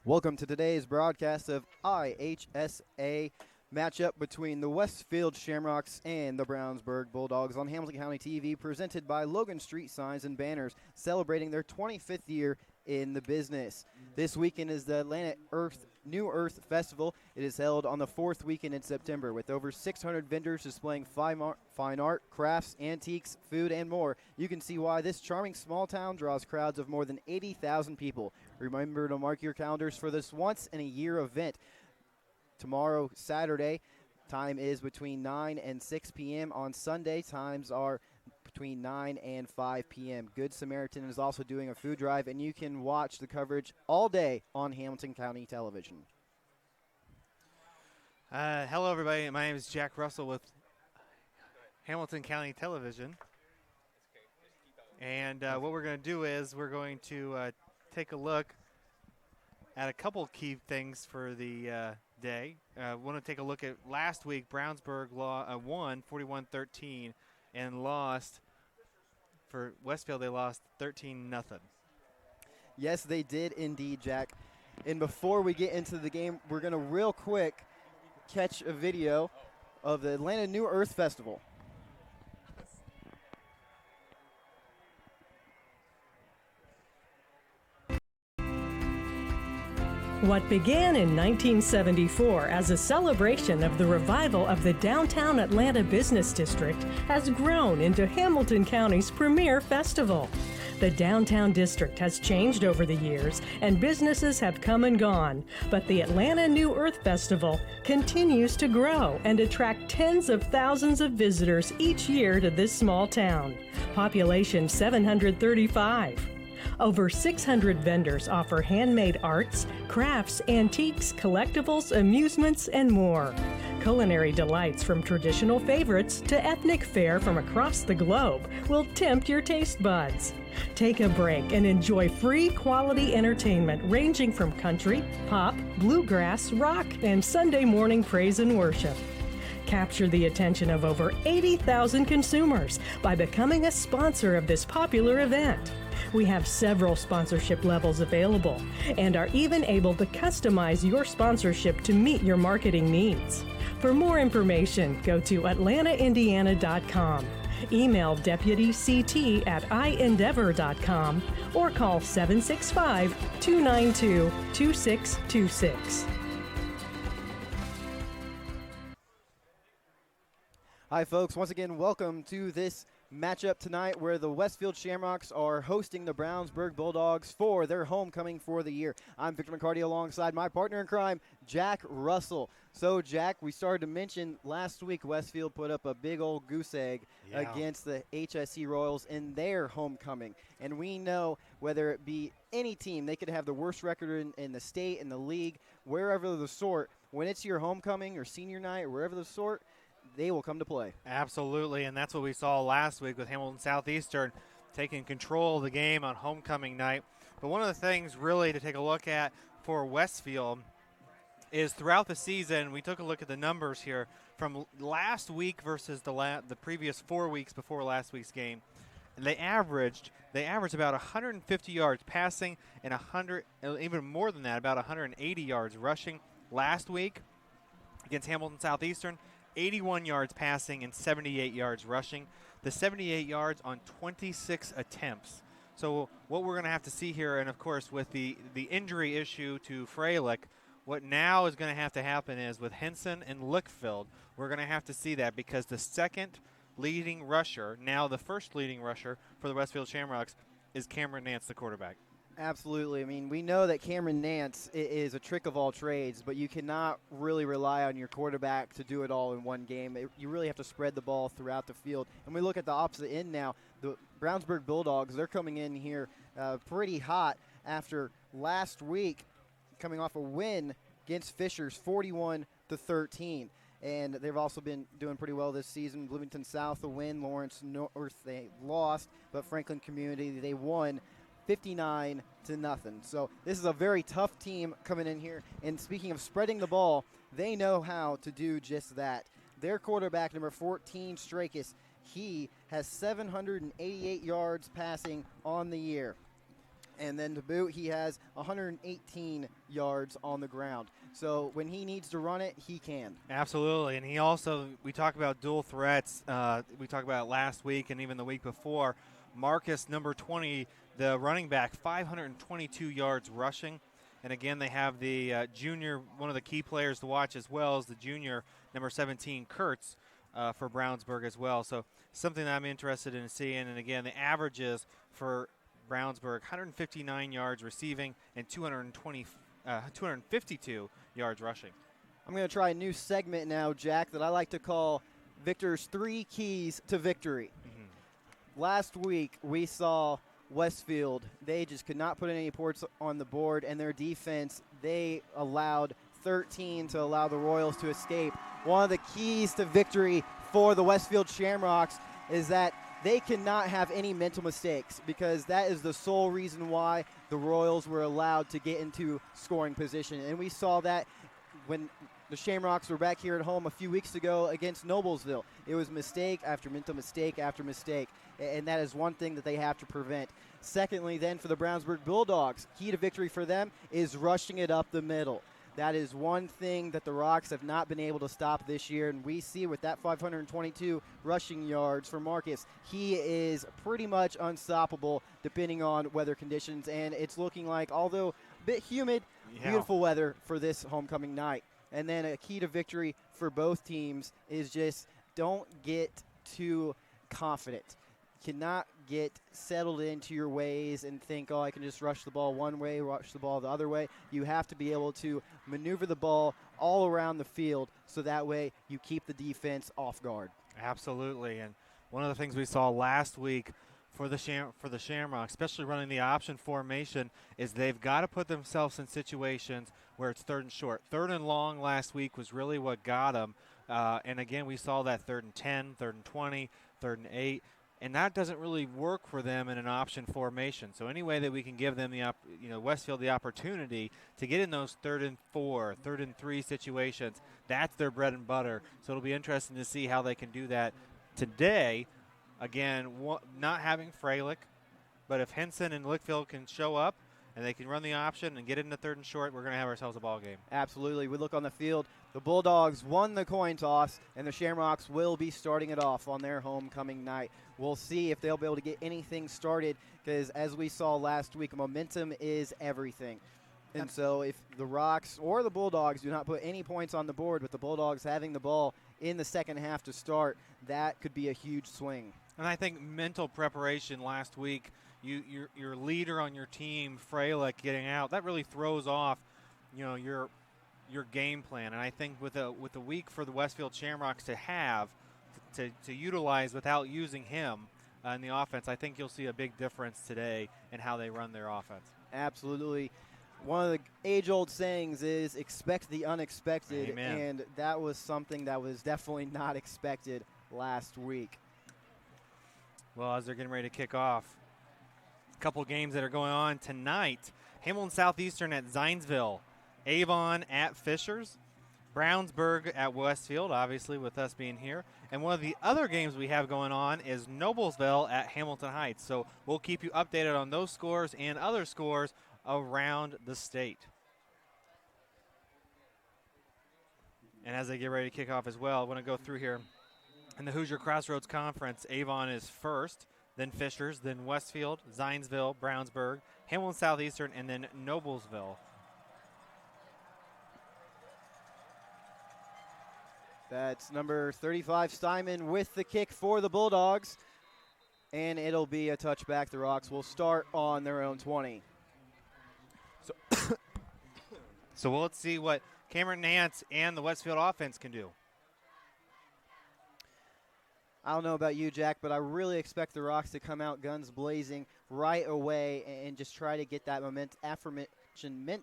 Welcome to today's broadcast of IHSAA matchup between the Westfield Shamrocks and the Brownsburg Bulldogs on Hamilton County TV, presented by Logan Street Signs and Banners, celebrating their 25th year in the business. This weekend is the Atlanta New Earth Festival. It is held on the fourth weekend in September with over 600 vendors displaying fine art, crafts, antiques, food, and more. You can see why this charming small town draws crowds of more than 80,000 people. Remember to mark your calendars for this once-in-a-year event. Tomorrow, Saturday, time is between 9 and 6 p.m. On Sunday, times are between 9 and 5 p.m. Good Samaritan is also doing a food drive, and you can watch the coverage all day on Hamilton County Television. Hello, everybody. My name is Jack Russell with Hamilton County Television. And what we're going to do is we're going to take a look at a couple key things for the day. Want to take a look at last week. Brownsburg won 41-13 and lost. For Westfield, they lost 13-0. Yes, they did indeed, Jack. And before we get into the game, we're going to real quick catch a video of the Atlanta New Earth Festival. What began in 1974 as a celebration of the revival of the downtown Atlanta business district has grown into Hamilton County's premier festival. The downtown district has changed over the years and businesses have come and gone, but the Atlanta New Earth Festival continues to grow and attract tens of thousands of visitors each year to this small town. Population 735. Over 600 vendors offer handmade arts, crafts, antiques, collectibles, amusements, and more. Culinary delights from traditional favorites to ethnic fare from across the globe will tempt your taste buds. Take a break and enjoy free quality entertainment ranging from country, pop, bluegrass, rock, and Sunday morning praise and worship. Capture the attention of over 80,000 consumers by becoming a sponsor of this popular event. We have several sponsorship levels available and are even able to customize your sponsorship to meet your marketing needs. For more information, go to atlantaindiana.com, email deputyct@iendeavor.com, or call 765-292-2626. Hi, folks. Once again, welcome to this matchup tonight where the Westfield Shamrocks are hosting the Brownsburg Bulldogs for their homecoming for the year. I'm Victor McCarty alongside my partner in crime, Jack Russell. So, Jack, we started to mention last week Westfield put up a big old goose egg against the HSE Royals in their homecoming. And we know whether it be any team, they could have the worst record in the state, in the league, wherever the sort. When it's your homecoming or senior night or wherever the sort, they will come to play. Absolutely, and that's what we saw last week with Hamilton Southeastern taking control of the game on homecoming night. But one of the things really to take a look at for Westfield is throughout the season, we took a look at the numbers here from last week versus the previous 4 weeks before last week's game. And they averaged about 150 yards passing and even more than that, about 180 yards rushing last week against Hamilton Southeastern. 81 yards passing and 78 yards rushing. The 78 yards on 26 attempts. So what we're going to have to see here, and of course with the injury issue to Freilich, what now is going to have to happen is with Henson and Lickfield, we're going to have to see that because the second leading rusher, now the first leading rusher for the Westfield Shamrocks, is Cameron Nance, the quarterback. Absolutely. I mean, we know that Cameron Nance is a trick of all trades, but you cannot really rely on your quarterback to do it all in one game. You really have to spread the ball throughout the field. And we look at the opposite end now. The Brownsburg Bulldogs, they're coming in here pretty hot after last week coming off a win against Fishers 41-13. And they've also been doing pretty well this season. Bloomington South a win, Lawrence North they lost, but Franklin Community they won 59-0. So this is a very tough team coming in here. And speaking of spreading the ball, they know how to do just that. Their quarterback, number 14, Strakis, he has 788 yards passing on the year. And then to boot, he has 118 yards on the ground. So when he needs to run it, he can. Absolutely. And he also, we talk about dual threats. We talked about it last week and even the week before. Marcus, number 20, the running back, 522 yards rushing. And again, they have the junior, one of the key players to watch as well as the junior, number 17, Kurtz, for Brownsburg as well. So something that I'm interested in seeing. And again, the averages for Brownsburg, 159 yards receiving and 252 yards rushing. I'm going to try a new segment now, Jack, that I like to call Victor's 3 Keys to Victory. Mm-hmm. Last week, we saw Westfield. They just could not put any points on the board, and their defense, they allowed 13 to allow the Royals to escape. One of the keys to victory for the Westfield Shamrocks is that they cannot have any mental mistakes, because that is the sole reason why the Royals were allowed to get into scoring position. And we saw that when the Shamrocks were back here at home a few weeks ago against Noblesville. It was mistake after mental mistake after mistake, and that is one thing that they have to prevent. Secondly, then, for the Brownsburg Bulldogs, key to victory for them is rushing it up the middle. That is one thing that the Rocks have not been able to stop this year, and we see with that 522 rushing yards for Marcus, he is pretty much unstoppable depending on weather conditions, and it's looking like, although a bit humid, beautiful weather for this homecoming night. And then a key to victory for both teams is just don't get too confident. Cannot get settled into your ways and think, oh, I can just rush the ball one way, rush the ball the other way. You have to be able to maneuver the ball all around the field so that way you keep the defense off guard. Absolutely. And one of the things we saw last week for the Shamrocks, especially running the option formation, is they've got to put themselves in situations where it's third and short. Third and long last week was really what got them. And again, we saw that 3rd and 10, 3rd and 20, 3rd and 8. And that doesn't really work for them in an option formation. So any way that we can give them Westfield the opportunity to get in those 3rd and 4, 3rd and 3 situations, that's their bread and butter. So it'll be interesting to see how they can do that today. Again, not having Freilich, but if Henson and Lickfield can show up and they can run the option and get into 3rd and short, we're going to have ourselves a ball game. Absolutely. We look on the field. The Bulldogs won the coin toss, and the Shamrocks will be starting it off on their homecoming night. We'll see if they'll be able to get anything started, because as we saw last week, momentum is everything. And so if the Rocks or the Bulldogs do not put any points on the board, with the Bulldogs having the ball in the second half to start, that could be a huge swing. And I think mental preparation last week, your leader on your team, Freilich, getting out, that really throws off, your game plan. And I think with a week for the Westfield Shamrocks to have to utilize without using him in the offense, I think you'll see a big difference today in how they run their offense. Absolutely. One of the age-old sayings is expect the unexpected. Amen. And that was something that was definitely not expected last week. Well, as they're getting ready to kick off, a couple games that are going on tonight. Hamilton Southeastern at Zionsville, Avon at Fishers, Brownsburg at Westfield, obviously with us being here. And one of the other games we have going on is Noblesville at Hamilton Heights. So we'll keep you updated on those scores and other scores around the state. And as they get ready to kick off as well, I want to go through here. In the Hoosier Crossroads Conference, Avon is first, then Fishers, then Westfield, Zionsville, Brownsburg, Hamilton Southeastern, and then Noblesville. That's number 35, Steinman, with the kick for the Bulldogs. And it'll be a touchback. The Rocks will start on their own 20. So let's see what Cameron Nance and the Westfield offense can do. I don't know about you, Jack, but I really expect the Rocks to come out guns blazing right away and just try to get that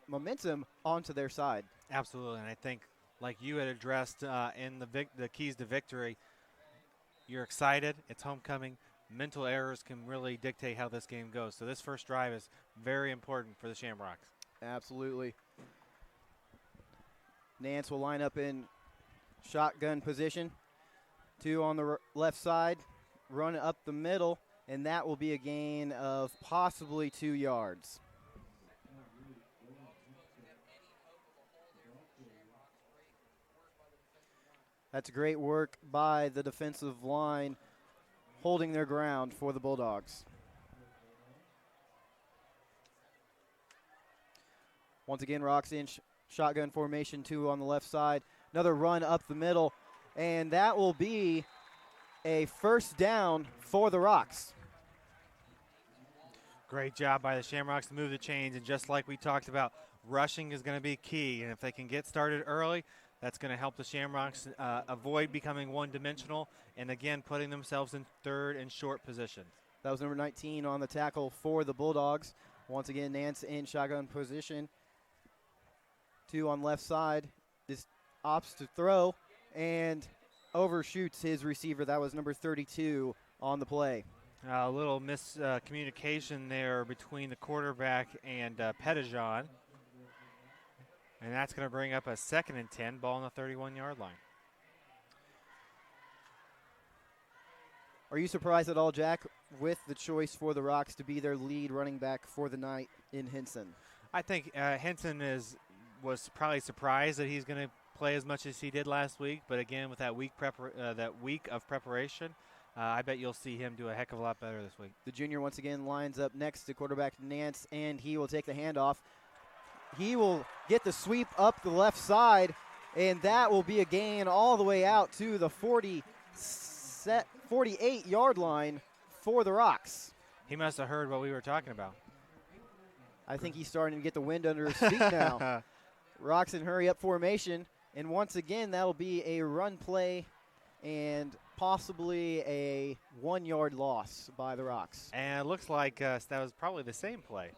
momentum onto their side. Absolutely, and I think, like you had addressed in the keys to victory, you're excited. It's homecoming. Mental errors can really dictate how this game goes. So this first drive is very important for the Shamrocks. Absolutely. Nance will line up in shotgun position. 2 on the left side, run up the middle, and that will be a gain of possibly 2 yards. That's great work by the defensive line holding their ground for the Bulldogs. Once again, Rocks in shotgun formation, 2 on the left side. Another run up the middle, and that will be a first down for the Rocks. Great job by the Shamrocks to move the chains, and just like we talked about, rushing is going to be key, and if they can get started early, that's going to help the Shamrocks avoid becoming one-dimensional and, again, putting themselves in third and short position. That was number 19 on the tackle for the Bulldogs. Once again, Nance in shotgun position. 2 on left side. This opts to throw and overshoots his receiver. That was number 32 on the play. A little miscommunication there between the quarterback and Pettijohn. And that's going to bring up a 2nd and 10, ball on the 31-yard line. Are you surprised at all, Jack, with the choice for the Rocks to be their lead running back for the night in Henson? I think Henson was probably surprised that he's going to play as much as he did last week. But again, with that week of preparation, I bet you'll see him do a heck of a lot better this week. The junior once again lines up next to quarterback Nance, and he will take the handoff. He will get the sweep up the left side, and that will be a gain all the way out to the 48-yard line for the Rocks. He must have heard what we were talking about. I think he's starting to get the wind under his feet now. Rocks in hurry-up formation, and once again, that'll be a run play and possibly a 1-yard loss by the Rocks. And it looks like that was probably the same play.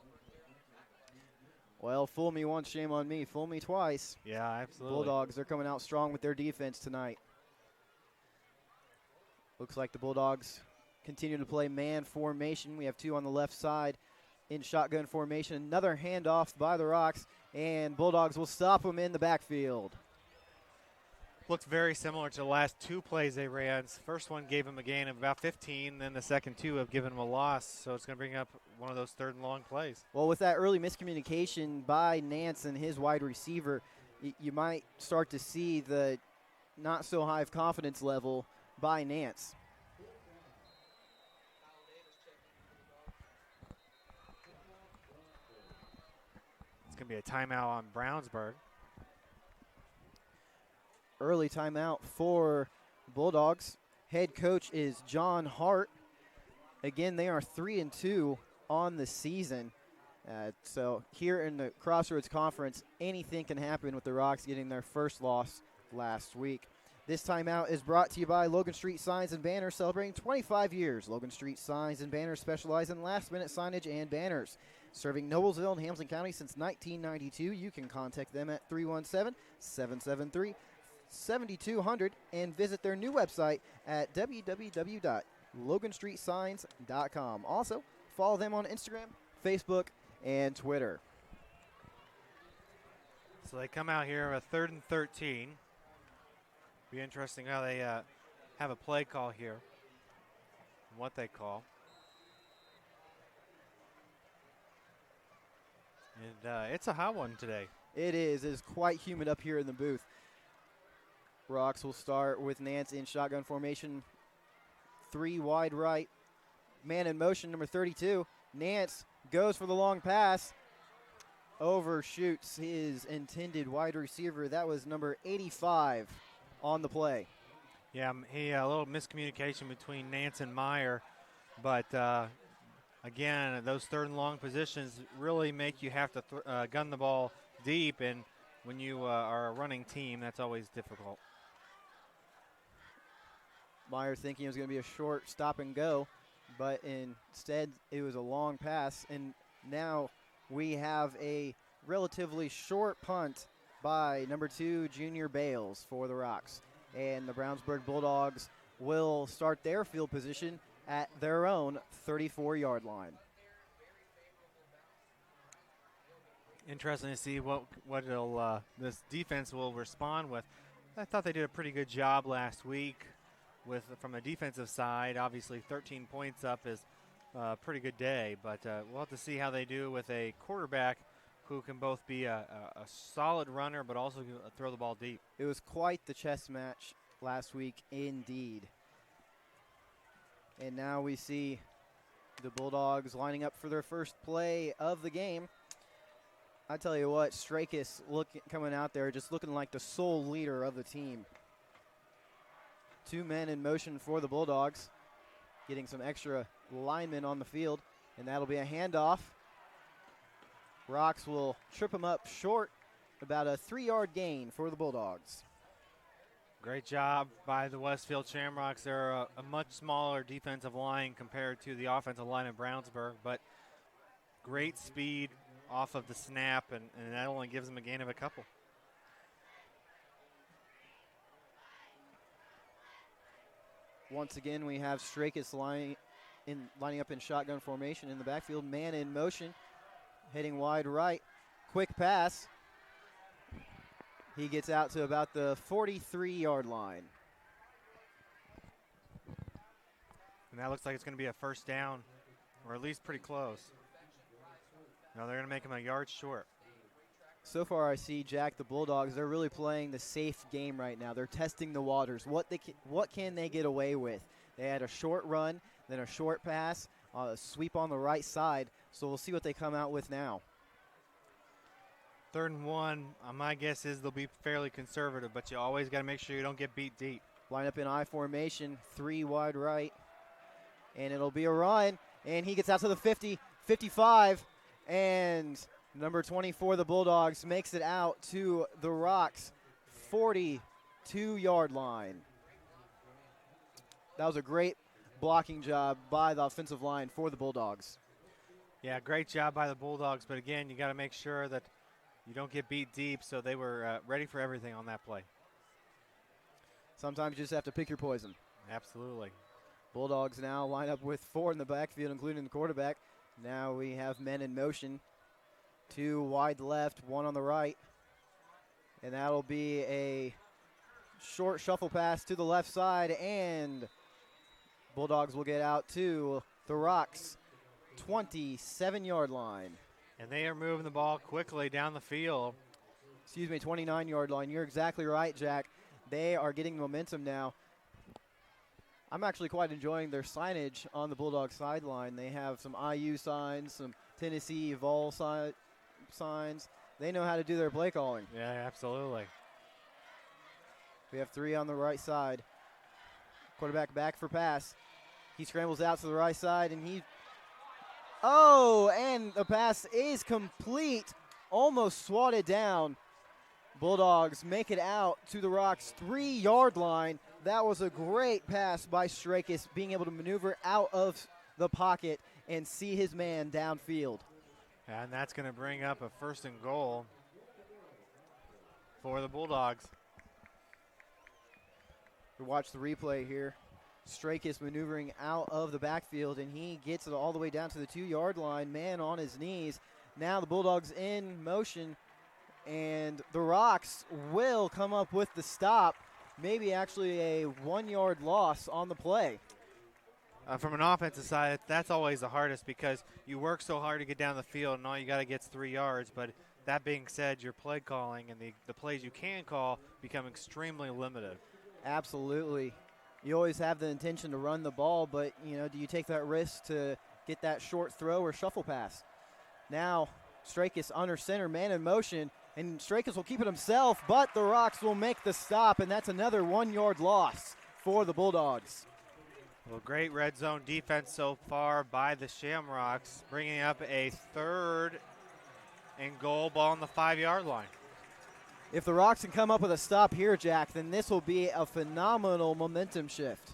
Well, fool me once, shame on me. Fool me twice. Yeah, absolutely. Bulldogs, they're coming out strong with their defense tonight. Looks like the Bulldogs continue to play man formation. We have 2 on the left side in shotgun formation. Another handoff by the Rocks, and Bulldogs will stop them in the backfield. Looks very similar to the last 2 plays they ran. First one gave him a gain of about 15, then the second 2 have given him a loss, so it's going to bring up one of those 3rd and long plays. Well, with that early miscommunication by Nance and his wide receiver, you might start to see the not so high of confidence level by Nance. It's going to be a timeout on Brownsburg. Early timeout for Bulldogs. Head coach is John Hart. Again, they are 3-2 on the season. So here in the Crossroads Conference, anything can happen with the Rocks getting their first loss last week. This timeout is brought to you by Logan Street Signs and Banners, celebrating 25 years. Logan Street Signs and Banners specialize in last-minute signage and banners. Serving Noblesville and Hamilton County since 1992. You can contact them at 317-773-7200 and visit their new website at www.loganstreetsigns.com. Also, follow them on Instagram, Facebook, and Twitter. So they come out here with 3rd and 13. Be interesting how they have a play call here, and what they call. And it's a hot one today. It is. It is quite humid up here in the booth. Rocks will start with Nance in shotgun formation. 3 wide right. Man in motion, number 32. Nance goes for the long pass. Overshoots his intended wide receiver. That was number 85 on the play. Yeah, a little miscommunication between Nance and Meyer. But, again, those 3rd and long positions really make you have to gun the ball deep. And when you are a running team, that's always difficult. Meyer thinking it was going to be a short stop and go, but instead it was a long pass. And now we have a relatively short punt by number 2, Junior Bales, for the Rocks. And the Brownsburg Bulldogs will start their field position at their own 34-yard line. Interesting to see what this defense will respond with. I thought they did a pretty good job last week from a defensive side. Obviously, 13 points up is a pretty good day, but we'll have to see how they do with a quarterback who can both be a solid runner but also throw the ball deep. It was quite the chess match last week indeed. And now we see the Bulldogs lining up for their first play of the game. I tell you what, Strakis coming out there just looking like the sole leader of the team. 2 men in motion for the Bulldogs, getting some extra linemen on the field, and that'll be a handoff. Rocks will trip him up short, about a 3-yard gain for the Bulldogs. Great job by the Westfield Shamrocks. They're a much smaller defensive line compared to the offensive line in Brownsburg, but great speed off of the snap, and that only gives them a gain of a couple. Once again, we have Strakis lining up in shotgun formation in the backfield. Man in motion, heading wide right. Quick pass. He gets out to about the 43-yard line. And that looks like it's going to be a first down, or at least pretty close. No, they're going to make him a yard short. So far I see, Jack, the Bulldogs, they're really playing the safe game right now. They're testing the waters. What can they get away with? They had a short run, then a short pass, a sweep on the right side. So we'll see what they come out with now. 3rd and 1, my guess is they'll be fairly conservative, but you always got to make sure you don't get beat deep. Line up in I formation, 3 wide right. And it'll be a run. And he gets out to the 50, 55. And number 24, the Bulldogs, makes it out to the Rocks' 42-yard line. That was a great blocking job by the offensive line for the Bulldogs. Yeah, great job by the Bulldogs. But, again, you got to make sure that you don't get beat deep, so they were ready for everything on that play. Sometimes you just have to pick your poison. Absolutely. Bulldogs now line up with 4 in the backfield, including the quarterback. Now we have men in motion. 2 wide left, 1 on the right. And that'll be a short shuffle pass to the left side, and Bulldogs will get out to the Rocks' 27-yard line. And they are moving the ball quickly down the field. 29-yard line. You're exactly right, Jack. They are getting momentum now. I'm actually quite enjoying their signage on the Bulldog sideline. They have some IU signs, some Tennessee Vol signs. They know how to do their play calling. Yeah, absolutely. We have 3 on the right side. Quarterback back for pass. He scrambles out to the right side, and and the pass is complete. Almost swatted down. Bulldogs make it out to the Rocks' 3-yard line. That was a great pass by Strakis, being able to maneuver out of the pocket and see his man downfield. And that's going to bring up a 1st and goal for the Bulldogs. We watch the replay here. Strakis maneuvering out of the backfield, and he gets it all the way down to the 2-yard line. Man on his knees. Now the Bulldogs in motion, and the Rocks will come up with the stop. Maybe actually a 1-yard loss on the play. From an offensive side, that's always the hardest because you work so hard to get down the field, and all you got to get is 3 yards. But that being said, your play calling and the plays you can call become extremely limited. Absolutely. You always have the intention to run the ball, but, do you take that risk to get that short throw or shuffle pass? Now, Strakis under center, man in motion, and Strakis will keep it himself, but the Rocks will make the stop, and that's another 1-yard loss for the Bulldogs. Well, great red zone defense so far by the Shamrocks, bringing up a 3rd and goal, ball on the 5-yard line. If the Rocks can come up with a stop here, Jack, then this will be a phenomenal momentum shift.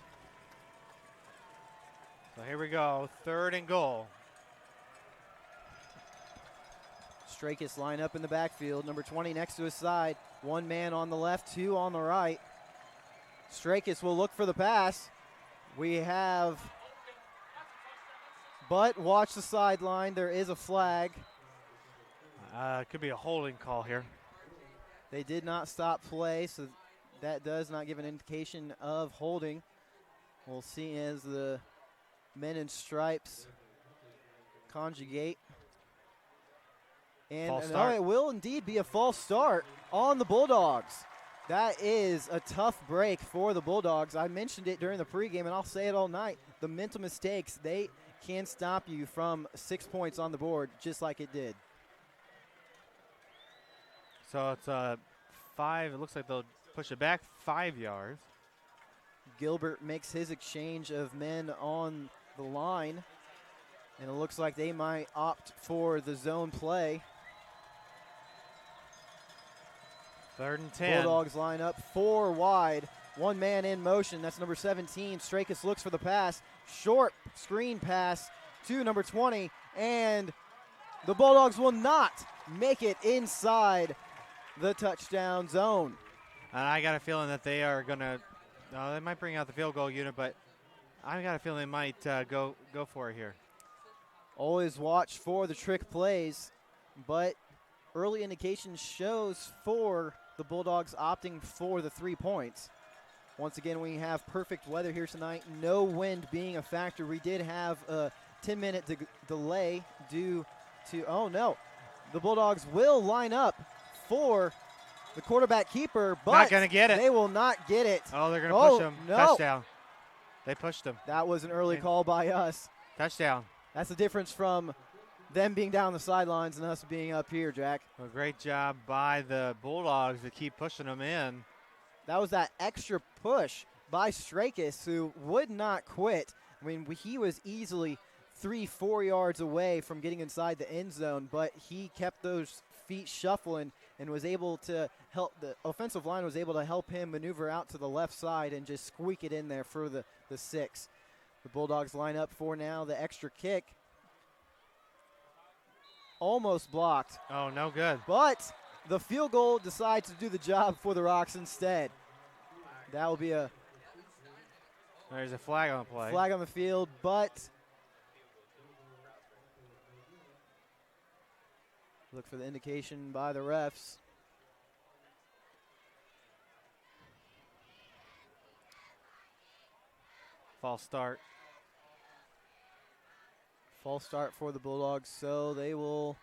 So here we go, 3rd and goal. Strakis line up in the backfield. Number 20 next to his side. 1 man on the left, 2 on the right. Strakis will look for the pass. But watch the sideline. There is a flag. Could be a holding call here. They did not stop play, so that does not give an indication of holding. We'll see as the men in stripes conjugate. And it will indeed be a false start on the Bulldogs. That is a tough break for the Bulldogs. I mentioned it during the pregame, and I'll say it all night. The mental mistakes, they can stop you from 6 points on the board, just like it did. So it's 5. It looks like they'll push it back 5 yards. Gilbert makes his exchange of men on the line, and it looks like they might opt for the zone play. 3rd and 10. Bulldogs line up 4 wide. One man in motion. That's number 17. Strakis looks for the pass. Short screen pass to number 20. And the Bulldogs will not make it inside the touchdown zone. I got a feeling that they are going to they might bring out the field goal unit, but I got a feeling they might go for it here. Always watch for the trick plays, but early indication shows for the Bulldogs opting for the 3 points. Once again, we have perfect weather here tonight. No wind being a factor. We did have a 10-minute delay due to, oh no, the Bulldogs will line up for the quarterback keeper, but not gonna get it. They will not get it. Oh, they're going to push him. No. Touchdown. They pushed him. That was an early call by us. Touchdown. That's the difference from them being down the sidelines and us being up here, Jack. A great job by the Bulldogs to keep pushing them in. That was that extra push by Strakis, who would not quit. I mean, he was easily 3-4 yards away from getting inside the end zone, but he kept those feet shuffling and was able to help. The offensive line was able to help him maneuver out to the left side and just squeak it in there for the 6. The Bulldogs line up for now the extra kick. Almost blocked. Oh, no good. But the field goal decides to do the job for the Rocks instead. That will be a There's a flag on the play. flag on the field, but look for the indication by the refs. False start. False start for the Bulldogs, so they will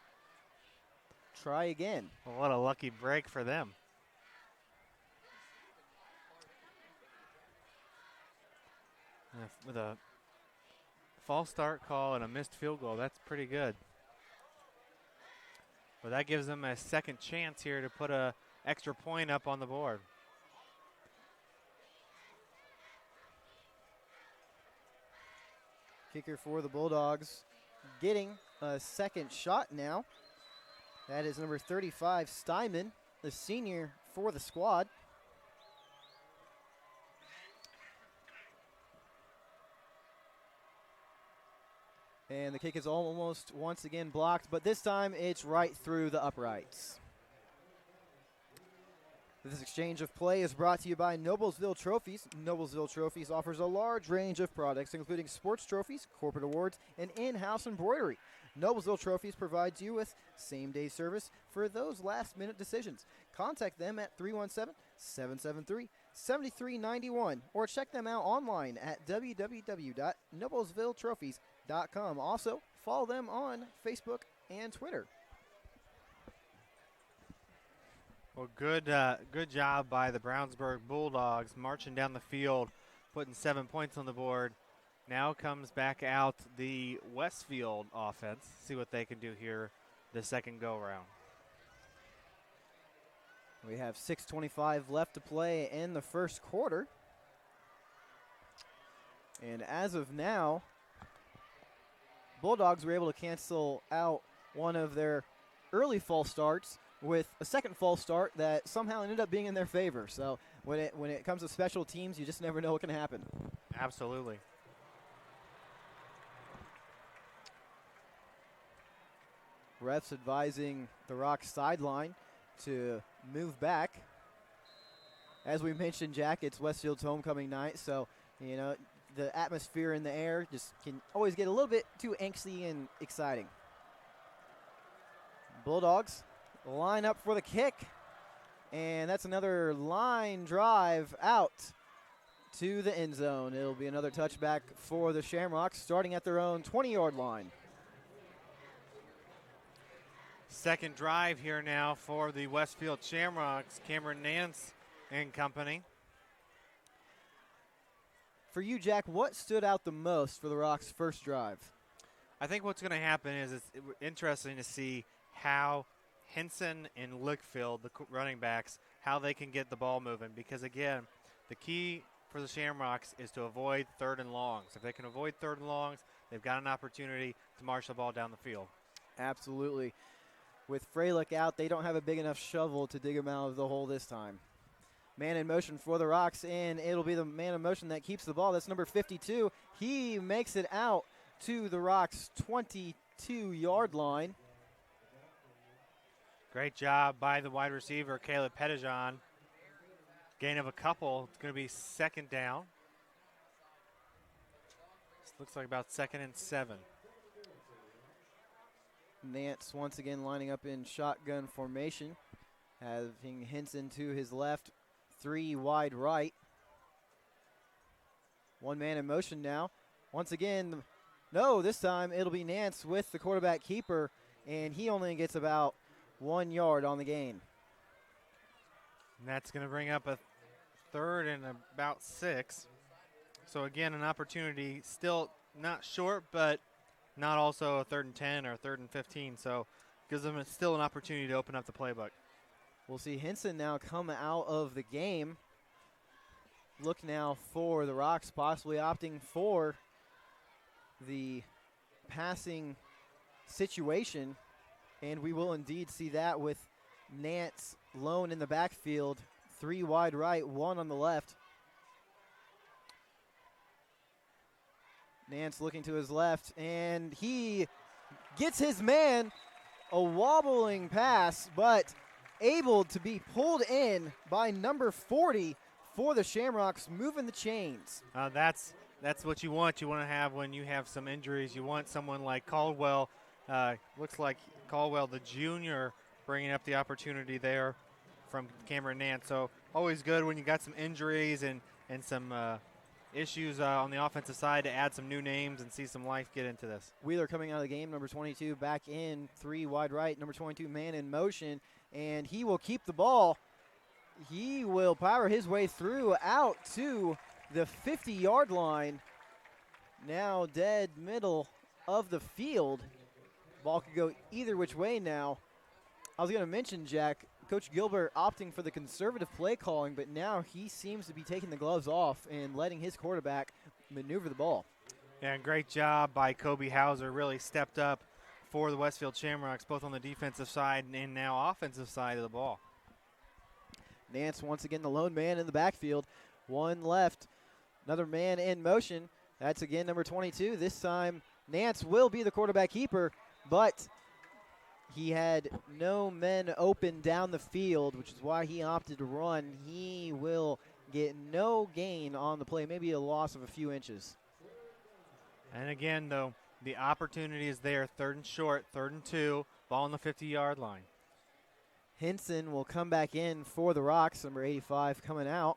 try again. Well, what a lucky break for them. With a false start call and a missed field goal, that's pretty good. But that gives them a second chance here to put a extra point up on the board. Kicker for the Bulldogs getting a second shot now. That is number 35, Steinman, the senior for the squad. And the kick is almost once again blocked, but this time it's right through the uprights. This exchange of play is brought to you by Noblesville Trophies. Noblesville Trophies offers a large range of products, including sports trophies, corporate awards, and in-house embroidery. Noblesville Trophies provides you with same-day service for those last-minute decisions. Contact them at 317-773-7391 or check them out online at www.noblesvilletrophies.com. Also, follow them on Facebook and Twitter. Well, good job by the Brownsburg Bulldogs marching down the field, putting 7 points on the board. Now comes back out the Westfield offense. See what they can do here the second go-round. We have 6:25 left to play in the first quarter. And as of now, Bulldogs were able to cancel out one of their early false starts with a second false start that somehow ended up being in their favor. So when it comes to special teams, you just never know what can happen. Absolutely. Refs advising the Rock sideline to move back. As we mentioned, Jack, it's Westfield's homecoming night, so you know the atmosphere in the air just can always get a little bit too angsty and exciting. Bulldogs line up for the kick, and that's another line drive out to the end zone. It'll be another touchback for the Shamrocks, starting at their own 20-yard line. Second drive here now for the Westfield Shamrocks. Cameron Nance and company. For you, Jack, what stood out the most for the Rocks' first drive? I think what's going to happen is it's interesting to see how Henson and Lickfield, the running backs, how they can get the ball moving. Because, again, the key for the Shamrocks is to avoid 3rd and longs. If they can avoid 3rd and longs, they've got an opportunity to march the ball down the field. Absolutely. With Freilich out, they don't have a big enough shovel to dig him out of the hole this time. Man in motion for the Rocks, and it'll be the man in motion that keeps the ball. That's number 52. He makes it out to the Rocks' 22-yard line. Great job by the wide receiver, Caleb Pettijohn. Gain of a couple. It's going to be 2nd down. This looks like about 2nd and 7. Nance once again lining up in shotgun formation, having Henson to his left, 3 wide right. One man in motion now. Once again, no, this time it'll be Nance with the quarterback keeper, and he only gets about 1 yard on the gain. And that's going to bring up a 3rd and about 6. So, again, an opportunity still not short, but not also a 3rd and 10 or a 3rd and 15. So, gives them still an opportunity to open up the playbook. We'll see Henson now come out of the game. Look now for the Rocks, possibly opting for the passing situation. And we will indeed see that with Nance lone in the backfield. 3 wide right, 1 on the left. Nance looking to his left, and he gets his man. A wobbling pass, but able to be pulled in by number 40 for the Shamrocks, moving the chains. That's what you want. You want to have when you have some injuries. You want someone like Caldwell. Looks like Caldwell, the junior, bringing up the opportunity there from Cameron Nance. So always good when you got some injuries and some issues on the offensive side to add some new names and see some life get into this. Wheeler coming out of the game, number 22 back in, 3 wide right, number 22 man in motion, and he will keep the ball. He will power his way through out to the 50-yard line. Now dead middle of the field. Ball could go either which way now. I was going to mention, Jack, Coach Gilbert opting for the conservative play calling, but now he seems to be taking the gloves off and letting his quarterback maneuver the ball. Yeah, and great job by Kobe Hauser. Really stepped up for the Westfield Shamrocks, both on the defensive side and now offensive side of the ball. Nance once again the lone man in the backfield. 1 left, another man in motion. That's again number 22. This time Nance will be the quarterback keeper, but he had no men open down the field, which is why he opted to run. He will get no gain on the play, maybe a loss of a few inches. And again, though, the opportunity is there. 3rd and short, 3rd and 2, ball on the 50-yard line. Henson will come back in for the Rocks, number 85 coming out.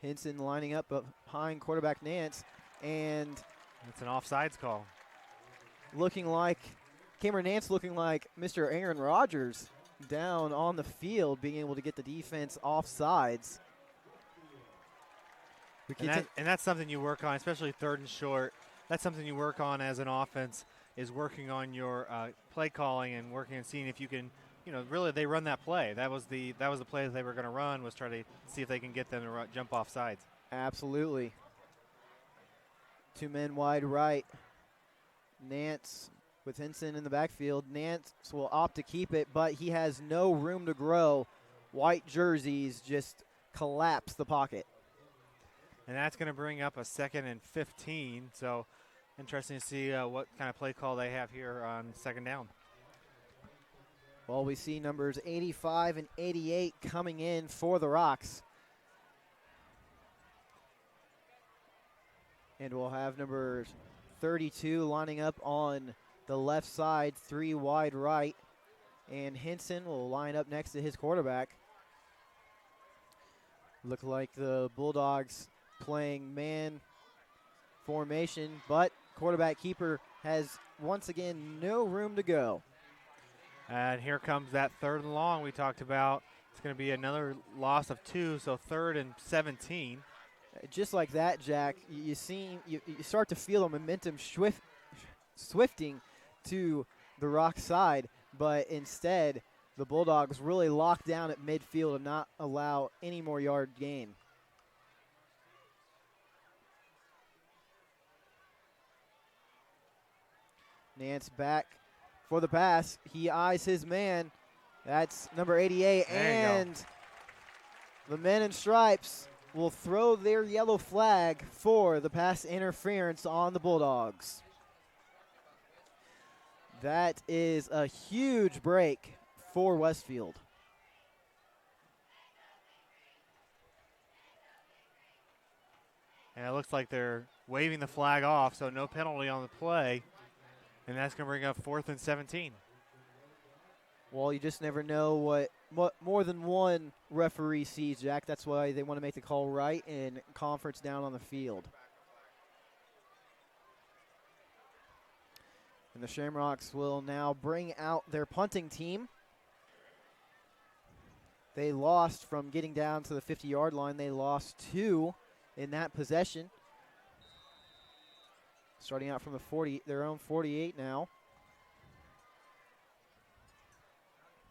Henson lining up behind quarterback Nance, and it's an offsides call. Looking like Cameron Nance looking like Mr. Aaron Rodgers down on the field, being able to get the defense offsides. And that's something you work on, especially 3rd and short. That's something you work on as an offense, is working on your play calling and working and seeing if you can, really they run that play. That was the play that they were going to run, was try to see if they can get them to jump off sides. Absolutely. 2 men wide right. Nance with Henson in the backfield. Nance will opt to keep it, but he has no room to grow. White jerseys just collapse the pocket. And that's going to bring up a 2nd and 15. So interesting to see what kind of play call they have here on 2nd down. Well, we see numbers 85 and 88 coming in for the Rocks. And we'll have number 32 lining up on the left side, 3 wide right. And Henson will line up next to his quarterback. Look like the Bulldogs playing man formation, but quarterback keeper has once again no room to go. And here comes that 3rd and long we talked about. It's going to be another loss of 2, so 3rd and 17. Just like that, Jack, you start to feel the momentum swifting to the Rock side, but instead the Bulldogs really lock down at midfield and not allow any more yard gain. Nance back for the pass. He eyes his man. That's number 88. And the men in stripes will throw their yellow flag for the pass interference on the Bulldogs. That is a huge break for Westfield. And it looks like they're waving the flag off, so no penalty on the play. And that's going to bring up 4th and 17. Well, you just never know what more than one referee sees, Jack. That's why they want to make the call right in conference down on the field. And the Shamrocks will now bring out their punting team. They lost from getting down to the 50-yard line. They lost 2 in that possession. Starting out from the their own 48 now.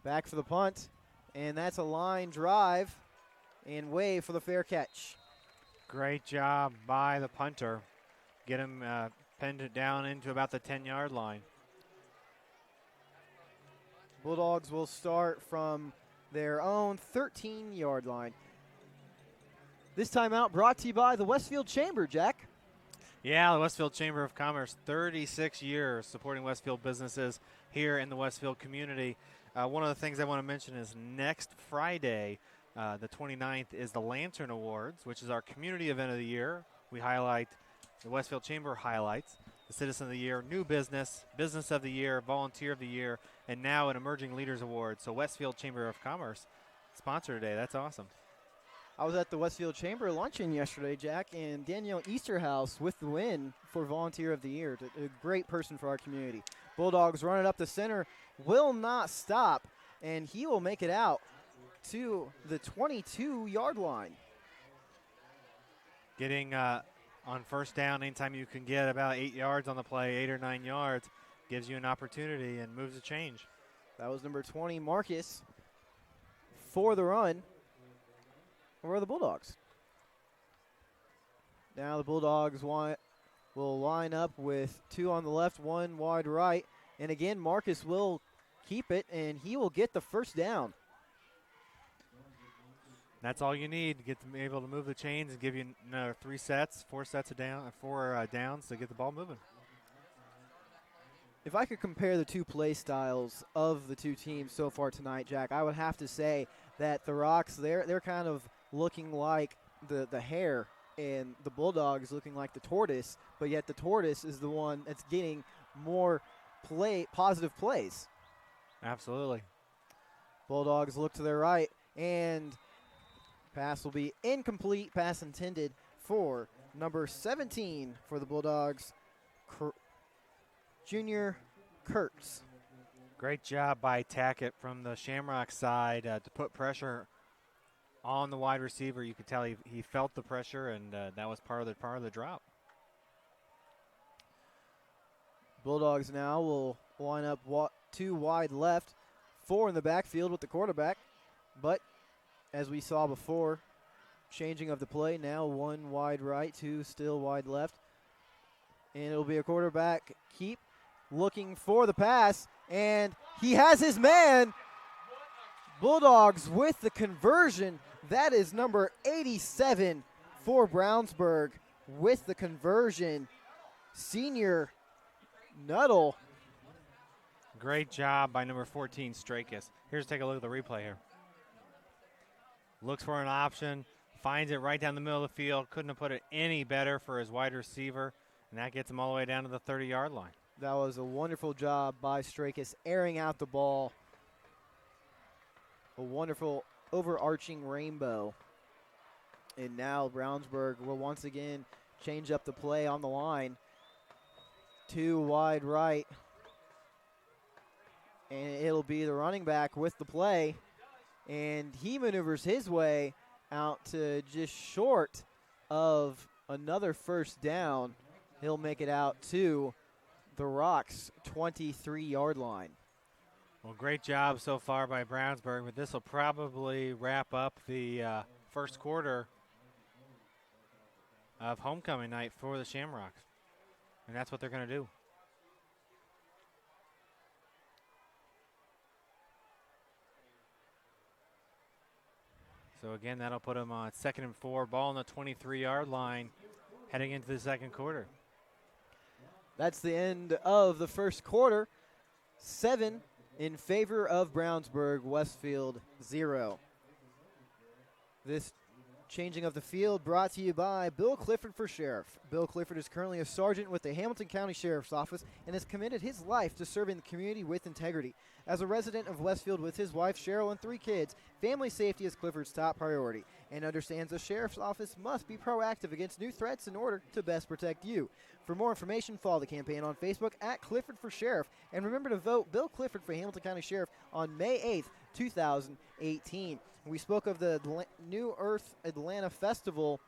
Back for the punt, and that's a line drive and wave for the fair catch. Great job by the punter. Get him pinned it down into about the 10-yard line. Bulldogs will start from their own 13-yard line. This timeout brought to you by the Westfield Chamber, Jack. Yeah, the Westfield Chamber of Commerce, 36 years supporting Westfield businesses here in the Westfield community. One of the things I want to mention is next Friday, the 29th, is the Lantern Awards, which is our community event of the year. We highlight the Westfield Chamber highlights, the Citizen of the Year, New Business, Business of the Year, Volunteer of the Year, and now an Emerging Leaders Award. So Westfield Chamber of Commerce sponsor today. That's awesome. I was at the Westfield Chamber luncheon yesterday, Jack, and Danielle Easterhouse with the win for Volunteer of the Year. A great person for our community. Bulldogs running up the center, will not stop, and he will make it out to the 22-yard line. Getting on first down anytime you can get about 8 yards on the play, 8 or 9 yards, gives you an opportunity and moves the change. That was number 20, Marcus, for the run. Where are the Bulldogs? Now the Bulldogs will line up with 2 on the left, 1 wide right. And again, Marcus will keep it, and he will get the first down. That's all you need to get to be able to move the chains and give you another 4 sets of downs to get the ball moving. If I could compare the 2 play styles of the 2 teams so far tonight, Jack, I would have to say that the Rocks, they're kind of looking like the hare, and the Bulldogs looking like the tortoise, but yet the tortoise is the one that's getting more positive plays. Absolutely. Bulldogs look to their right, and pass will be incomplete. Pass intended for number 17 for the Bulldogs, Junior Kurtz. Great job by Tackett from the Shamrock side to put pressure on the wide receiver. You could tell he felt the pressure, and that was part of the drop. Bulldogs now will line up 2 wide left, 4 in the backfield with the quarterback. But as we saw before, changing of the play now, 1 wide right, 2 still wide left. And it'll be a quarterback keep looking for the pass, and he has his man. Bulldogs with the conversion. That is number 87 for Brownsburg with the conversion. Senior Nuttall. Great job by number 14, Strakis. Here's take a look at the replay here. Looks for an option, finds it right down the middle of the field. Couldn't have put it any better for his wide receiver, and that gets him all the way down to the 30-yard line. That was a wonderful job by Strakis, airing out the ball. A wonderful overarching rainbow. And now Brownsburg will once again change up the play on the line. Two wide right. And it'll be the running back with the play. And he maneuvers his way out to just short of another first down. He'll make it out to the Rocks' 23-yard line. Well, great job so far by Brownsburg, but this will probably wrap up the first quarter of homecoming night for the Shamrocks. And that's what they're going to do. So again, that'll put them on 2nd and 4, ball on the 23-yard line heading into the second quarter. That's the end of the first quarter. 7 in favor of Brownsburg, Westfield 0. This changing of the field brought to you by Bill Clifford for Sheriff. Bill Clifford is currently a sergeant with the Hamilton County Sheriff's Office and has committed his life to serving the community with integrity. As a resident of Westfield with his wife Cheryl and 3 kids, family safety is Clifford's top priority and understands the Sheriff's Office must be proactive against new threats in order to best protect you. For more information, follow the campaign on Facebook at Clifford for Sheriff, and remember to vote Bill Clifford for Hamilton County Sheriff on May 8th, 2018. We spoke of the New Earth Atlanta Festival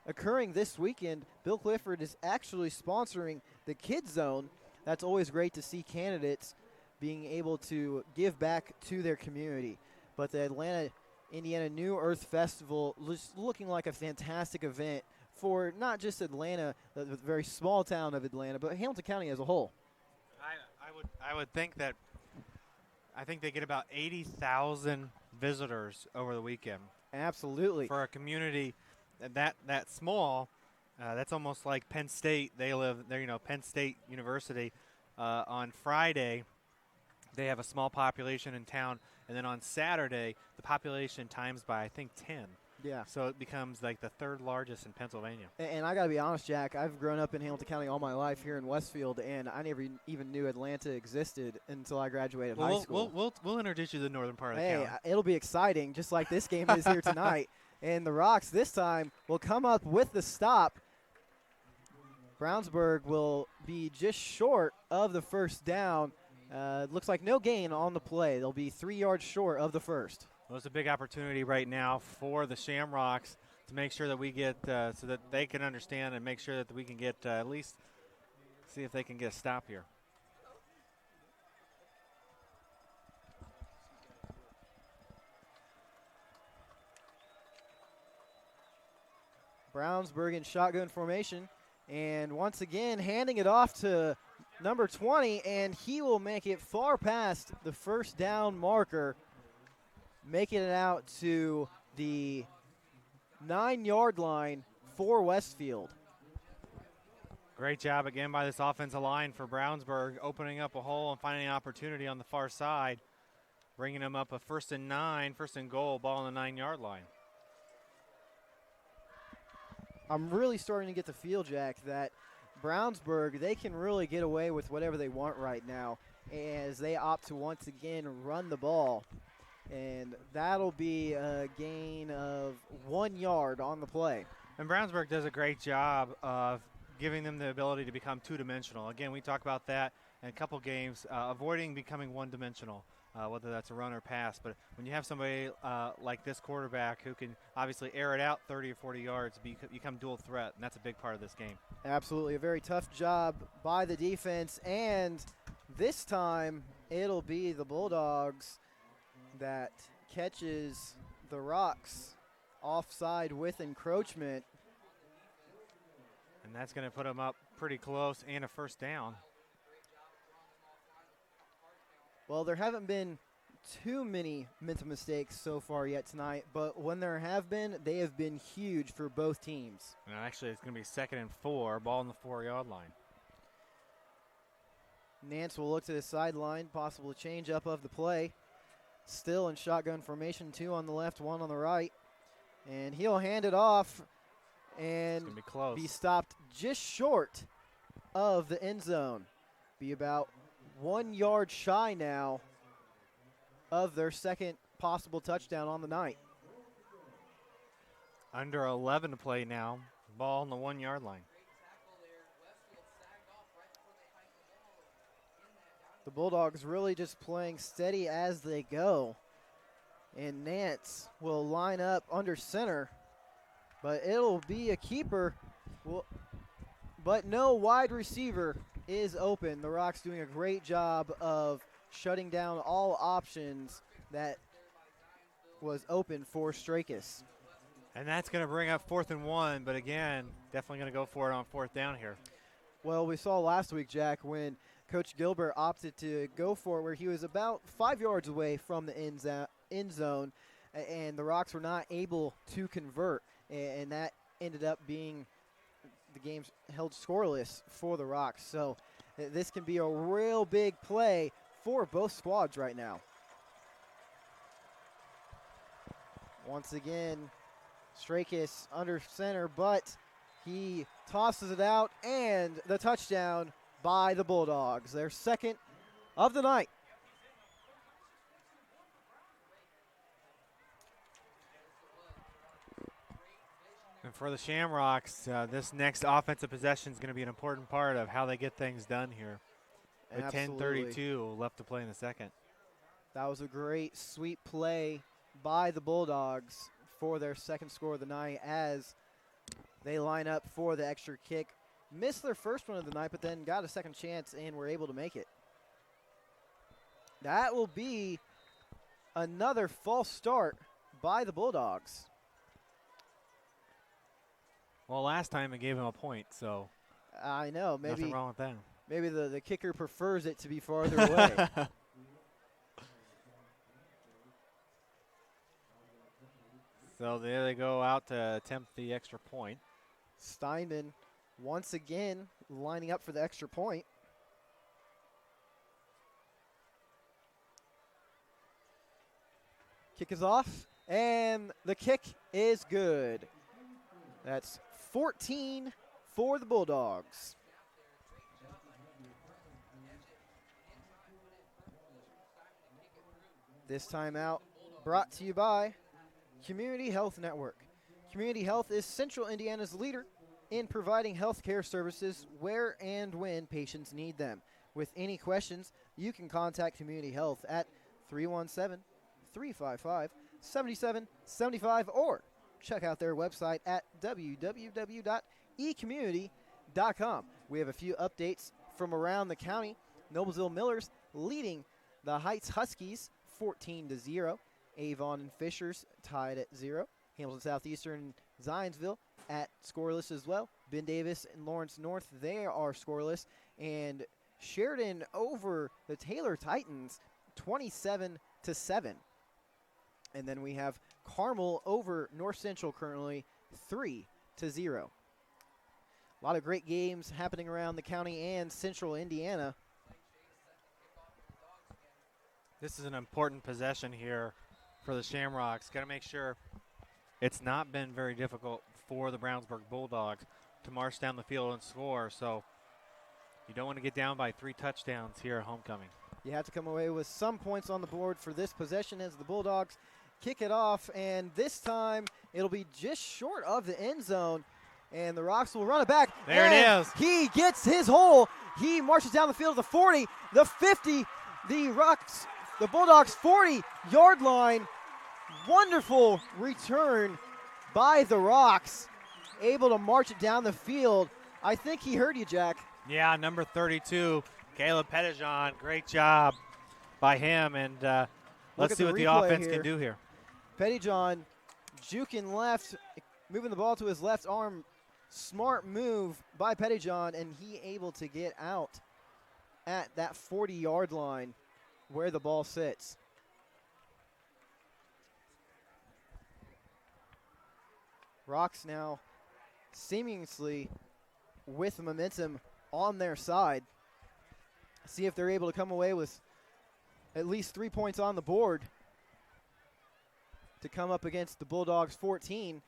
occurring this weekend. Bill Clifford is actually sponsoring the Kids Zone. That's always great to see candidates being able to give back to their community. But the Atlanta, Indiana New Earth Festival is looking like a fantastic event for not just Atlanta, the very small town of Atlanta, but Hamilton County as a whole. I would think that I think they get about 80,000 visitors over the weekend. Absolutely. For a community that small, that's almost like Penn State. They live there, Penn State University. On Friday, they have a small population in town, and then on Saturday, the population times by, I think, 10. Yeah. So it becomes like the 3rd largest in Pennsylvania. And I got to be honest, Jack, I've grown up in Hamilton County all my life here in Westfield, and I never even knew Atlanta existed until I graduated high school. We'll introduce you to the northern part of the Hey, town. it'll be exciting, just like this game is here tonight. And the Rocks this time will come up with the stop. Brownsburg will be just short of the first down. Looks like no gain on the play. They'll be 3 yards short of the first. Well, it's a big opportunity right now for the Shamrocks to make sure that we get so that they can understand and make sure that we can get at least see if they can get a stop here. Brownsburg in shotgun formation, and once again handing it off to number 20, and he will make it far past the first down marker, making it out to the 9-yard line for Westfield. Great job again by this offensive line for Brownsburg, opening up a hole and finding an opportunity on the far side, bringing them up a 1st and 9, 1st and goal, ball on the 9-yard line. I'm really starting to get the feel, Jack, that Brownsburg, they can really get away with whatever they want right now as they opt to once again run the ball. And that'll be a gain of 1 yard on the play. And Brownsburg does a great job of giving them the ability to become two-dimensional. Again, we talk about that in a couple games, avoiding becoming one-dimensional, whether that's a run or pass. But when you have somebody like this quarterback who can obviously air it out 30 or 40 yards, become dual threat, and that's a big part of this game. Absolutely. A very tough job by the defense. And this time it'll be the Bulldogs that catches the Rocks offside with encroachment. And that's going to put them up pretty close and a first down. Well, there haven't been too many mental mistakes so far yet tonight, but when there have been, they have been huge for both teams. And actually, it's going to be 2nd and 4, ball on the 4-yard line. Nance will look to the sideline, possible change up of the play. Still in shotgun formation, 2 on the left, 1 on the right. And he'll hand it off and be stopped just short of the end zone. Be about 1 yard shy now of their second possible touchdown on the night. Under 11 to play now, ball on the 1 yard line. The Bulldogs really just playing steady as they go. And Nance will line up under center, but it'll be a keeper. But no wide receiver is open. The Rocks doing a great job of shutting down all options that was open for Strakis. And that's going to bring up 4th and 1, but again, definitely going to go for it on 4th down here. Well, we saw last week, Jack, when Coach Gilbert opted to go for it where he was about 5 yards away from the end zone, and the Rocks were not able to convert, and that ended up being the game held scoreless for the Rocks. So this can be a real big play for both squads right now. Once again, Strakis under center, but he tosses it out, and the touchdown by the Bulldogs, their second of the night. And for the Shamrocks, this next offensive possession is going to be an important part of how they get things done here. With 10:32 left to play in the second. That was a great, sweet play by the Bulldogs for their second score of the night as they line up for the extra kick. Missed their first one of the night, but then got a second chance and were able to make it. That will be another false start by the Bulldogs. Well, last time it gave him a point, so I know. Maybe nothing wrong with that. Maybe the kicker prefers it to be farther away. So there they go out to attempt the extra point. Steinman once again lining up for the extra point. Kick is off, and the kick is good. That's 14 for the Bulldogs. This timeout brought to you by Community Health Network. Community Health is Central Indiana's leader in providing health care services where and when patients need them. With any questions, you can contact Community Health at 317-355-7775 or check out their website at www.ecommunity.com. We have a few updates from around the county. Noblesville Millers leading the Heights Huskies 14-0. Avon and Fishers tied at 0. Hamilton Southeastern, Zionsville at scoreless as well. Ben Davis and Lawrence North, they are scoreless. And Sheridan over the Taylor Titans, 27-7. And then we have Carmel over North Central currently 3-0. A lot of great games happening around the county and Central Indiana. This is an important possession here for the Shamrocks. Got to make sure it's not been very difficult for the Brownsburg Bulldogs to march down the field and score. So you don't want to get down by 3 touchdowns here at homecoming. You have to come away with some points on the board for this possession as the Bulldogs kick it off. And this time it'll be just short of the end zone. And the Rocks will run it back. There it is. He gets his hole. He marches down the field to the 40, the 50, the Bulldogs 40-yard line. Wonderful return by the Rocks, able to march it down the field. I think he heard you, Jack. Yeah, number 32, Caleb Pettijohn. Great job by him, and let's see what the offense can do here. Pettijohn juking left, moving the ball to his left arm. Smart move by Pettijohn, and he able to get out at that 40-yard line where the ball sits. Rocks now seemingly with momentum on their side. See if they're able to come away with at least 3 points on the board to come up against the Bulldogs 14.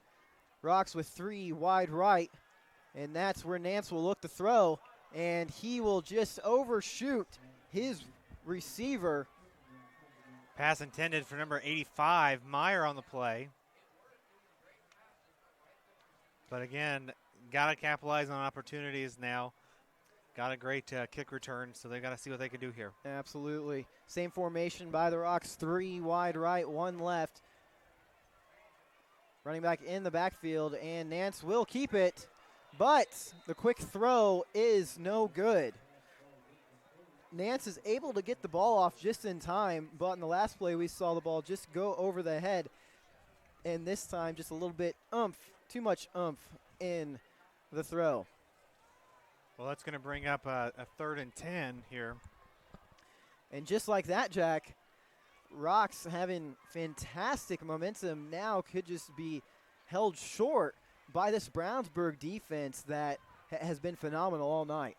Rocks with 3 wide right, and that's where Nance will look to throw, and he will just overshoot his receiver. Pass intended for number 85, Meyer on the play. But again, got to capitalize on opportunities now. got a great kick return, so they got to see what they can do here. Absolutely. Same formation by the Rocks, 3 wide right, 1 left. Running back in the backfield, and Nance will keep it, but the quick throw is no good. Nance is able to get the ball off just in time, but in the last play we saw the ball just go over the head, and this time just a little bit too much oomph in the throw. Well, that's going to bring up a 3rd and 10 here. And just like that, Jack, Rocks having fantastic momentum now could just be held short by this Brownsburg defense that has been phenomenal all night.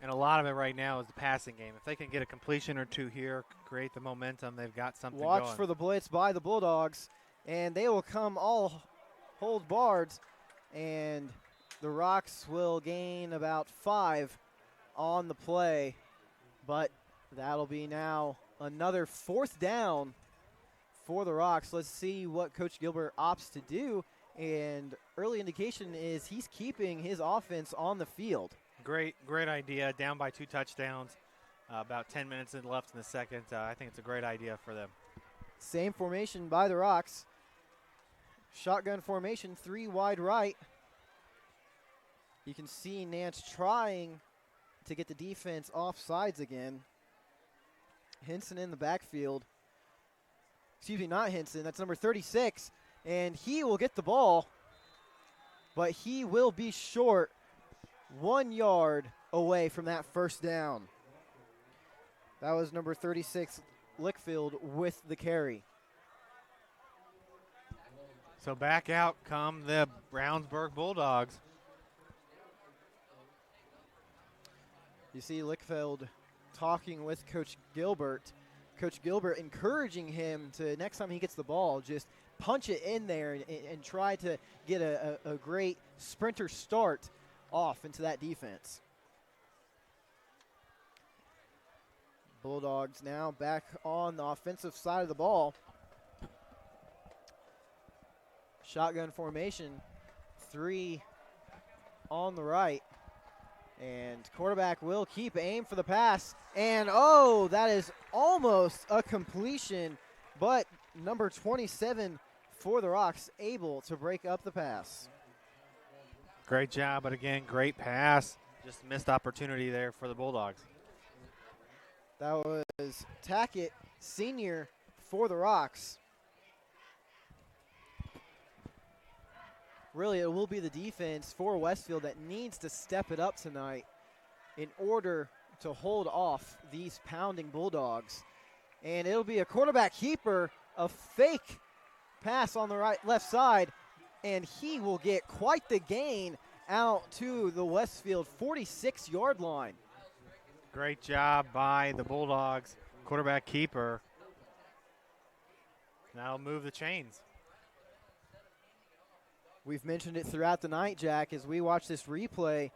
And a lot of it right now is the passing game. If they can get a completion or two here, create the momentum, they've got something Watch going. for the blitz by the Bulldogs, and they will come all hold bards, and the Rocks will gain about 5 on the play, but that'll be now another 4th down for the Rocks. Let's see what Coach Gilbert opts to do, and early indication is he's keeping his offense on the field. Great idea. Down by 2 touchdowns. About 10 minutes left in the second. I think it's a great idea for them. Same formation by the Rocks. Shotgun formation, 3 wide right. You can see Nance trying to get the defense off sides again. Henson in the backfield. Excuse me, not Henson. That's number 36. And he will get the ball, but he will be short 1 yard away from that 1st down. That was number 36, Lickfield, with the carry. So back out come the Brownsburg Bulldogs. You see Lickfield talking with Coach Gilbert. Coach Gilbert encouraging him to, next time he gets the ball, just punch it in there and try to get a great sprinter start off into that defense. Bulldogs now back on the offensive side of the ball. Shotgun formation, 3 on the right. And quarterback will keep aim for the pass. And, oh, that is almost a completion, but number 27 for the Rocks able to break up the pass. Great job, but again, great pass. Just missed opportunity there for the Bulldogs. That was Tackett, senior, for the Rocks. Really, it will be the defense for Westfield that needs to step it up tonight in order to hold off these pounding Bulldogs. And it'll be a quarterback keeper, a fake pass on the left side, and he will get quite the gain out to the Westfield 46-yard line. Great job by the Bulldogs quarterback keeper. That'll move the chains. We've mentioned it throughout the night, Jack, as we watch this replay.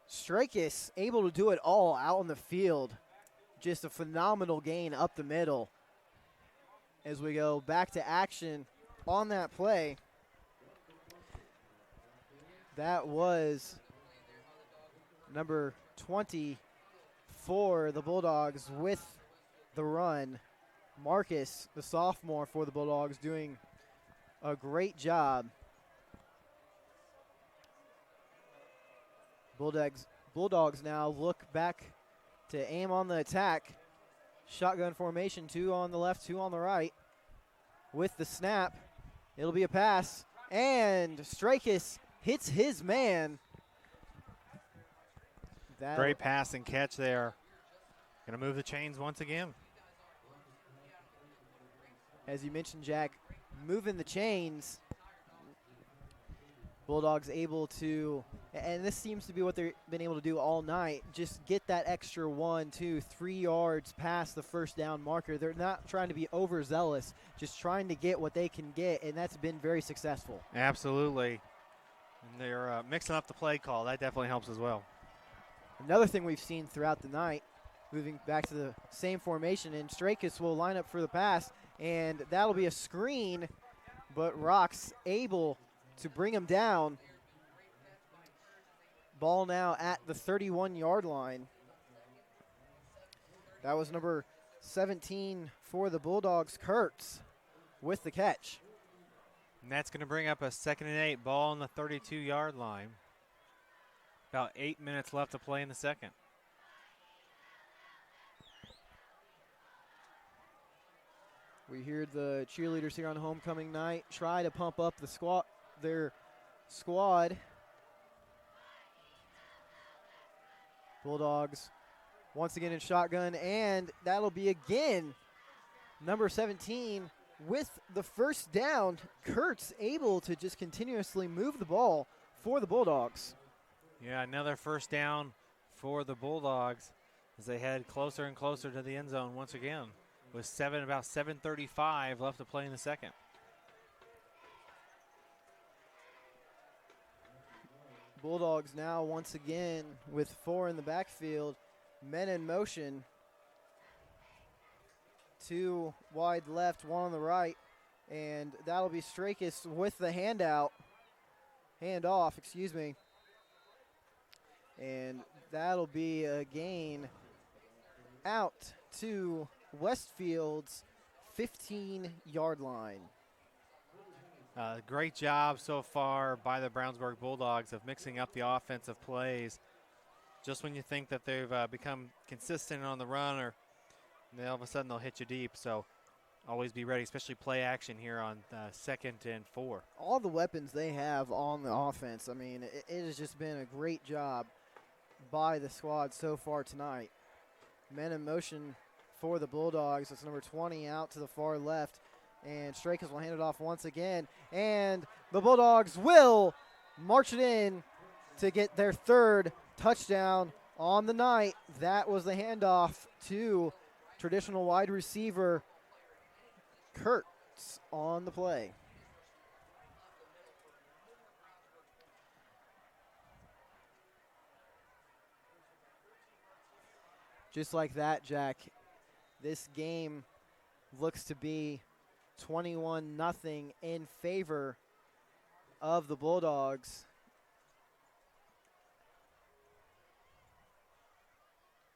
Strakis able to do it all out on the field. Just a phenomenal gain up the middle. As we go back to action on that play, that was number 20 for the Bulldogs with the run. Marcus, the sophomore for the Bulldogs, doing a great job. Bulldogs now look back to aim on the attack. Shotgun formation, 2 on the left, 2 on the right. With the snap, it'll be a pass, and Strakis hits his man. Great pass and catch there. Going to move the chains once again. As you mentioned, Jack, moving the chains. Bulldogs able to, and this seems to be what they've been able to do all night, just get that extra 1, 2, 3 yards past the first down marker. They're not trying to be overzealous, just trying to get what they can get, and that's been very successful. Absolutely. And they're mixing up the play call. That definitely helps as well. Another thing we've seen throughout the night, moving back to the same formation, and Strakis will line up for the pass, and that'll be a screen, but Rocks able to bring him down. Ball now at the 31-yard line. That was number 17 for the Bulldogs, Kurtz, with the catch. And that's going to bring up a 2nd and 8, ball on the 32-yard line. About 8 minutes left to play in the second. We hear the cheerleaders here on homecoming night try to pump up their squad. Bulldogs once again in shotgun, and that'll be again number 17 with the first down. Kurtz able to just continuously move the ball for the Bulldogs. Yeah, another first down for the Bulldogs as they head closer and closer to the end zone once again, with about 7:35 left to play in the second. Bulldogs now once again with 4 in the backfield, men in motion. 2 wide left, 1 on the right, and that'll be Strakis with the handoff, and that'll be a gain out to Westfield's 15-yard line. Great job so far by the Brownsburg Bulldogs of mixing up the offensive plays. Just when you think that they've become consistent on the run, or all of a sudden they'll hit you deep. So always be ready, especially play action here on 2nd and 4. All the weapons they have on the offense, I mean, it has just been a great job by the squad so far tonight. Men in motion for the Bulldogs. It's number 20 out to the far left. And Strakis will hand it off once again. And the Bulldogs will march it in to get their 3rd touchdown on the night. That was the handoff to traditional wide receiver Kurtz on the play. Just like that, Jack, this game looks to be 21-0 in favor of the Bulldogs.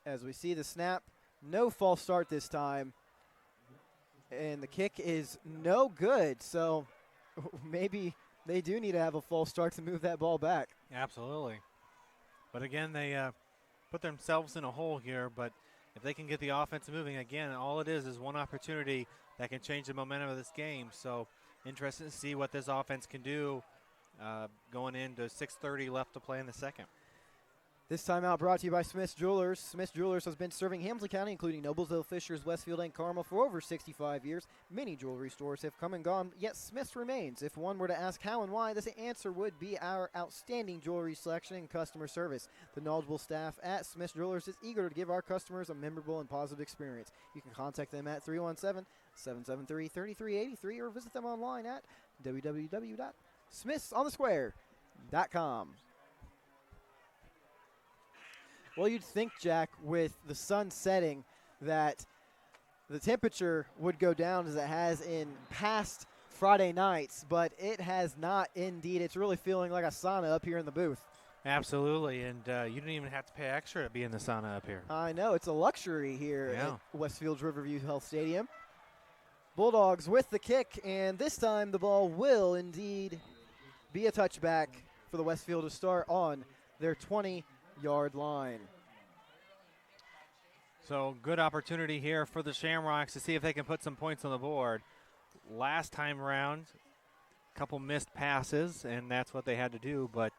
As we see the snap, no false start this time. And the kick is no good, so maybe they do need to have a false start to move that ball back. Absolutely. But again, they put themselves in a hole here, but if they can get the offense moving again, all it is one opportunity that can change the momentum of this game. So interested to see what this offense can do going into 6:30 left to play in the second. This timeout brought to you by Smith's Jewelers. Smith's Jewelers has been serving Hamilton County, including Noblesville, Fishers, Westfield, and Carmel for over 65 years. Many jewelry stores have come and gone, yet Smith's remains. If one were to ask how and why, this answer would be our outstanding jewelry selection and customer service. The knowledgeable staff at Smith's Jewelers is eager to give our customers a memorable and positive experience. You can contact them at 317-773-3383 or visit them online at www.smithsonthesquare.com. Well, you'd think, Jack, with the sun setting, that the temperature would go down as it has in past Friday nights, but it has not indeed. It's really feeling like a sauna up here in the booth. Absolutely, and you didn't even have to pay extra to be in the sauna up here. I know. It's a luxury here at Westfield's Riverview Health Stadium. Bulldogs with the kick, and this time the ball will indeed be a touchback for the Westfield to start on their 20-yard line. So good opportunity here for the Shamrocks to see if they can put some points on the board. Last time around, a couple missed passes, and that's what they had to do. But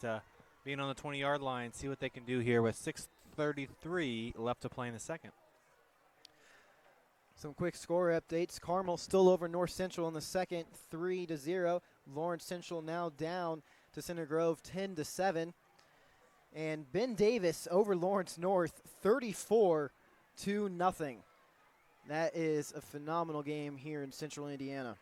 being on the 20-yard line, see what they can do here with 6:33 left to play in the second. Some quick score updates. Carmel still over North Central in the second, 3-0. Lawrence Central now down to Center Grove, 10-7. And Ben Davis over Lawrence North, 34-0. That is a phenomenal game here in Central Indiana.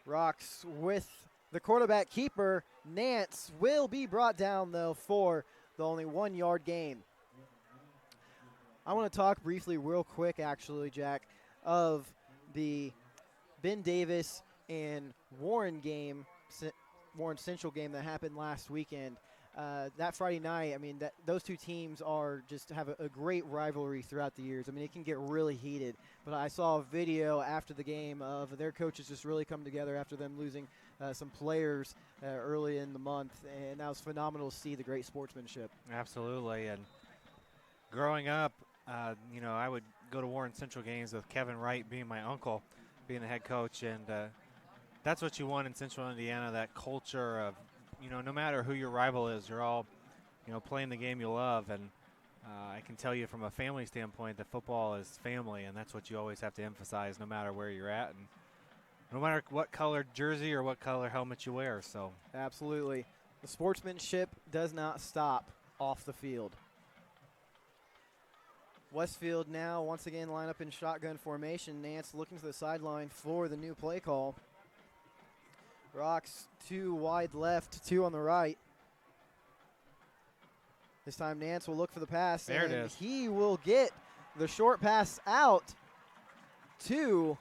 Rocks with the quarterback keeper. Nance will be brought down, though, for the only 1-yard gain. I want to talk briefly, real quick, actually, Jack, of the Ben Davis and Warren game Warren Central game that happened last weekend. That Friday night, I mean, those two teams are just have a great rivalry throughout the years. I mean, it can get really heated. But I saw a video after the game of their coaches just really come together after them losing some players early in the month, and that was phenomenal to see the great sportsmanship. Absolutely. And growing up, I would go to Warren Central games with Kevin Wright being my uncle, being the head coach, and that's what you want in Central Indiana, that culture of, no matter who your rival is, you're all, playing the game you love. And I can tell you from a family standpoint that football is family, and that's what you always have to emphasize no matter where you're at and no matter what color jersey or what color helmet you wear. So absolutely. The sportsmanship does not stop off the field. Westfield now once again line up in shotgun formation. Nance looking to the sideline for the new play call. Rocks 2 wide left, 2 on the right. This time Nance will look for the pass. There and it is. He will get the short pass out to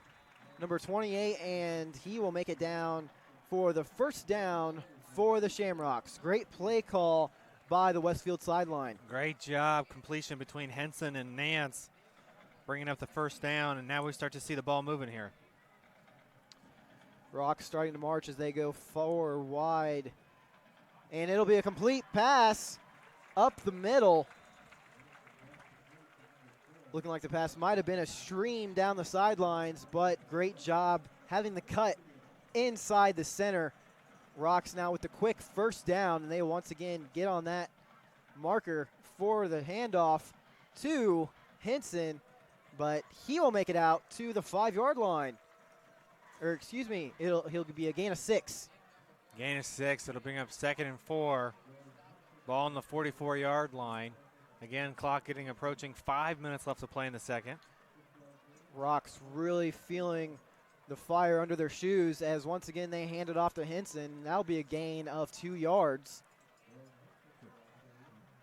number 28, and he will make it down for the first down for the Shamrocks. Great play call by the Westfield sideline. Great job. Completion between Henson and Nance, bringing up the first down, and now we start to see the ball moving here. Rocks starting to march as they go 4 wide. And it'll be a complete pass up the middle. Looking like the pass might have been a stream down the sidelines, but great job having the cut inside the center. Rocks now with the quick first down, and they once again get on that marker for the handoff to Henson, but he will make it out to the 5-yard line. Or excuse me, he'll be a gain of 6. Gain of 6. It'll bring up 2nd and 4. Ball on the 44-yard line. Again, clock approaching 5 minutes left to play in the second. Rocks really feeling the fire under their shoes as once again they hand it off to Henson. That'll be a gain of 2 yards.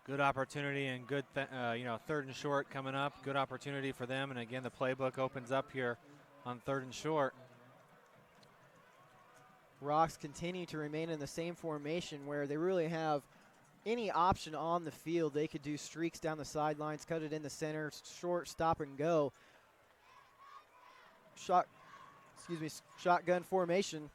Good opportunity and good, 3rd and short coming up. Good opportunity for them. And again, the playbook opens up here on 3rd and short. Rocks continue to remain in the same formation where they really have any option on the field. They could do streaks down the sidelines, cut it in the center, short, stop and go. Shotgun formation.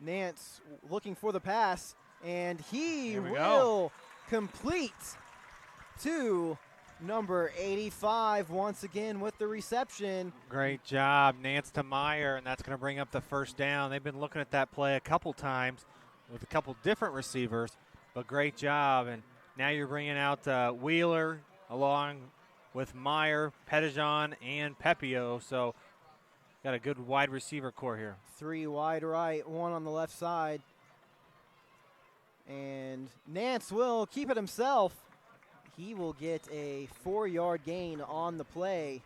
Nance looking for the pass, and he will complete to number 85 once again with the reception. Great job, Nance to Meyer, and that's going to bring up the first down. They've been looking at that play a couple times with a couple different receivers, but great job. And now you're bringing out Wheeler along with Meyer, Pettijon, and Pepio. So got a good wide receiver core here. 3 wide right, 1 on the left side. And Nance will keep it himself. He will get a 4-yard gain on the play.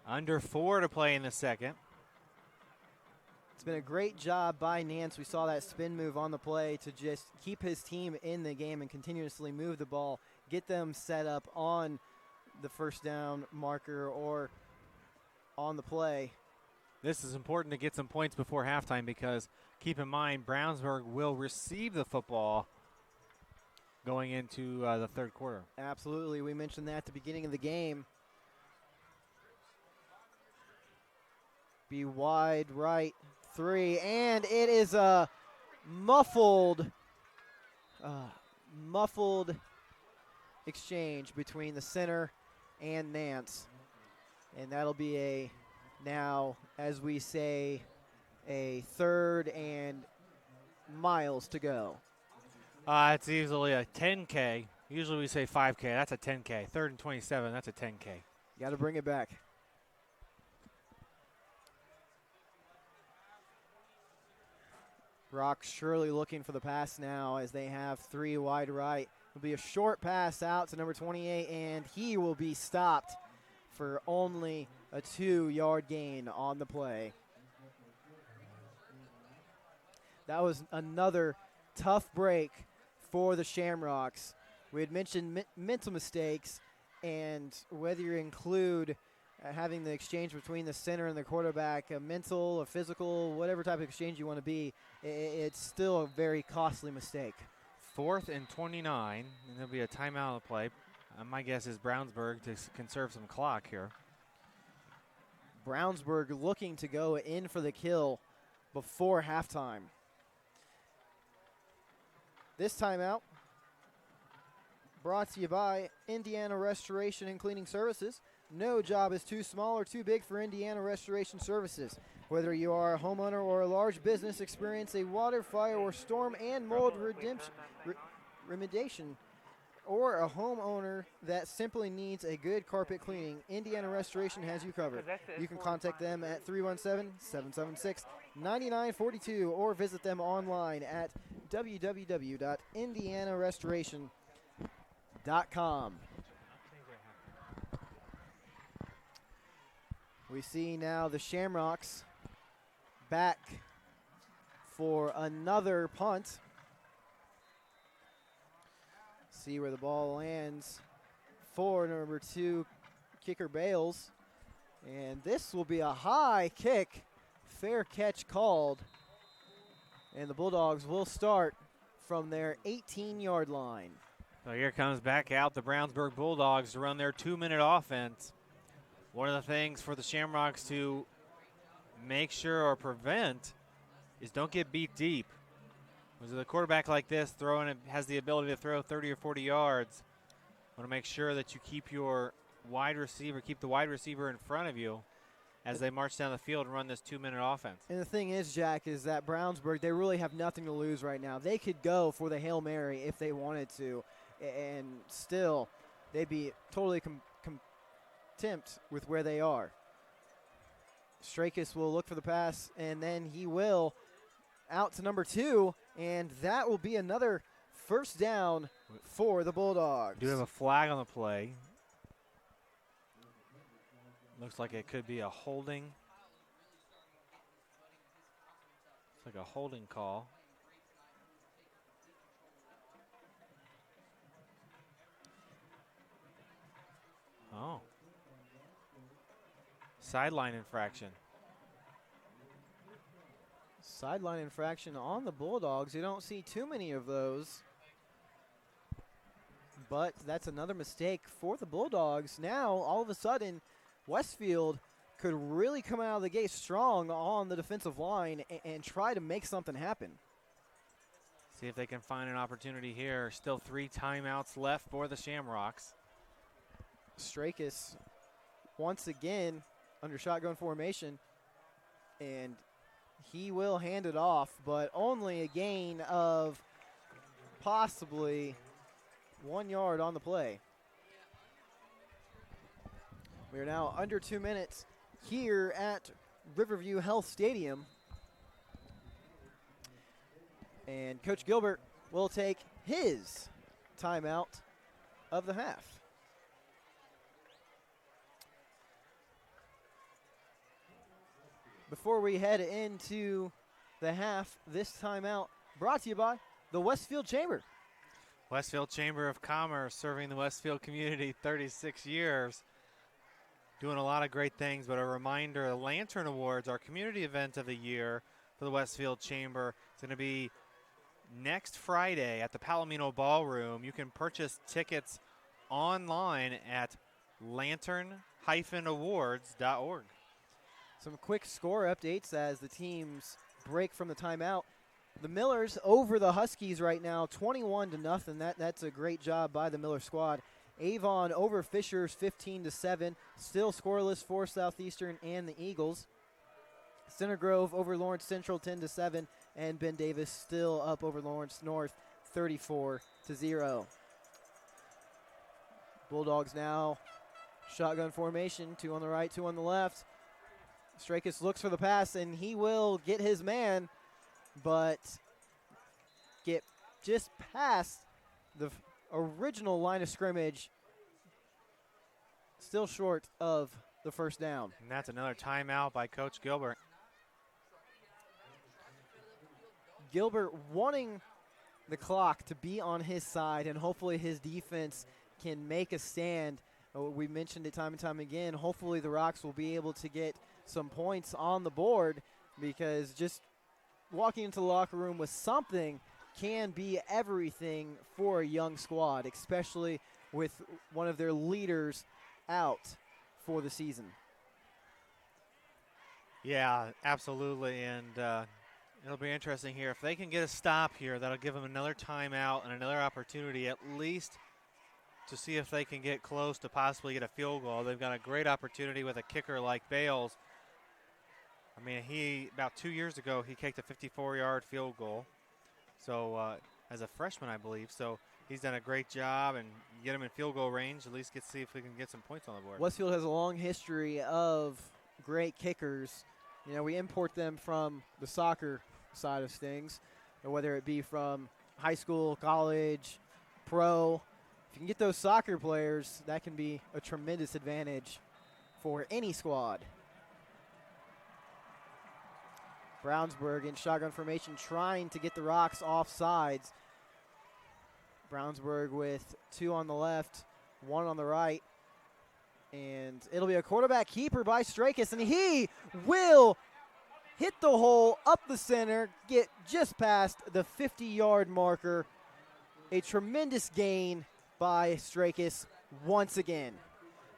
Under 4 to play in the second. It's been a great job by Nance. We saw that spin move on the play to just keep his team in the game and continuously move the ball, get them set up on the first down marker or on the play. This is important to get some points before halftime because keep in mind Brownsburg will receive the football going into the third quarter. Absolutely. We mentioned that at the beginning of the game. Be wide right 3, and it is a muffled exchange between the center and Nance. And that'll be now, as we say, a 3rd and miles to go. It's easily a 10K. Usually we say 5K. That's a 10K. 3rd and 27, that's a 10K. You got to bring it back. Rocks surely looking for the pass now as they have 3 wide right. It'll be a short pass out to number 28, and he will be stopped for only a 2-yard gain on the play. That was another tough break for the Shamrocks. We had mentioned mental mistakes, and whether you include having the exchange between the center and the quarterback, a mental or physical, whatever type of exchange you want to be, it's still a very costly mistake. 4th and 29, and there'll be a timeout on the play. My guess is Brownsburg to conserve some clock here. Brownsburg looking to go in for the kill before halftime. This timeout brought to you by Indiana Restoration and Cleaning Services. No job is too small or too big for Indiana Restoration Services. Whether you are a homeowner or a large business, experience a water, fire, or storm and mold remediation, or a homeowner that simply needs a good carpet cleaning, Indiana Restoration has you covered. You can contact them at 317-776-9942 or visit them online at www.indianarestoration.com. We see now the Shamrocks back for another punt. See where the ball lands for number 2 kicker Bales. And this will be a high kick. Fair catch called. And the Bulldogs will start from their 18-yard line. So here comes back out the Brownsburg Bulldogs to run their 2-minute offense. One of the things for the Shamrocks to make sure or prevent is don't get beat deep. With a quarterback like this has the ability to throw 30 or 40 yards. Want to make sure that you keep the wide receiver in front of you as they march down the field and run this 2-minute offense. And the thing is, Jack, is that Brownsburg, they really have nothing to lose right now. They could go for the Hail Mary if they wanted to, and still they'd be totally content with where they are. Strakus will look for the pass, and then he will out to number 2, and that will be another first down for the Bulldogs. Do have a flag on the play. Looks like it could be a holding. It's like a holding call. Oh. Sideline infraction. Sideline infraction on the Bulldogs. You don't see too many of those. But that's another mistake for the Bulldogs. Now, all of a sudden, Westfield could really come out of the gate strong on the defensive line and try to make something happen. See if they can find an opportunity here. Still 3 timeouts left for the Shamrocks. Strakus once again under shotgun formation, and he will hand it off, but only a gain of possibly 1 yard on the play. We are now under 2 minutes here at Riverview Health Stadium. And Coach Gilbert will take his timeout of the half. Before we head into the half, this timeout brought to you by the Westfield Chamber. Westfield Chamber of Commerce, serving the Westfield community 36 years. Doing a lot of great things, but a reminder, the Lantern Awards, our community event of the year for the Westfield Chamber, is going to be next Friday at the Palomino Ballroom. You can purchase tickets online at lantern-awards.org. Some quick score updates as the teams break from the timeout. The Millers over the Huskies right now, 21-0. That's a great job by the Miller squad. Avon over Fishers, 15-7. Still scoreless for Southeastern and the Eagles. Center Grove over Lawrence Central, 10-7. And Ben Davis still up over Lawrence North, 34-0. Bulldogs now shotgun formation, 2 on the right, 2 on the left. Strakus looks for the pass, and he will get his man, but get just past the original line of scrimmage, still short of the first down. And that's another timeout by Coach Gilbert. Gilbert wanting the clock to be on his side, and hopefully his defense can make a stand We mentioned it time and time again. Hopefully the Rocks will be able to get some points on the board, because just walking into the locker room with something can be everything for a young squad, especially with one of their leaders out for the season. Yeah, absolutely, and it'll be interesting here. If they can get a stop here, that'll give them another timeout and another opportunity at least to see if they can get close to possibly get a field goal. They've got a great opportunity with a kicker like Bales. I mean, about 2 years ago, he kicked a 54-yard field goal. So as a freshman, I believe. So he's done a great job, and you get him in field goal range, at least see if we can get some points on the board. Westfield has a long history of great kickers. You know, we import them from the soccer side of things, whether it be from high school, college, pro. If you can get those soccer players, that can be a tremendous advantage for any squad. Brownsburg in shotgun formation, trying to get the Rocks off sides. Brownsburg with 2 on the left, 1 on the right. And it'll be a quarterback keeper by Strakis, and he will hit the hole up the center, get just past the 50-yard marker. A tremendous gain by Strakis once again.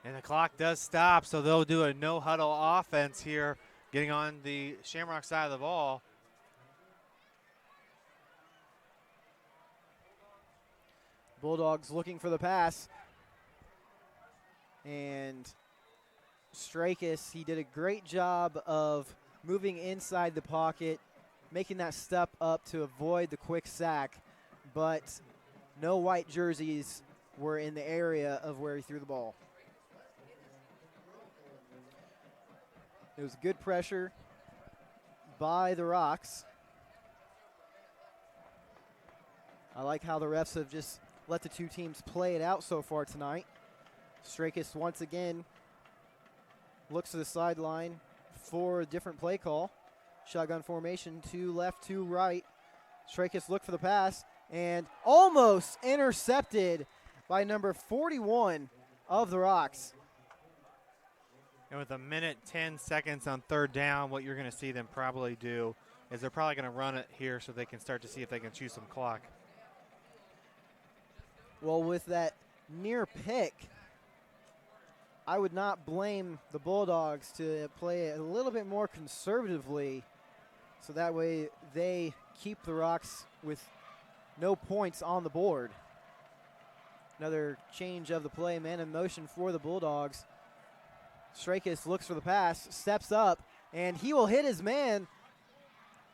And the clock does stop, so they'll do a no-huddle offense here, getting on the Shamrock side of the ball. Bulldogs looking for the pass. And Strakis, he did a great job of moving inside the pocket, making that step up to avoid the quick sack, but no white jerseys were in the area of where he threw the ball. It was good pressure by the Rocks. I like how the refs have just let the two teams play it out so far tonight. Strakis once again looks to the sideline for a different play call. Shotgun formation, 2 left, 2 right. Strakis looked for the pass and almost intercepted by number 41 of the Rocks. And with 1:10 on third down, what you're going to see them probably do is they're probably going to run it here so they can start to see if they can chew some clock. Well, with that near pick, I would not blame the Bulldogs to play a little bit more conservatively, so that way they keep the Rocks with no points on the board. Another change of the play, man in motion for the Bulldogs. Strakis looks for the pass, steps up, and he will hit his man,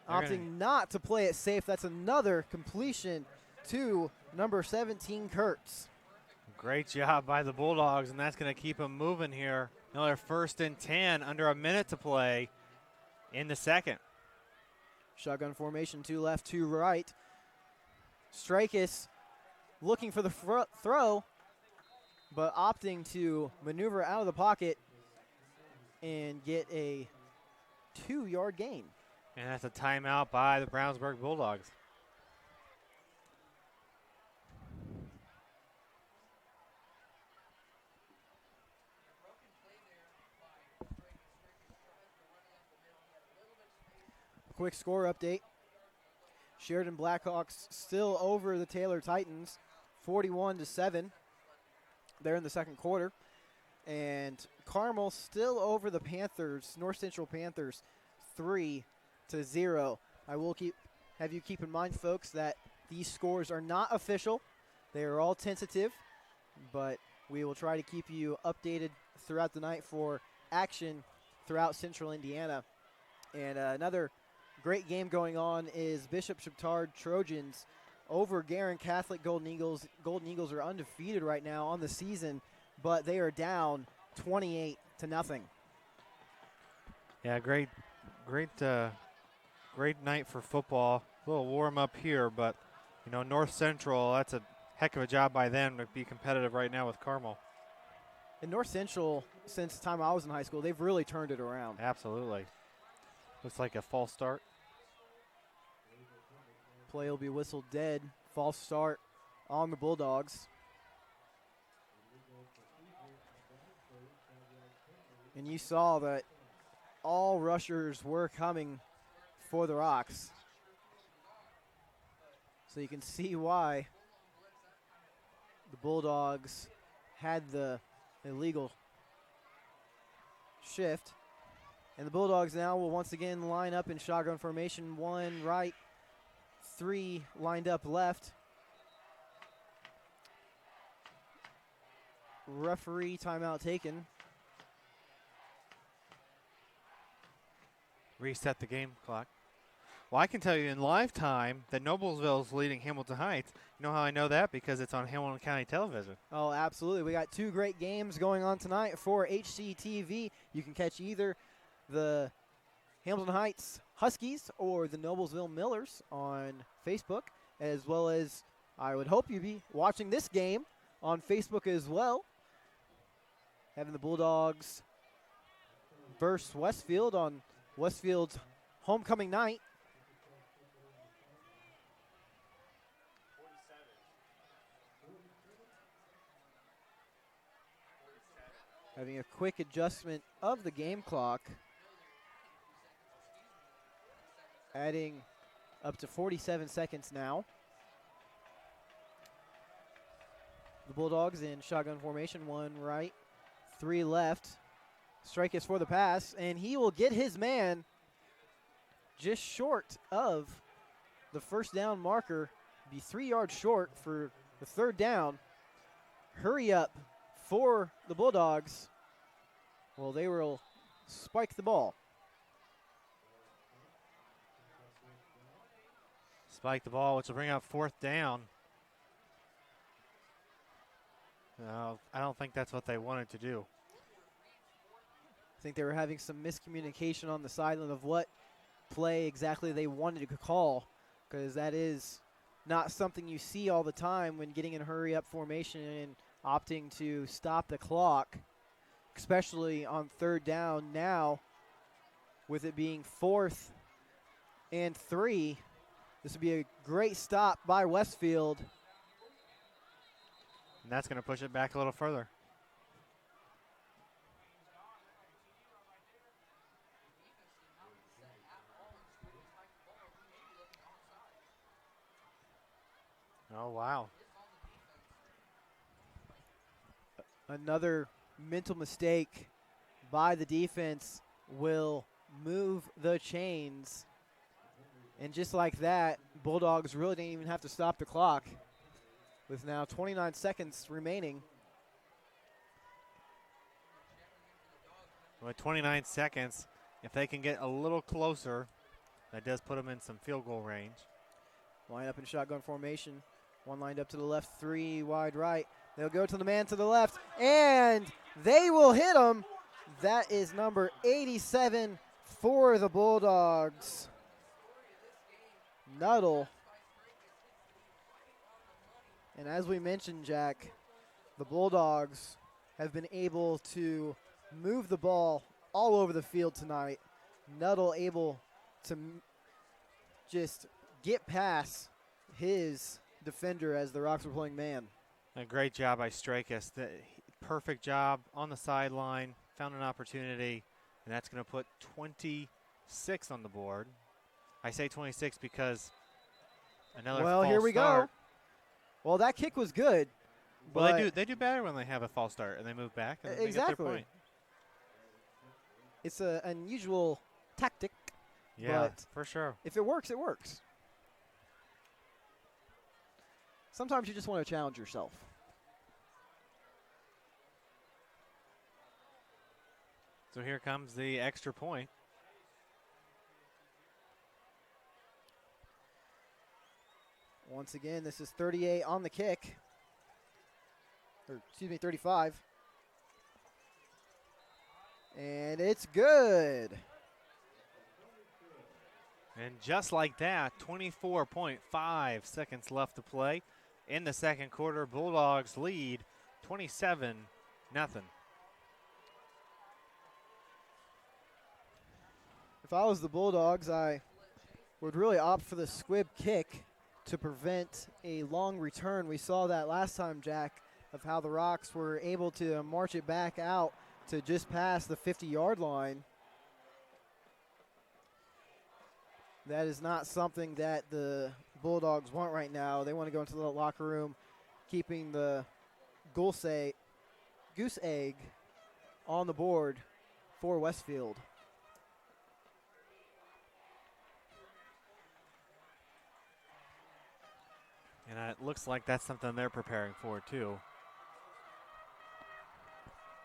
opting not to play it safe. That's another completion to number 17, Kurtz. Great job by the Bulldogs, and that's going to keep them moving here. Another 1st and 10, under a minute to play in the second. Shotgun formation, 2 left, 2 right. Strakis looking for the throw, but opting to maneuver out of the pocket and get a 2-yard gain. And that's a timeout by the Brownsburg Bulldogs. Quick score update. Sheridan Blackhawks still over the Taylor Titans, 41-7. They're in the second quarter. And Carmel still over the Panthers, North Central Panthers, 3-0. I will have you keep in mind, folks, that these scores are not official. They are all tentative, but we will try to keep you updated throughout the night for action throughout Central Indiana. And another great game going on is Bishop Chiptard Trojans over Guerin Catholic Golden Eagles. Golden Eagles are undefeated right now on the season, but they are down 28-0. Yeah, great night for football. A little warm up here, but you know, North Central, that's a heck of a job by them to be competitive right now with Carmel. And North Central, since the time I was in high school, they've really turned it around. Absolutely. Looks like a false start. Play will be whistled dead. False start on the Bulldogs. And you saw that all rushers were coming for the Rocks. So you can see why the Bulldogs had the illegal shift. And the Bulldogs now will once again line up in shotgun formation. 1 right, 3 lined up left. Referee timeout taken. Reset the game clock. Well, I can tell you in live time that Noblesville is leading Hamilton Heights. You know how I know that? Because it's on Hamilton County Television. Oh, absolutely. We got 2 great games going on tonight for HCTV. You can catch either the Hamilton Heights Huskies or the Noblesville Millers on Facebook, as well as I would hope you'd be watching this game on Facebook as well. Having the Bulldogs versus Westfield on Westfield's homecoming night. Having a quick adjustment of the game clock. Adding up to 47 seconds now. The Bulldogs in shotgun formation. 1 right, 3 left. Strike is for the pass, and he will get his man just short of the first down marker. Be 3 yards short for the 3rd down. Hurry up for the Bulldogs. Well, they will spike the ball. Spike the ball, which will bring up 4th down. No, I don't think that's what they wanted to do. I think they were having some miscommunication on the sideline of what play exactly they wanted to call, because that is not something you see all the time when getting in hurry-up formation and opting to stop the clock, especially on 3rd down now, with it being 4th and 3. This would be a great stop by Westfield. And that's going to push it back a little further. Oh, wow. Another mental mistake by the defense will move the chains. And just like that, Bulldogs really didn't even have to stop the clock, with now 29 seconds remaining. With 29 seconds, if they can get a little closer, that does put them in some field goal range. Line up in shotgun formation. 1 lined up to the left, 3 wide right. They'll go to the man to the left, and they will hit him. That is number 87 for the Bulldogs. Nuttall. And as we mentioned, Jack, the Bulldogs have been able to move the ball all over the field tonight. Nuttall able to just get past his defender as the Rocks were playing man. A great job by Strakus. The perfect job on the sideline, found an opportunity, and that's going to put 26 on the board. I say 26 because another well, false here we start. go. Well, that kick was good. Well, they do better when they have a false start and they move back and they get their point. It's an unusual tactic. Yeah, but for sure. If it works, it works. Sometimes you just want to challenge yourself. So here comes the extra point. Once again, this is 38 on the kick. Or, excuse me, 35. And it's good. And just like that, 24.5 seconds left to play. In the second quarter, Bulldogs lead 27-0. If I was the Bulldogs, I would really opt for the squib kick to prevent a long return. We saw that last time, Jack, of how the Rocks were able to march it back out to just past the 50-yard line. That is not something that the Bulldogs want right now. They want to go into the locker room, keeping the goose egg on the board for Westfield. And it looks like that's something they're preparing for, too.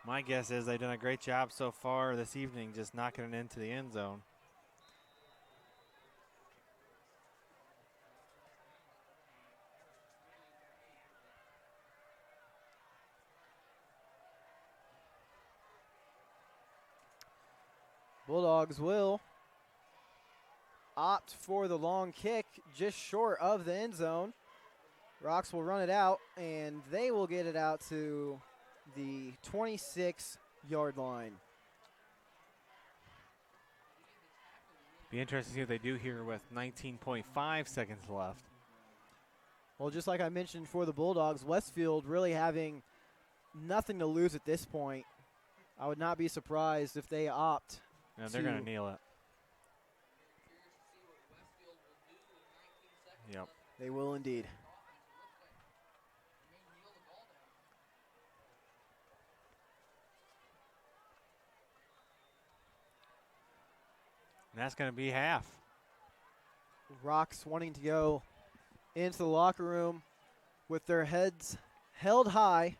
My guess is they've done a great job so far this evening just knocking it into the end zone. Bulldogs will opt for the long kick just short of the end zone. Rocks will run it out, and they will get it out to the 26-yard line. Be interesting to see what they do here with 19.5 seconds left. Well, just like I mentioned for the Bulldogs, Westfield really having nothing to lose at this point. I would not be surprised if they opt. Yeah, they're going to kneel it. Yep. They will indeed. And that's going to be half. Rocks wanting to go into the locker room with their heads held high,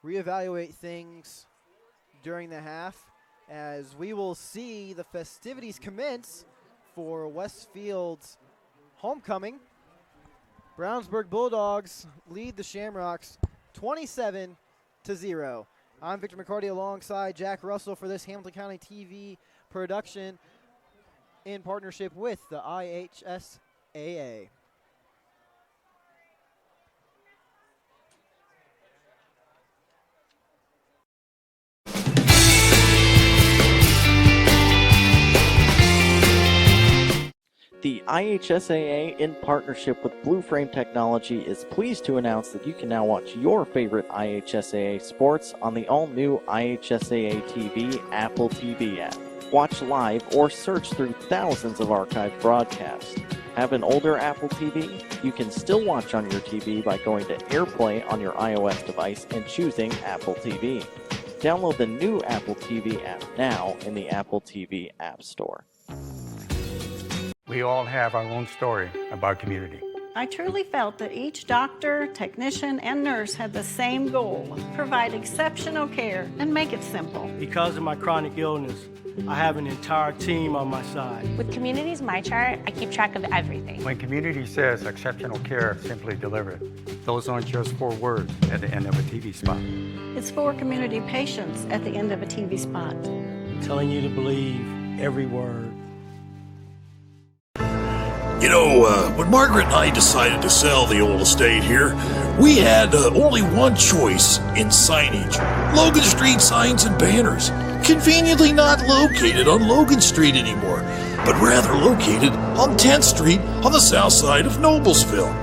reevaluate things during the half, as we will see the festivities commence for Westfield's homecoming. Brownsburg Bulldogs lead the Shamrocks 27-0. I'm Victor McCarty alongside Jack Russell for this Hamilton County TV production in partnership with the IHSAA. The IHSAA, in partnership with Blue Frame Technology, is pleased to announce that you can now watch your favorite IHSAA sports on the all-new IHSAA TV Apple TV app. Watch live or search through thousands of archived broadcasts. Have an older Apple TV? You can still watch on your TV by going to AirPlay on your iOS device and choosing Apple TV. Download the new Apple TV app now in the Apple TV App Store. We all have our own story about community. I truly felt that each doctor, technician, and nurse had the same goal: provide exceptional care and make it simple. Because of my chronic illness, I have an entire team on my side. With Community's My Chart, I keep track of everything. When community says exceptional care, simply deliver it. Those aren't just 4 words at the end of a TV spot. It's for community patients at the end of a TV spot. Telling you to believe every word. You know, when Margaret and I decided to sell the old estate here, we had only one choice in signage: Logan Street Signs and Banners. Conveniently not located on Logan Street anymore, but rather located on 10th Street on the south side of Noblesville.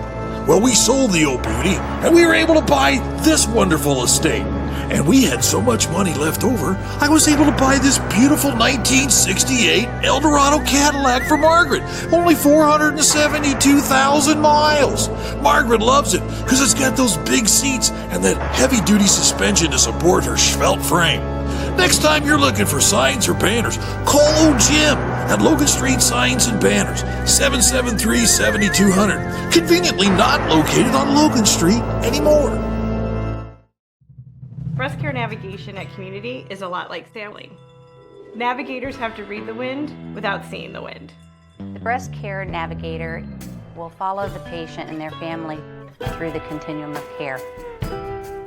Well, we sold the old beauty, and we were able to buy this wonderful estate. And we had so much money left over, I was able to buy this beautiful 1968 Eldorado Cadillac for Margaret. Only 472,000 miles. Margaret loves it because it's got those big seats and that heavy-duty suspension to support her svelte frame. Next time you're looking for signs or banners, call old Jim at Logan Street Signs and Banners, 773-7200. Conveniently not located on Logan Street anymore. Breast care navigation at Community is a lot like sailing. Navigators have to read the wind without seeing the wind. The breast care navigator will follow the patient and their family through the continuum of care.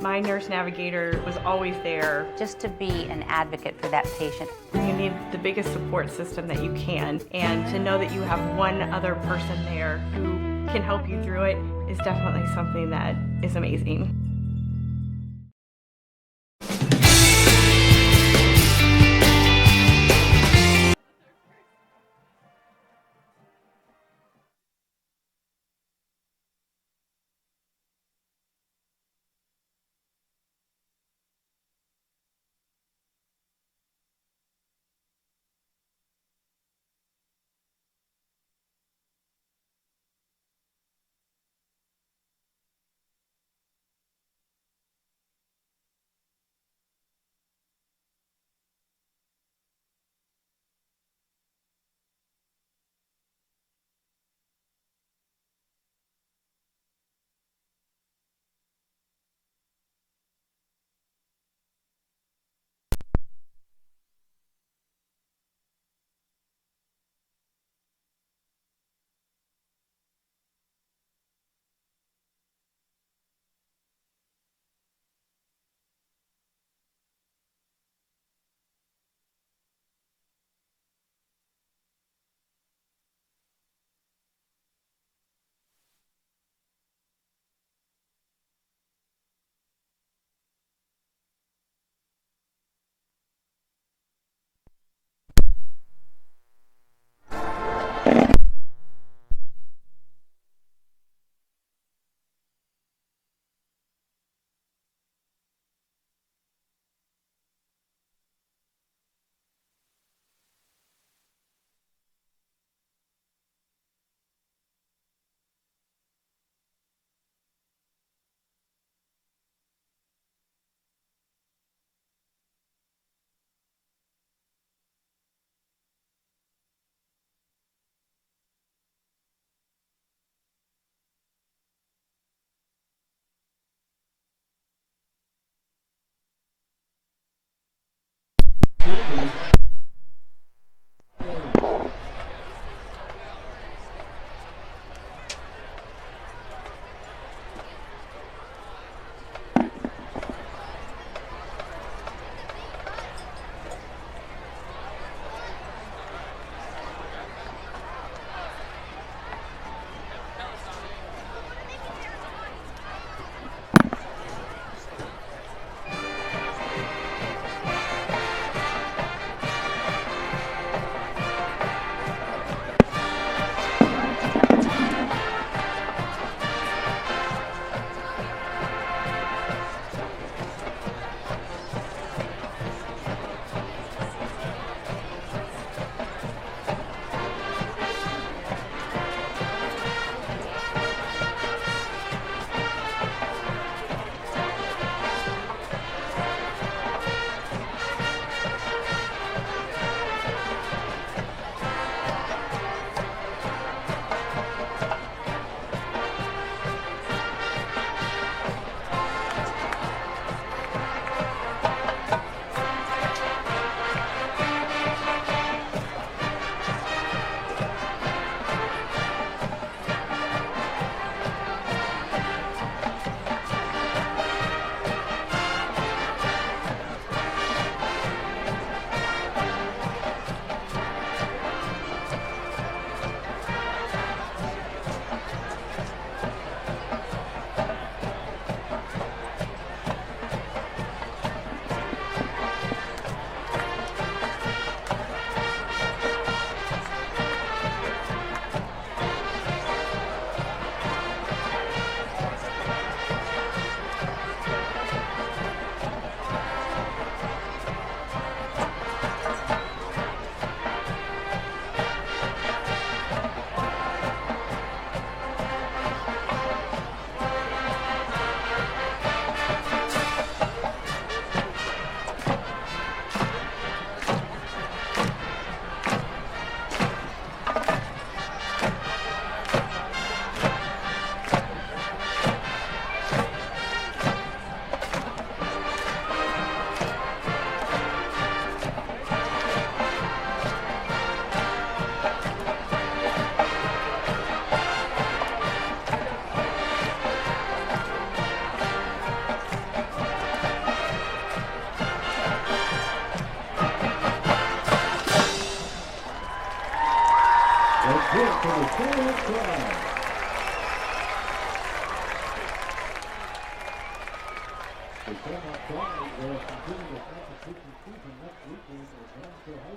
My nurse navigator was always there. Just to be an advocate for that patient. You need the biggest support system that you can, and to know that you have one other person there who can help you through it is definitely something that is amazing.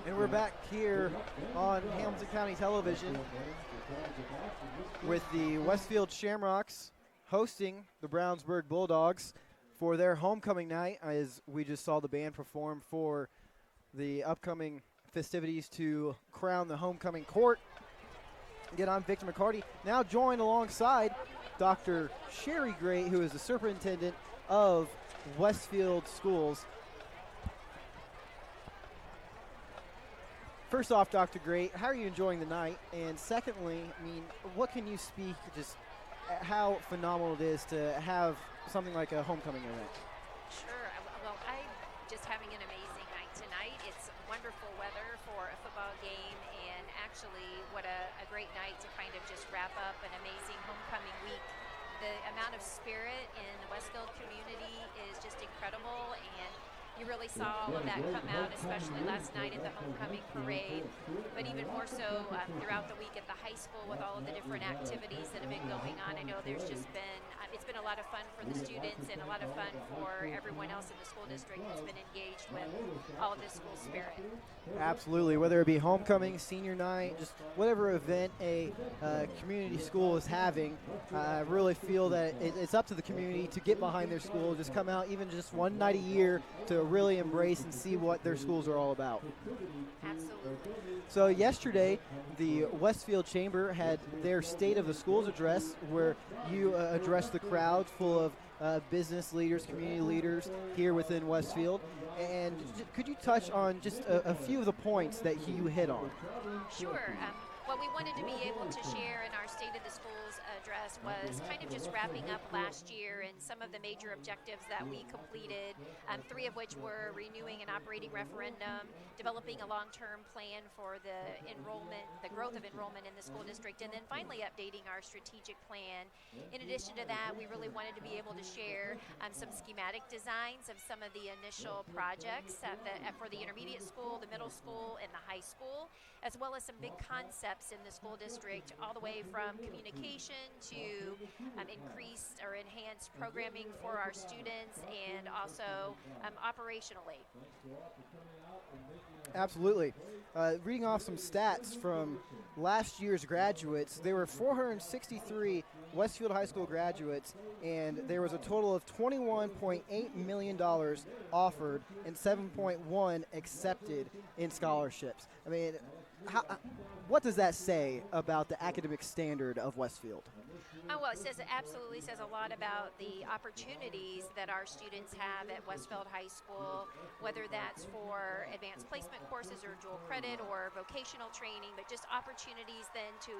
And we're back here on Hamilton County Television with the Westfield Shamrocks hosting the Brownsburg Bulldogs for their homecoming night, as we just saw the band perform for the upcoming festivities to crown the homecoming court. Again, I'm Victor McCarty, now joined alongside Dr. Sherry Gray, who is the superintendent of Westfield Schools. First off, Dr. Gray, how are you enjoying the night? And secondly, I mean, what can you speak just how phenomenal it is to have something like a homecoming event? Sure. Well, I'm just having an amazing night tonight. It's wonderful weather for a football game, and actually what a great night to kind of just wrap up an amazing homecoming week. The amount of spirit in the Westfield community is just incredible, and you really saw all of that come out, especially last night at the homecoming parade, but even more so throughout the week at the high school with all of the different activities that have been going on. I know there's just been, it's been a lot of fun for the students and a lot of fun for everyone else in the school district that's been engaged with all of this school spirit. Absolutely, whether it be homecoming, senior night, just whatever event a community school is having, I really feel that it's up to the community to get behind their school, just come out even just one night a year to really embrace and see what their schools are all about. Absolutely. So yesterday, the Westfield Chamber had their State of the Schools address, where you addressed the crowd full of business leaders, community leaders here within Westfield. And could you touch on just a few of the points that you hit on? Sure. What we wanted to be able to share in our State of the Schools address was kind of just wrapping up last year and some of the major objectives that we completed, three of which were renewing an operating referendum, developing a long-term plan for the enrollment, the growth of enrollment in the school district, and then finally updating our strategic plan. In addition to that, we really wanted to be able to share some schematic designs of some of the initial projects for the intermediate school, the middle school, and the high school, as well as some big concepts in the school district, all the way from communication to increased or enhanced programming for our students, and also operationally. Absolutely. Reading off some stats from last year's graduates, there were 463 Westfield High School graduates, and there was a total of $21.8 million offered and 7.1 accepted in scholarships. I mean, what does that say about the academic standard of Westfield? Oh, well, it absolutely says a lot about the opportunities that our students have at Westfield High School, whether that's for advanced placement courses or dual credit or vocational training, but just opportunities then to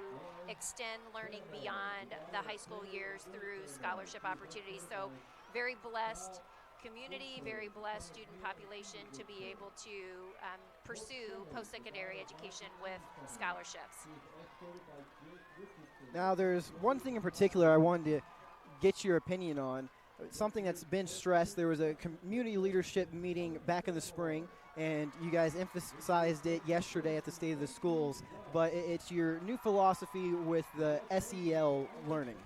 extend learning beyond the high school years through scholarship opportunities. So very blessed community, very blessed student population to be able to pursue post-secondary education with scholarships. Now, there's one thing in particular I wanted to get your opinion on, something that's been stressed. There was a community leadership meeting back in the spring, and you guys emphasized it yesterday at the State of the Schools, but it's your new philosophy with the SEL learning.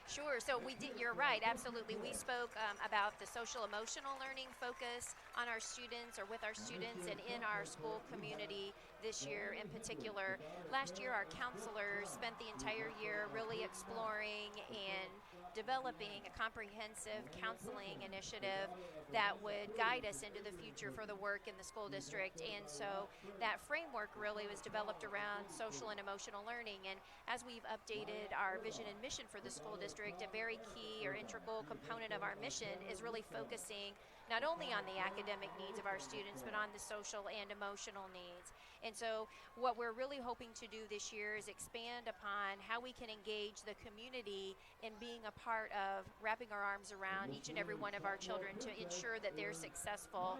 Sure. So you're right. Absolutely. We spoke about the social emotional learning focus on our students or with our students and in our school community this year in particular. Last year, our counselors spent the entire year really exploring and developing a comprehensive counseling initiative that would guide us into the future for the work in the school district. And so that framework really was developed around social and emotional learning. And as we've updated our vision and mission for the school district, a very key or integral component of our mission is really focusing not only on the academic needs of our students, but on the social and emotional needs. And so what we're really hoping to do this year is expand upon how we can engage the community in being a part of wrapping our arms around each and every one of our children to ensure that they're successful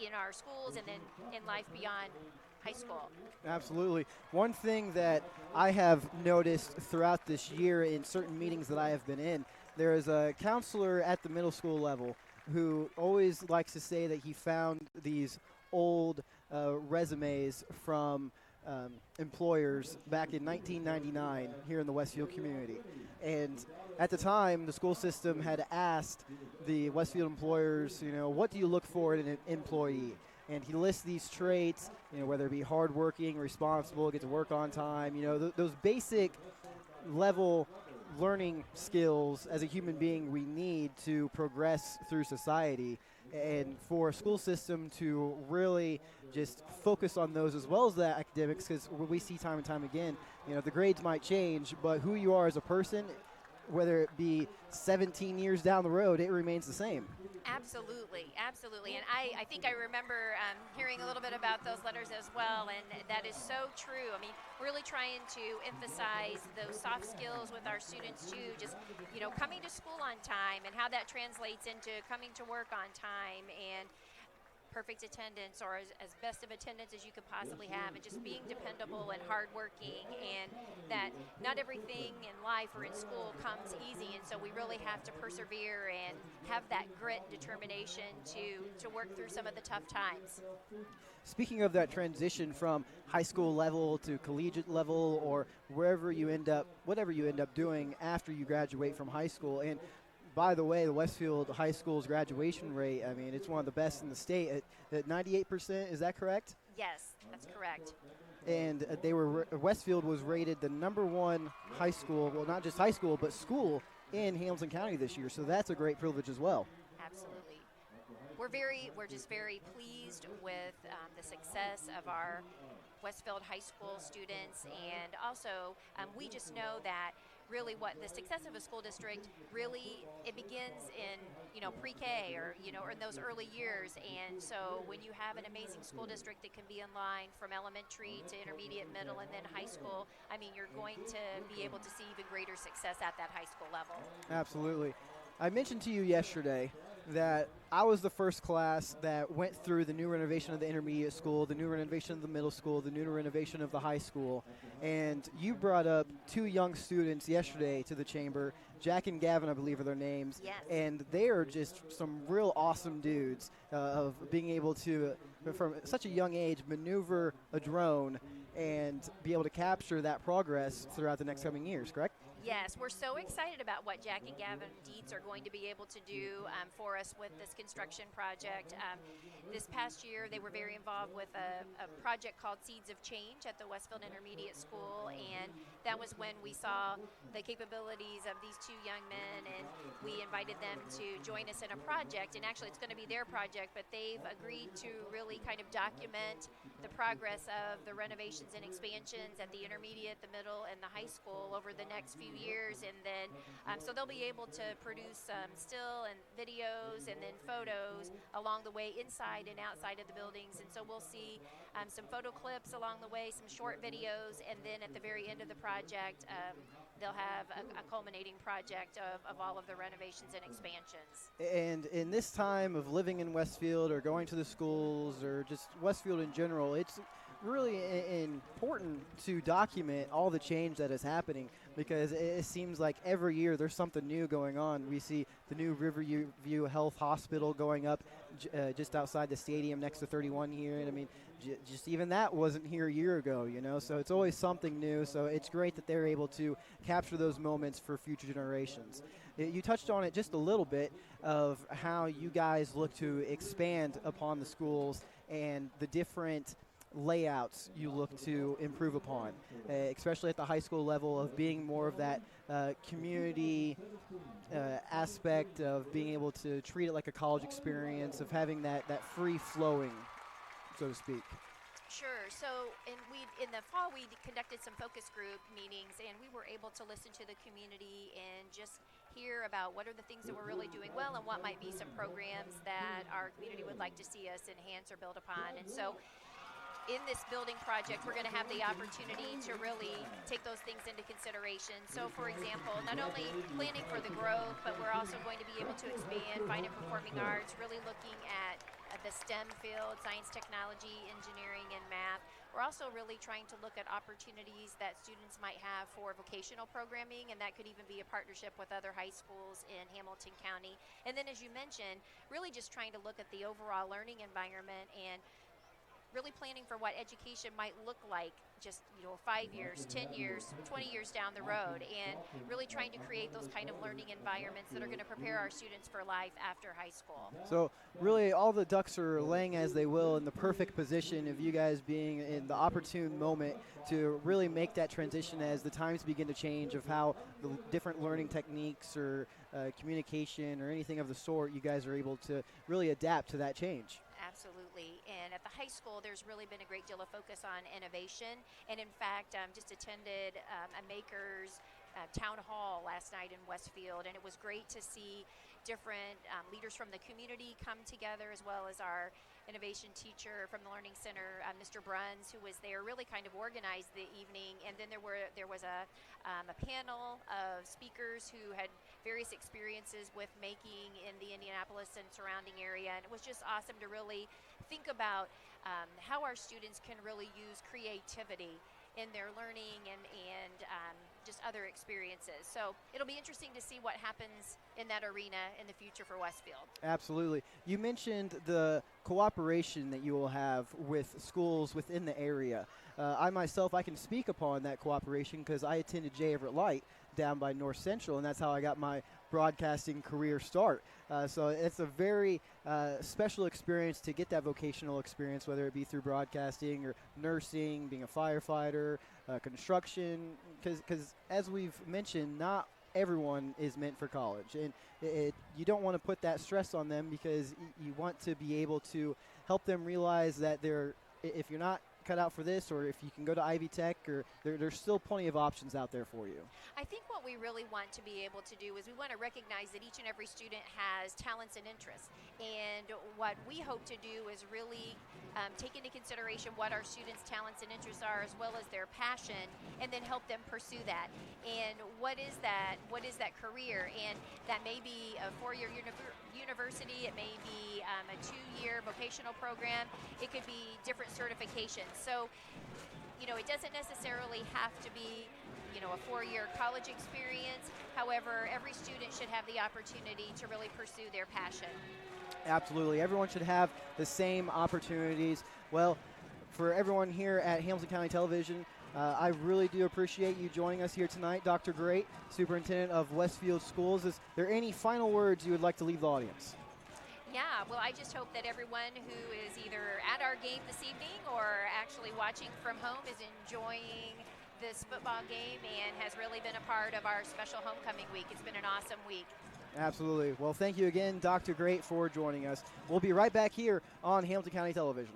in our schools and then in life beyond high school. Absolutely. One thing that I have noticed throughout this year in certain meetings that I have been in, there is a counselor at the middle school level who always likes to say that he found these old resumes from employers back in 1999 here in the Westfield community. And at the time, the school system had asked the Westfield employers, what do you look for in an employee? And he lists these traits, whether it be hardworking, responsible, get to work on time, those basic level learning skills as a human being we need to progress through society. And for a school system to really just focus on those as well as the academics, because we see time and time again, the grades might change, but who you are as a person, whether it be 17 years down the road, it remains the same. Absolutely, absolutely. And I think I remember hearing a little bit about those letters as well, and that is so true. I mean, really trying to emphasize those soft skills with our students too, just, coming to school on time and how that translates into coming to work on time and perfect attendance, or as best of attendance as you could possibly have, and just being dependable and hardworking, and that not everything in life or in school comes easy, and so we really have to persevere and have that grit and determination to work through some of the tough times. Speaking of that transition from high school level to collegiate level, or whatever you end up doing after you graduate from high school, and by the way, the Westfield High School's graduation rate, I mean, it's one of the best in the state at 98%. Is that correct? Yes, that's correct. And Westfield was rated the #1 high school, well, not just high school, but school in Hamilton County this year. So that's a great privilege as well. Absolutely. We're just very pleased with the success of our Westfield High School students, and also we just know that really what the success of a school district, really it begins in pre-K or in those early years. And so when you have an amazing school district that can be in line from elementary to intermediate, middle, and then high school, I mean, you're going to be able to see even greater success at that high school level. Absolutely. I mentioned to you yesterday that I was the first class that went through the new renovation of the intermediate school, the new renovation of the middle school, the new renovation of the high school. And you brought up 2 young students yesterday to the chamber. Jack and Gavin, I believe, are their names. Yes. And they are just some real awesome dudes of being able to, from such a young age, maneuver a drone and be able to capture that progress throughout the next coming years, correct? Yes, we're so excited about what Jack and Gavin Dietz are going to be able to do for us with this construction project. This past year, they were very involved with a project called Seeds of Change at the Westfield Intermediate School, and that was when we saw the capabilities of these 2 young men, and we invited them to join us in a project. And actually, it's going to be their project, but they've agreed to really kind of document the progress of the renovations and expansions at the intermediate, the middle, and the high school over the next few years. And then so they'll be able to produce still and videos and then photos along the way inside and outside of the buildings. And so we'll see some photo clips along the way, some short videos, and then at the very end of the project they'll have a culminating project of all of the renovations and expansions. And in this time of living in Westfield or going to the schools or just Westfield in general, it's really important to document all the change that is happening, because it seems like every year there's something new going on. We see the new Riverview Health Hospital going up just outside the stadium next to 31 here, and I mean, just even that wasn't here a year ago, so it's always something new. So it's great that they're able to capture those moments for future generations. You touched on it just a little bit of how you guys look to expand upon the schools and the different layouts you look to improve upon, especially at the high school level, of being more of that community aspect of being able to treat it like a college experience, of having that free flowing, so to speak. Sure. So in the fall, we conducted some focus group meetings, and we were able to listen to the community and just hear about what are the things that we're really doing well and what might be some programs that our community would like to see us enhance or build upon. And so in this building project, we're going to have the opportunity to really take those things into consideration. So, for example, not only planning for the growth, but we're also going to be able to expand fine and performing arts, really looking at the STEM field, science, technology, engineering, and math. We're also really trying to look at opportunities that students might have for vocational programming, and that could even be a partnership with other high schools in Hamilton County. And then, as you mentioned, really just trying to look at the overall learning environment and really planning for what education might look like just 5 years, 10 years, 20 years down the road, and really trying to create those kind of learning environments that are going to prepare our students for life after high school. So really all the ducks are laying as they will in the perfect position of you guys being in the opportune moment to really make that transition as the times begin to change of how the different learning techniques or communication or anything of the sort, you guys are able to really adapt to that change. Absolutely. And at the high school, there's really been a great deal of focus on innovation. And in fact, just attended a maker's town hall last night in Westfield, and it was great to see different leaders from the community come together, as well as our innovation teacher from the Learning Center, Mr. Bruns, who was there, really kind of organized the evening. And then there was a panel of speakers who had various experiences with making in the Indianapolis and surrounding area, and it was just awesome to really think about how our students can really use creativity in their learning and just other experiences. So it'll be interesting to see what happens in that arena in the future for Westfield. Absolutely. You mentioned the cooperation that you will have with schools within the area. I myself, I can speak upon that cooperation because I attended J. Everett Light down by North Central, and that's how I got my broadcasting career start. So it's a very special experience to get that vocational experience, whether it be through broadcasting or nursing, being a firefighter, construction, because as we've mentioned, not everyone is meant for college, and you don't want to put that stress on them because you want to be able to help them realize that if you're not cut out for this, or if you can go to Ivy Tech, or there's still plenty of options out there for you. I think what we really want to be able to do is we want to recognize that each and every student has talents and interests, and what we hope to do is really take into consideration what our students' talents and interests are, as well as their passion, and then help them pursue that. And what is that career? And that may be a four-year university, it may be a two-year vocational program, it could be different certifications. So, it doesn't necessarily have to be, a four-year college experience. However, every student should have the opportunity to really pursue their passion. Absolutely. Everyone should have the same opportunities. Well, for everyone here at Hamilton County Television, I really do appreciate you joining us here tonight, Dr. Great, Superintendent of Westfield Schools. Is there any final words you would like to leave the audience? Yeah, well, I just hope that everyone who is either at our game this evening or actually watching from home is enjoying this football game and has really been a part of our special homecoming week. It's been an awesome week. Absolutely. Well, thank you again, Dr. Great, for joining us. We'll be right back here on Hamilton County Television.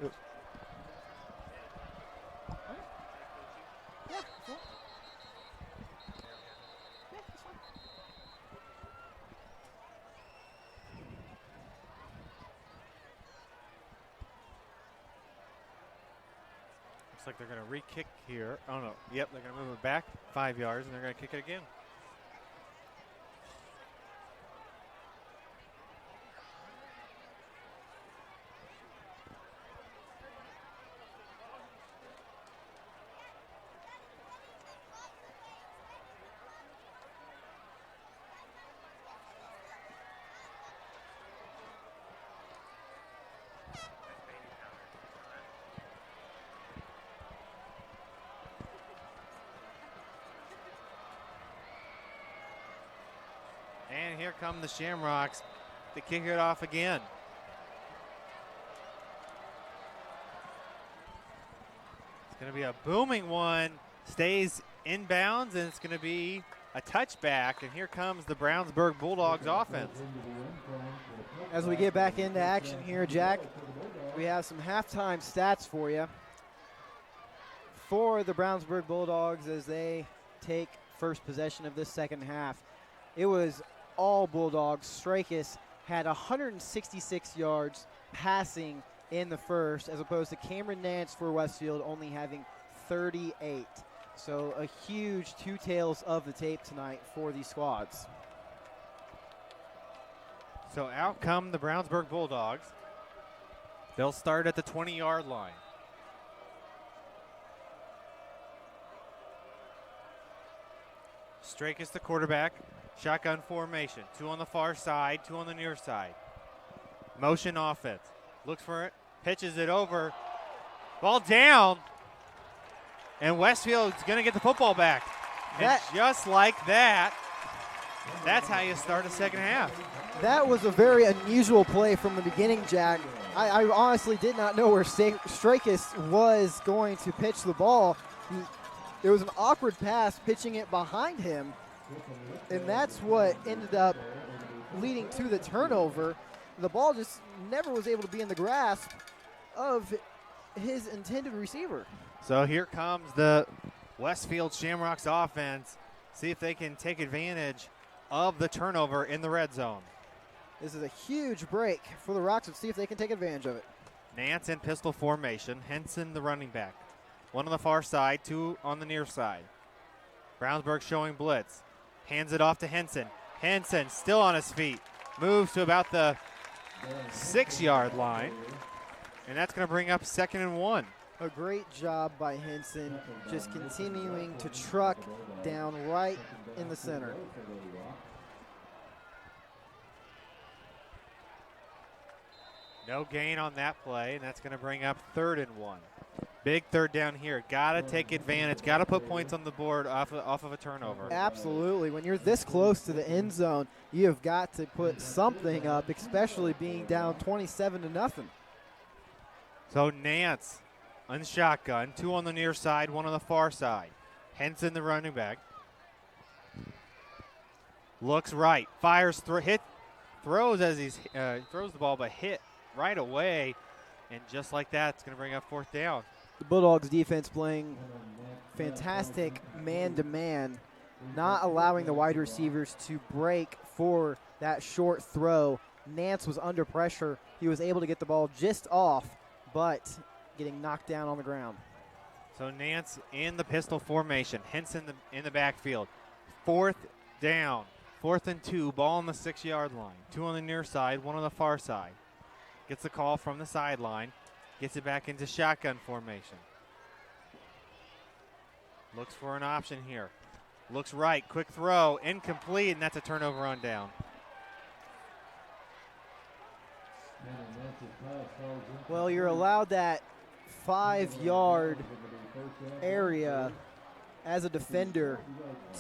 Oops. Yeah, cool. Yeah, that's fine. Looks like they're going to re-kick here. Oh, no. Yep, they're going to move it back 5 yards, and they're going to kick it again. And here come the Shamrocks to kick it off again. It's going to be a booming one. Stays inbounds, and it's going to be a touchback. And here comes the Brownsburg Bulldogs offense. As we get back into action here, Jack, we have some halftime stats for you. For the Brownsburg Bulldogs as they take first possession of this second half. It was all Bulldogs. Strakis had 166 yards passing in the first, as opposed to Cameron Nance for Westfield only having 38. So a huge two tails of the tape tonight for these squads. So out come the Brownsburg Bulldogs. They'll start at the 20-yard line. Strakis the quarterback. Shotgun formation. Two on the far side, two on the near side. Motion offense. Looks for it. Pitches it over. Ball down. And Westfield's going to get the football back. And just like that, that's how you start a second half. That was a very unusual play from the beginning, Jack. I honestly did not know where Strakis was going to pitch the ball. There was an awkward pass pitching it behind him, and that's what ended up leading to the turnover. The ball just never was able to be in the grasp of his intended receiver. So here comes the Westfield Shamrocks offense. See if they can take advantage of the turnover in the red zone. This is a huge break for the Rocks. Let's see if they can take advantage of it. Nance in pistol formation. Henson the running back. One on the far side, two on the near side. Brownsburg showing blitz. Hands it off to Henson. Henson still on his feet. Moves to about the 6-yard line. And that's going to bring up 2nd and 1. A great job by Henson, just continuing to truck down right in the center. No gain on that play, and that's going to bring up 3rd and 1. Big third down here. Got to take advantage. Got to put points on the board off of a turnover. Absolutely. When you're this close to the end zone, you have got to put something up, especially being down 27-0. So Nance on shotgun. Two on the near side, one on the far side. Henson the running back. Looks right. Fires, throws as he throws the ball, but hit right away. And just like that, it's going to bring up 4th down. The Bulldogs defense playing fantastic man-to-man, not allowing the wide receivers to break for that short throw. Nance was under pressure. He was able to get the ball just off, but getting knocked down on the ground. So Nance in the pistol formation. Henson in the backfield. 4th down. 4th and 2. Ball on the 6-yard line. Two on the near side, one on the far side. Gets the call from the sideline. Gets it back into shotgun formation. Looks for an option here. Looks right. Quick throw. Incomplete, and that's a turnover on down. Well, you're allowed that 5-yard area as a defender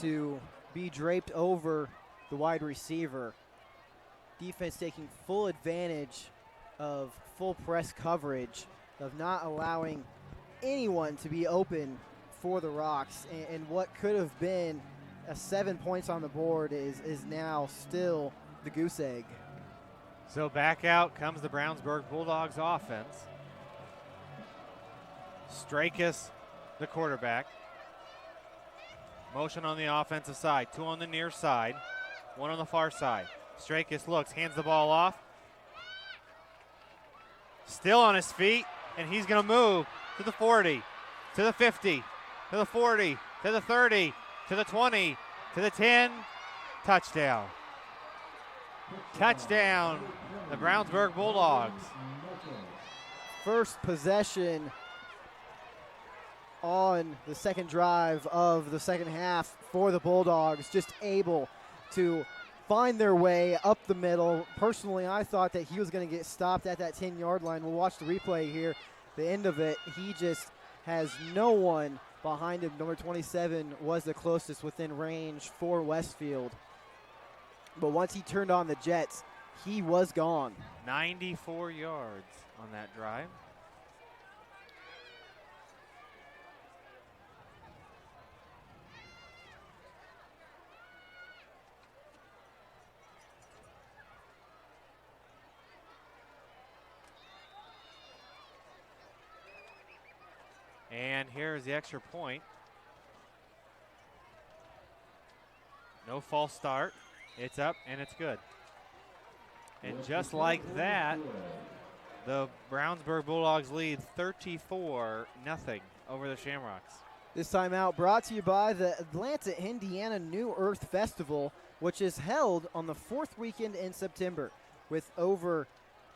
to be draped over the wide receiver. Defense taking full advantage of full press coverage, of not allowing anyone to be open for the Rocks. And what could have been a 7 points on the board is now still the goose egg. So back out comes the Brownsburg Bulldogs offense. Strakus, the quarterback. Motion on the offensive side. 2 on the near side, 1 on the far side. Strakus looks, hands the ball off. Still on his feet, and he's going to move to the 40, to the 50, to the 40, to the 30, to the 20, to the 10. Touchdown. Touchdown, the Brownsburg Bulldogs. First possession on the second drive of the second half for the Bulldogs, just able to find their way up the middle. Personally, I thought that he was going to get stopped at that 10-yard line. We'll watch the replay here. The end of it, he just has no one behind him. Number 27 was the closest within range for Westfield. But once he turned on the jets, he was gone. 94 yards on that drive. And here's the extra point. No false start. It's up and it's good. And just like that, the Brownsburg Bulldogs lead 34-0 over the Shamrocks. This timeout brought to you by the Atlanta, Indiana New Earth Festival, which is held on the 4th weekend in September with over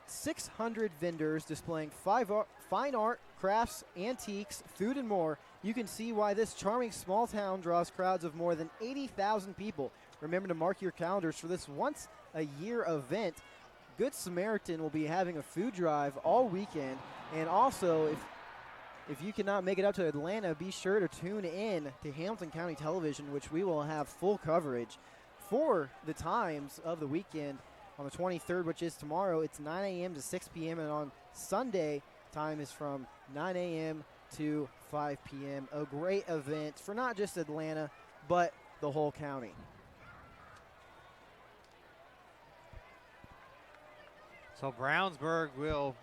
600 vendors displaying fine art, crafts, antiques, food, and more. You can see why this charming small town draws crowds of more than 80,000 people. Remember to mark your calendars for this once-a-year event. Good Samaritan will be having a food drive all weekend. And also, if you cannot make it up to Atlanta, be sure to tune in to Hamilton County Television, which we will have full coverage for the times of the weekend. On the 23rd, which is tomorrow, it's 9 a.m. to 6 p.m. And on Sunday, time is from 9 a.m. to 5 p.m. A great event for not just Atlanta, but the whole county. So Brownsburg will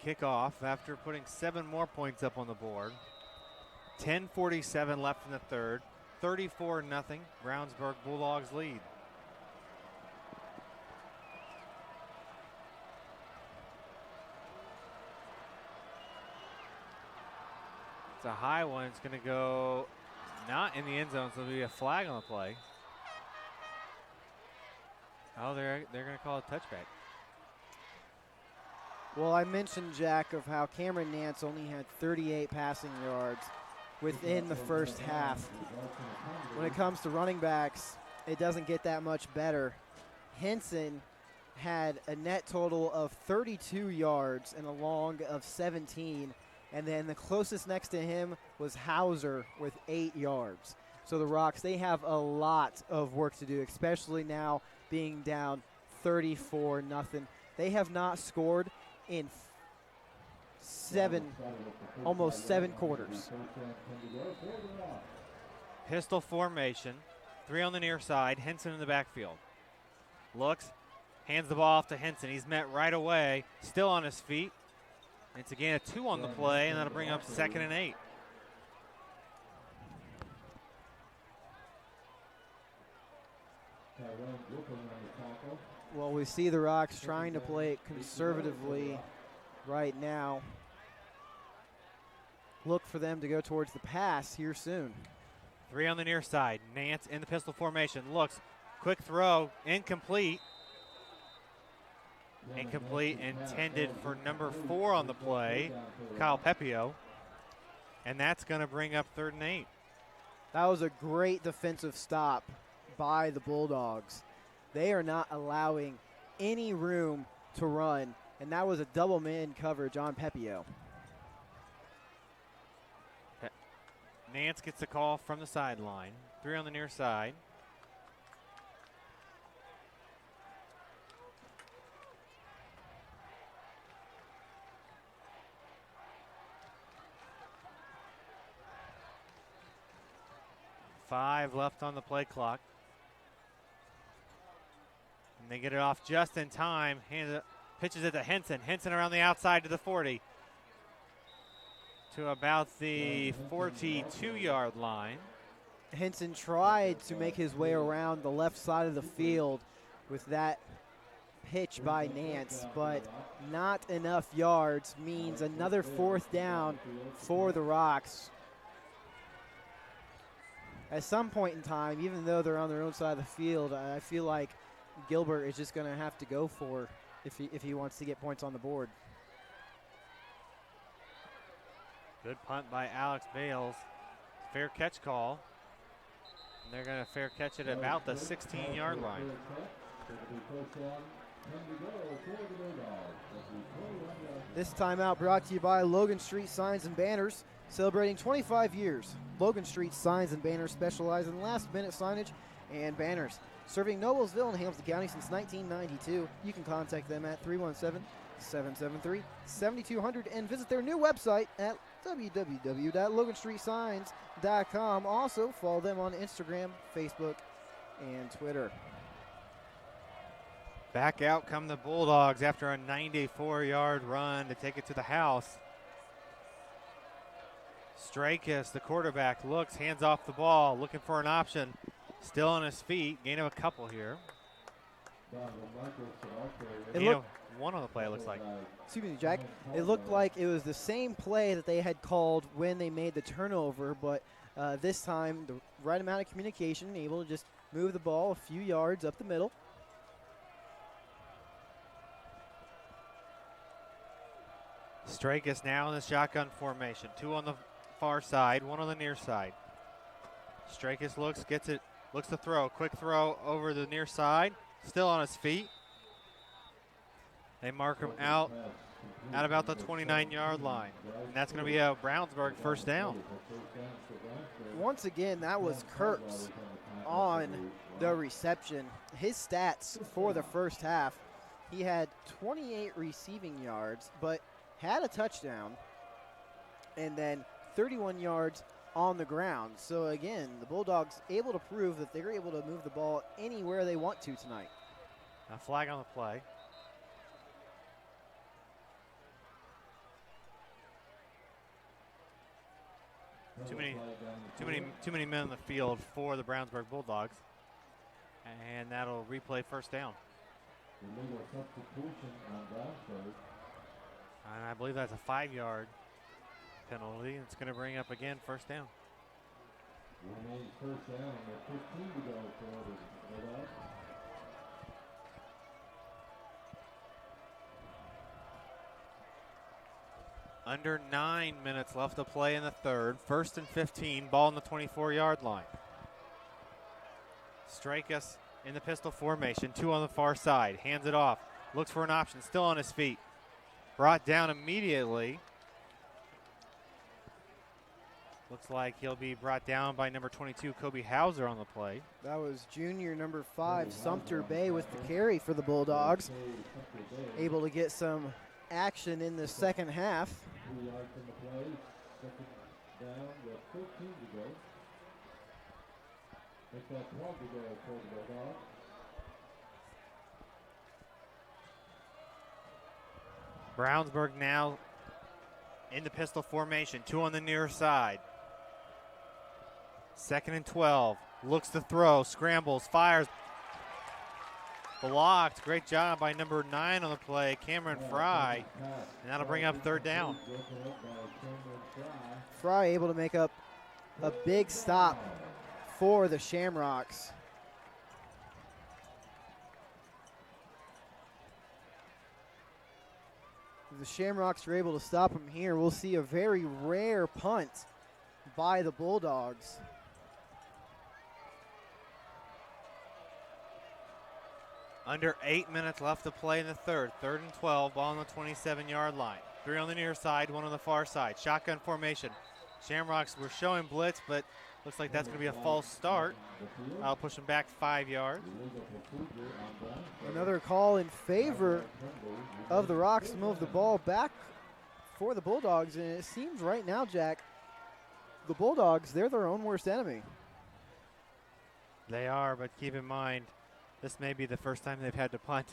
kick off after putting 7 more points up on the board. 10:47 left in the third. 34-0. Brownsburg Bulldogs lead. It's a high one. It's going to go not in the end zone, so there'll be a flag on the play. Oh, they're going to call a touchback. Well, I mentioned, Jack, of how Cameron Nance only had 38 passing yards within the first half. When it comes to running backs, it doesn't get that much better. Henson had a net total of 32 yards and a long of 17. And then the closest next to him was Hauser with 8 yards. So the Rocks, they have a lot of work to do, especially now being down 34-0. They have not scored in almost seven quarters. Pistol formation. 3 on the near side. Henson in the backfield. Looks, hands the ball off to Henson. He's met right away, still on his feet. It's again a 2 on the play, and that'll bring up 2nd and 8. Well, we see the Rocks trying to play it conservatively right now. Look for them to go towards the pass here soon. 3 on the near side. Nance in the pistol formation. Looks, quick throw, incomplete. Incomplete, intended for number 4 on the play, Kyle Pepio. And that's going to bring up 3rd and 8. That was a great defensive stop by the Bulldogs. They are not allowing any room to run, and that was a double man coverage on Pepio. Nance gets a call from the sideline. 3 on the near side. Five left on the play clock. And they get it off just in time. Pitches it to Henson. Henson around the outside to the 40. To about the 42-yard line. Henson tried to make his way around the left side of the field with that pitch by Nance, but not enough yards means another 4th down for the Rocks. At some point in time, even though they're on their own side of the field, I feel like Gilbert is just going to have to go for if he wants to get points on the board. Good punt by Alex Bales. Fair catch call. And they're going to fair catch it at about the 16-yard line. This timeout brought to you by Logan Street Signs and Banners, celebrating 25 years. Logan Street Signs and Banners specialize in last-minute signage and banners. Serving Noblesville and Hamilton County since 1992. You can contact them at 317-773-7200 and visit their new website at www.loganstreetsigns.com. Also, follow them on Instagram, Facebook, and Twitter. Back out come the Bulldogs after a 94-yard run to take it to the house. Strakis, the quarterback, looks, hands off the ball, looking for an option. Still on his feet, gain of a couple here. One on the play, it looks like. Excuse me, Jack. It looked like it was the same play that they had called when they made the turnover, but this time the right amount of communication, able to just move the ball a few yards up the middle. Strakis now in the shotgun formation. 2 on the far side, 1 on the near side. Strakis looks, gets it, looks to throw. Quick throw over the near side. Still on his feet. They mark him out at about the 29-yard line. And that's going to be a Brownsburg 1st down. Once again, that was Kurtz on the reception. His stats for the first half, he had 28 receiving yards, but had a touchdown, and then 31 yards on the ground. So again, the Bulldogs able to prove that they're able to move the ball anywhere they want to tonight. A flag on the play. Too many men on the field for the Brownsburg Bulldogs. And that'll replay 1st down. And I believe that's a 5-yard penalty. It's going to bring up again 1st down. Under 9 minutes left to play in the 3rd. 1st and 15, ball on the 24-yard line. Strakis in the pistol formation, 2 on the far side. Hands it off, looks for an option, still on his feet. Brought down immediately. Looks like he'll be brought down by number 22, Kobe Hauser, on the play. That was junior number 5, Sumter Bay, with the carry for the Bulldogs. Able to get some action in the second half. Brownsburg now in the pistol formation, 2 on the near side. 2nd and 12, looks to throw, scrambles, fires. Blocked, great job by number 9 on the play, Cameron Fry, and that'll bring up 3rd down. Fry able to make up a big stop for the Shamrocks. If the Shamrocks are able to stop him here, we'll see a very rare punt by the Bulldogs. Under 8 minutes left to play in the 3rd. 3rd and 12, ball on the 27-yard line. 3 on the near side, 1 on the far side. Shotgun formation. Shamrocks were showing blitz, but looks like that's going to be a false start. I'll push them back 5 yards. Another call in favor of the Rocks to move the ball back for the Bulldogs. And it seems right now, Jack, the Bulldogs, they're their own worst enemy. They are, but keep in mind, this may be the first time they've had to punt.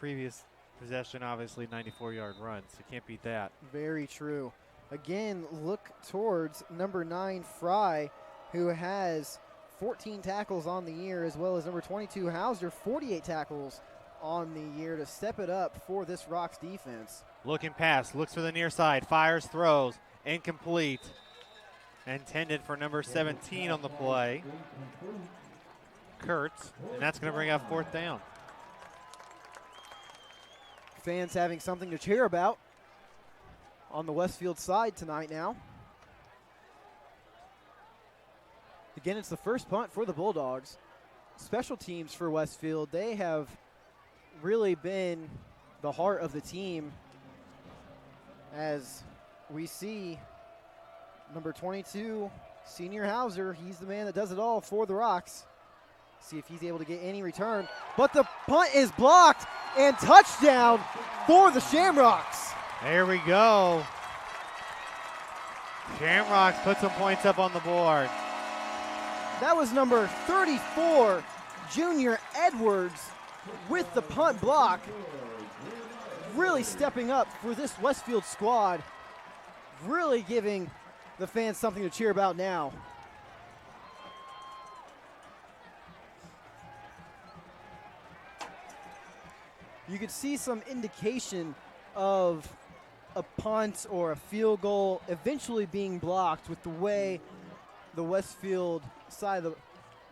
previous possession, obviously 94-yard run, so you can't beat that. Very true. Again, look towards number 9, Fry, who has 14 tackles on the year, as well as number 22, Hauser, 48 tackles on the year to step it up for this Rocks defense. Looking pass, looks for the near side, fires, throws, incomplete. Intended for number 17 on the play, Kurtz, and that's going to bring up 4th down. Fans having something to cheer about on the Westfield side tonight now. Again, it's the first punt for the Bulldogs. Special teams for Westfield, they have really been the heart of the team, as we see number 22, Senior Hauser, he's the man that does it all for the Rocks. See if he's able to get any return. But the punt is blocked, and touchdown for the Shamrocks. There we go. Shamrocks put some points up on the board. That was number 34, Junior Edwards, with the punt block. Really stepping up for this Westfield squad. Really giving the fans something to cheer about now. You could see some indication of a punt or a field goal eventually being blocked with the way the Westfield side of the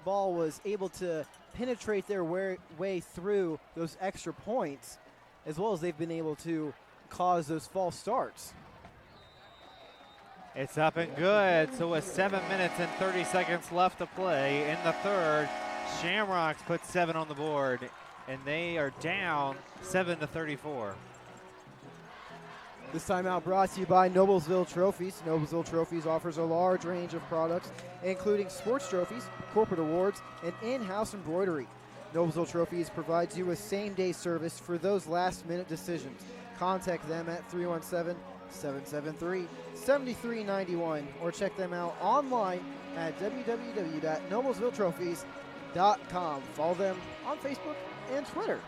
ball was able to penetrate their way through those extra points, as well as they've been able to cause those false starts. It's up and good. So with 7 minutes and 30 seconds left to play in the third, Shamrocks put 7 on the board, and they are down 7-34. This timeout brought to you by Noblesville Trophies. Noblesville Trophies offers a large range of products, including sports trophies, corporate awards, and in-house embroidery. Noblesville Trophies provides you with same-day service for those last-minute decisions. Contact them at 317-773-7391 or check them out online at www.noblesvilletrophies.com. Follow them on Facebook and Twitter.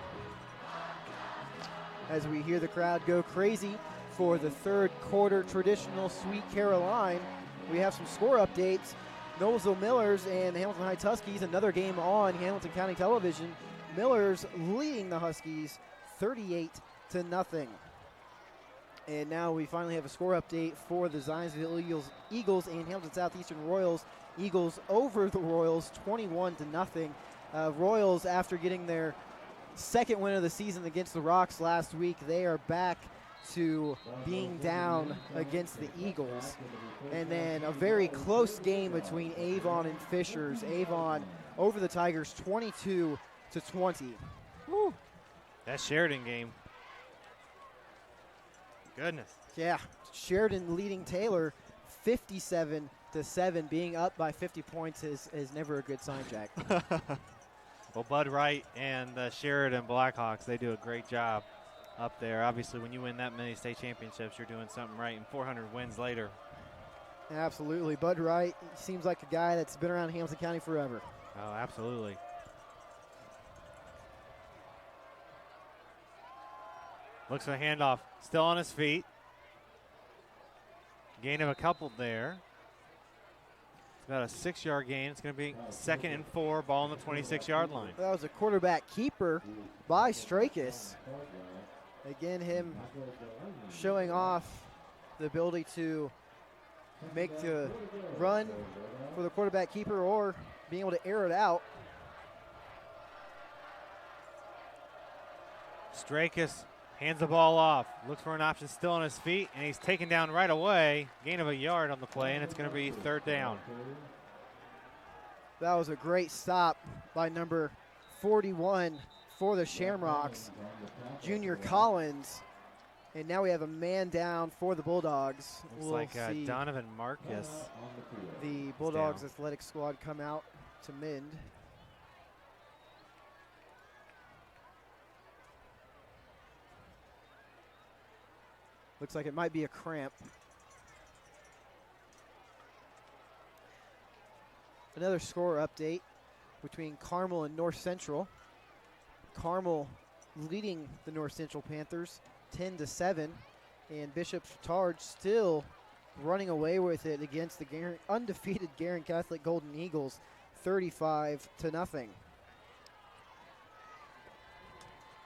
As we hear the crowd go crazy for the third quarter traditional Sweet Caroline, we have some score updates. Noblesville Millers and the Hamilton Heights Huskies, another game on Hamilton County Television. Millers leading the Huskies 38-0. And now we finally have a score update for the Zionsville Eagles and Hamilton Southeastern Royals. Eagles over the Royals 21-0. Royals, after getting their second win of the season against the Rocks last week, they are back to being down against the Eagles. And then a very close game between Avon and Fishers. Avon over the Tigers 22-20. Woo. That Sheridan game. Goodness. Yeah, Sheridan leading Taylor 57-7. Being up by 50 points is never a good sign, Jack. Well, Bud Wright and the Sheridan Blackhawks, they do a great job up there. Obviously, when you win that many state championships, you're doing something right, and 400 wins later. Absolutely. Bud Wright seems like a guy that's been around Hamilton County forever. Oh, absolutely. Looks for the handoff. Still on his feet. Gain of a couple there. It's about a 6-yard gain. It's going to be 2nd and 4, ball on the 26-yard line. That was a quarterback keeper by Strakis. Again, him showing off the ability to make the run for the quarterback keeper or being able to air it out. Strakis hands the ball off, looks for an option, still on his feet, and he's taken down right away. Gain of a yard on the play, and it's going to be 3rd down. That was a great stop by number 41 for the Shamrocks, Junior Collins. And now we have a man down for the Bulldogs. Looks like Donovan Marcus. The Bulldogs athletic squad come out to mend. Looks like it might be a cramp. Another score update between Carmel and North Central. Carmel leading the North Central Panthers 10-7, and Bishop Chatard still running away with it against the undefeated Guerin Catholic Golden Eagles 35-0.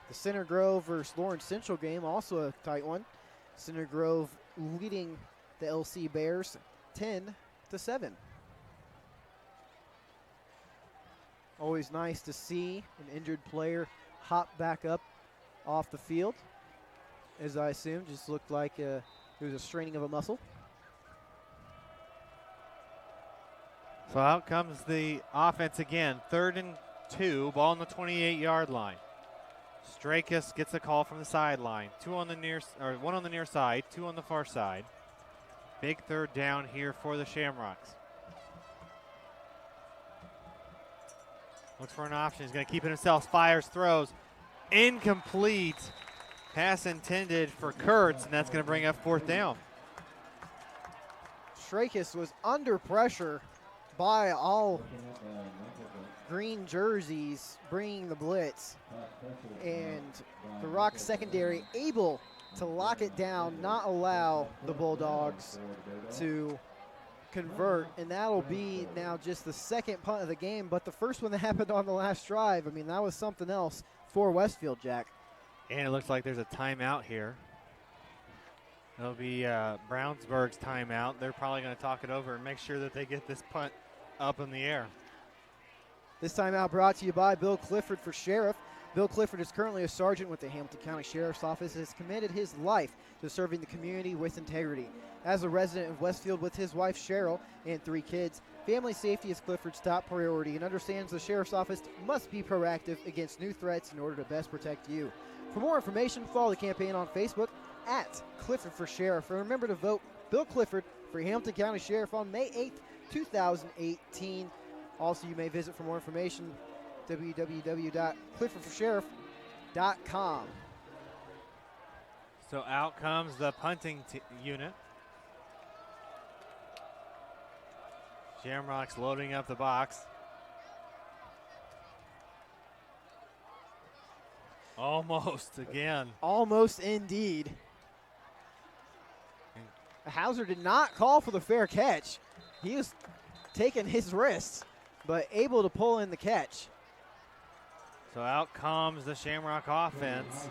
The Center Grove versus Lawrence Central game, also a tight one. Center Grove leading the LC Bears 10-7. Always nice to see an injured player hop back up off the field, as I assume just looked like it was a straining of a muscle. So out comes the offense again. 3rd and 2, ball on the 28-yard line. Strakis gets a call from the sideline. One on the near side, 2 on the far side. Big 3rd down here for the Shamrocks. Looks for an option. He's going to keep it himself. Fires, throws. Incomplete. Pass intended for Kurtz, and that's going to bring up 4th down. Strakis was under pressure by all green jerseys bringing the blitz, and the Rock secondary able to lock it down, not allow the Bulldogs to convert, and that'll be now just the 2nd punt of the game, but the first one that happened on the last drive, I mean, that was something else for Westfield, Jack. And it looks like there's a timeout here. It'll be Brownsburg's timeout. They're probably going to talk it over and make sure that they get this punt up in the air. This timeout brought to you by Bill Clifford for Sheriff. Bill Clifford is currently a sergeant with the Hamilton County Sheriff's Office and has committed his life to serving the community with integrity. As a resident of Westfield with his wife Cheryl and 3 kids, family safety is Clifford's top priority and understands the Sheriff's Office must be proactive against new threats in order to best protect you. For more information, follow the campaign on Facebook at Clifford for Sheriff. And remember to vote Bill Clifford for Hamilton County Sheriff on May 8th, 2018. Also, you may visit for more information www.cliffordforsheriff.com. So out comes the punting unit. Shamrocks loading up the box. Almost again. Almost indeed. Hauser did not call for the fair catch. He was taking his risks, but able to pull in the catch. So out comes the Shamrock offense.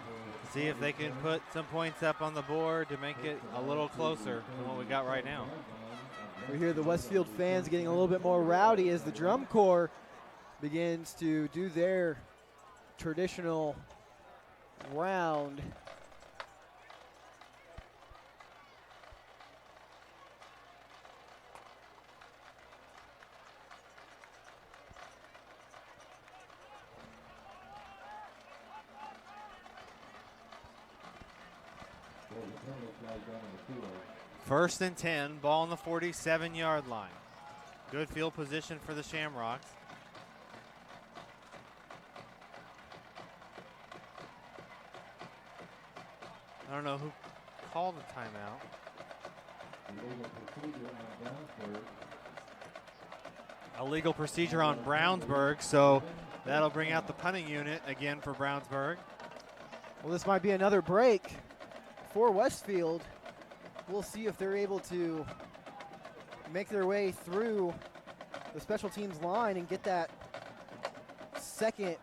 See if they can put some points up on the board to make it a little closer than what we got right now. We hear the Westfield fans getting a little bit more rowdy as the drum corps begins to do their traditional round. First and 10, ball on the 47-yard line. Good field position for the Shamrocks. I don't know who called the timeout. A legal procedure on Brownsburg, so that'll bring out the punting unit again for Brownsburg. Well, this might be another break for Westfield. We'll see if they're able to make their way through the special teams line and get that second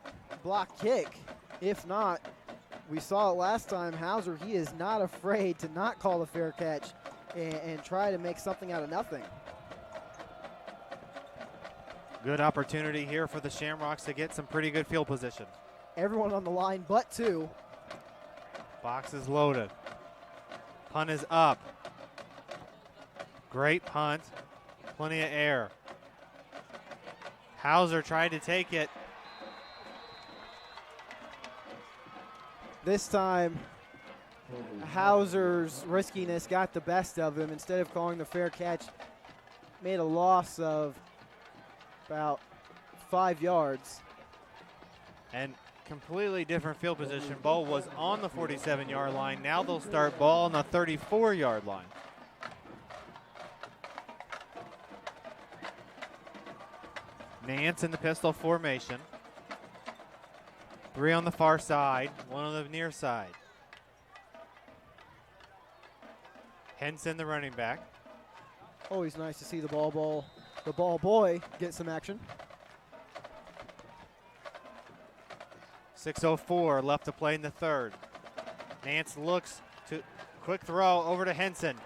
block kick. If not, we saw it last time, Hauser, he is not afraid to not call a fair catch and try to make something out of nothing. Good opportunity here for the Shamrocks to get some pretty good field position. Everyone on the line but 2. Box is loaded. Punt is up. Great punt. Plenty of air. Hauser tried to take it. This time, Hauser's riskiness got the best of him. Instead of calling the fair catch, made a loss of about 5 yards. And completely different field position. Ball was on the 47-yard line. Now they'll start ball on the 34-yard line. Nance in the pistol formation. 3 on the far side, 1 on the near side. Henson, the running back. Always nice to see the ball boy get some action. 6:04 left to play in the third. Nance looks to quick throw over to Henson.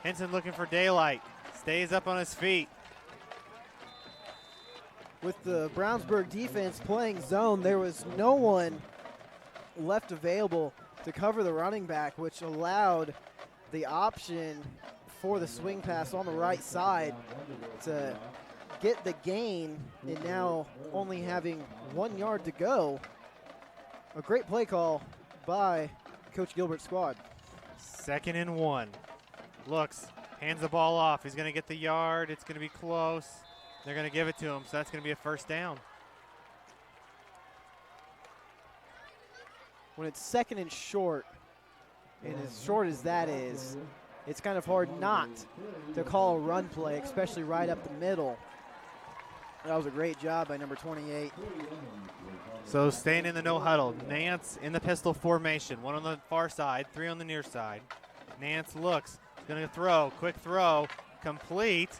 Henson looking for daylight. Stays up on his feet. With the Brownsburg defense playing zone, there was no one left available to cover the running back, which allowed the option for the swing pass on the right side to get the gain, and now only having 1 yard to go. A great play call by Coach Gilbert's squad. 2nd and 1. Looks, hands the ball off. He's going to get the yard. It's going to be close. They're going to give it to him, so that's going to be a first down. When it's 2nd and short, and as short as that is, it's kind of hard not to call a run play, especially right up the middle. That was a great job by number 28. So staying in the no huddle. Nance in the pistol formation. 1 on the far side, 3 on the near side. Nance looks, going to throw, quick throw, complete.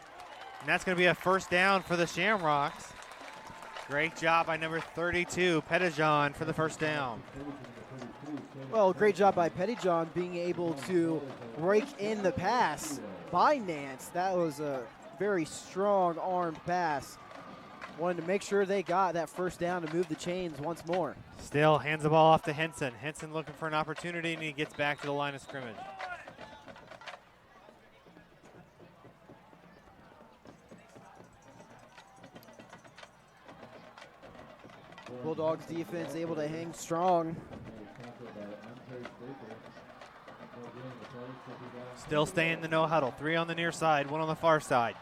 And that's going to be a first down for the Shamrocks. Great job by number 32, Pettijohn, for the first down. Well, great job by Pettijohn being able to break in the pass by Nance. That was a very strong armed pass. Wanted to make sure they got that first down to move the chains once more. Still hands the ball off to Henson. Henson looking for an opportunity, and he gets back to the line of scrimmage. Bulldogs defense able to hang strong. Still staying in the no huddle. 3 on the near side, 1 on the far side.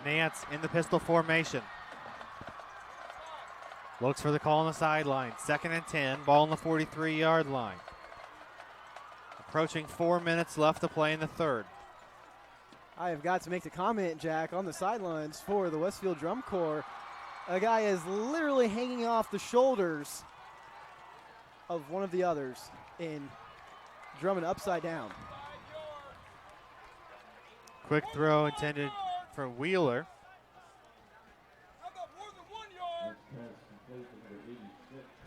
Nance in the pistol formation. Looks for the call on the sideline. 2nd and 10, ball on the 43-yard line. Approaching 4 minutes left to play in the third. I have got to make the comment, Jack, on the sidelines for the Westfield Drum Corps. A guy is literally hanging off the shoulders of one of the others in drumming upside down. Quick throw intended for Wheeler.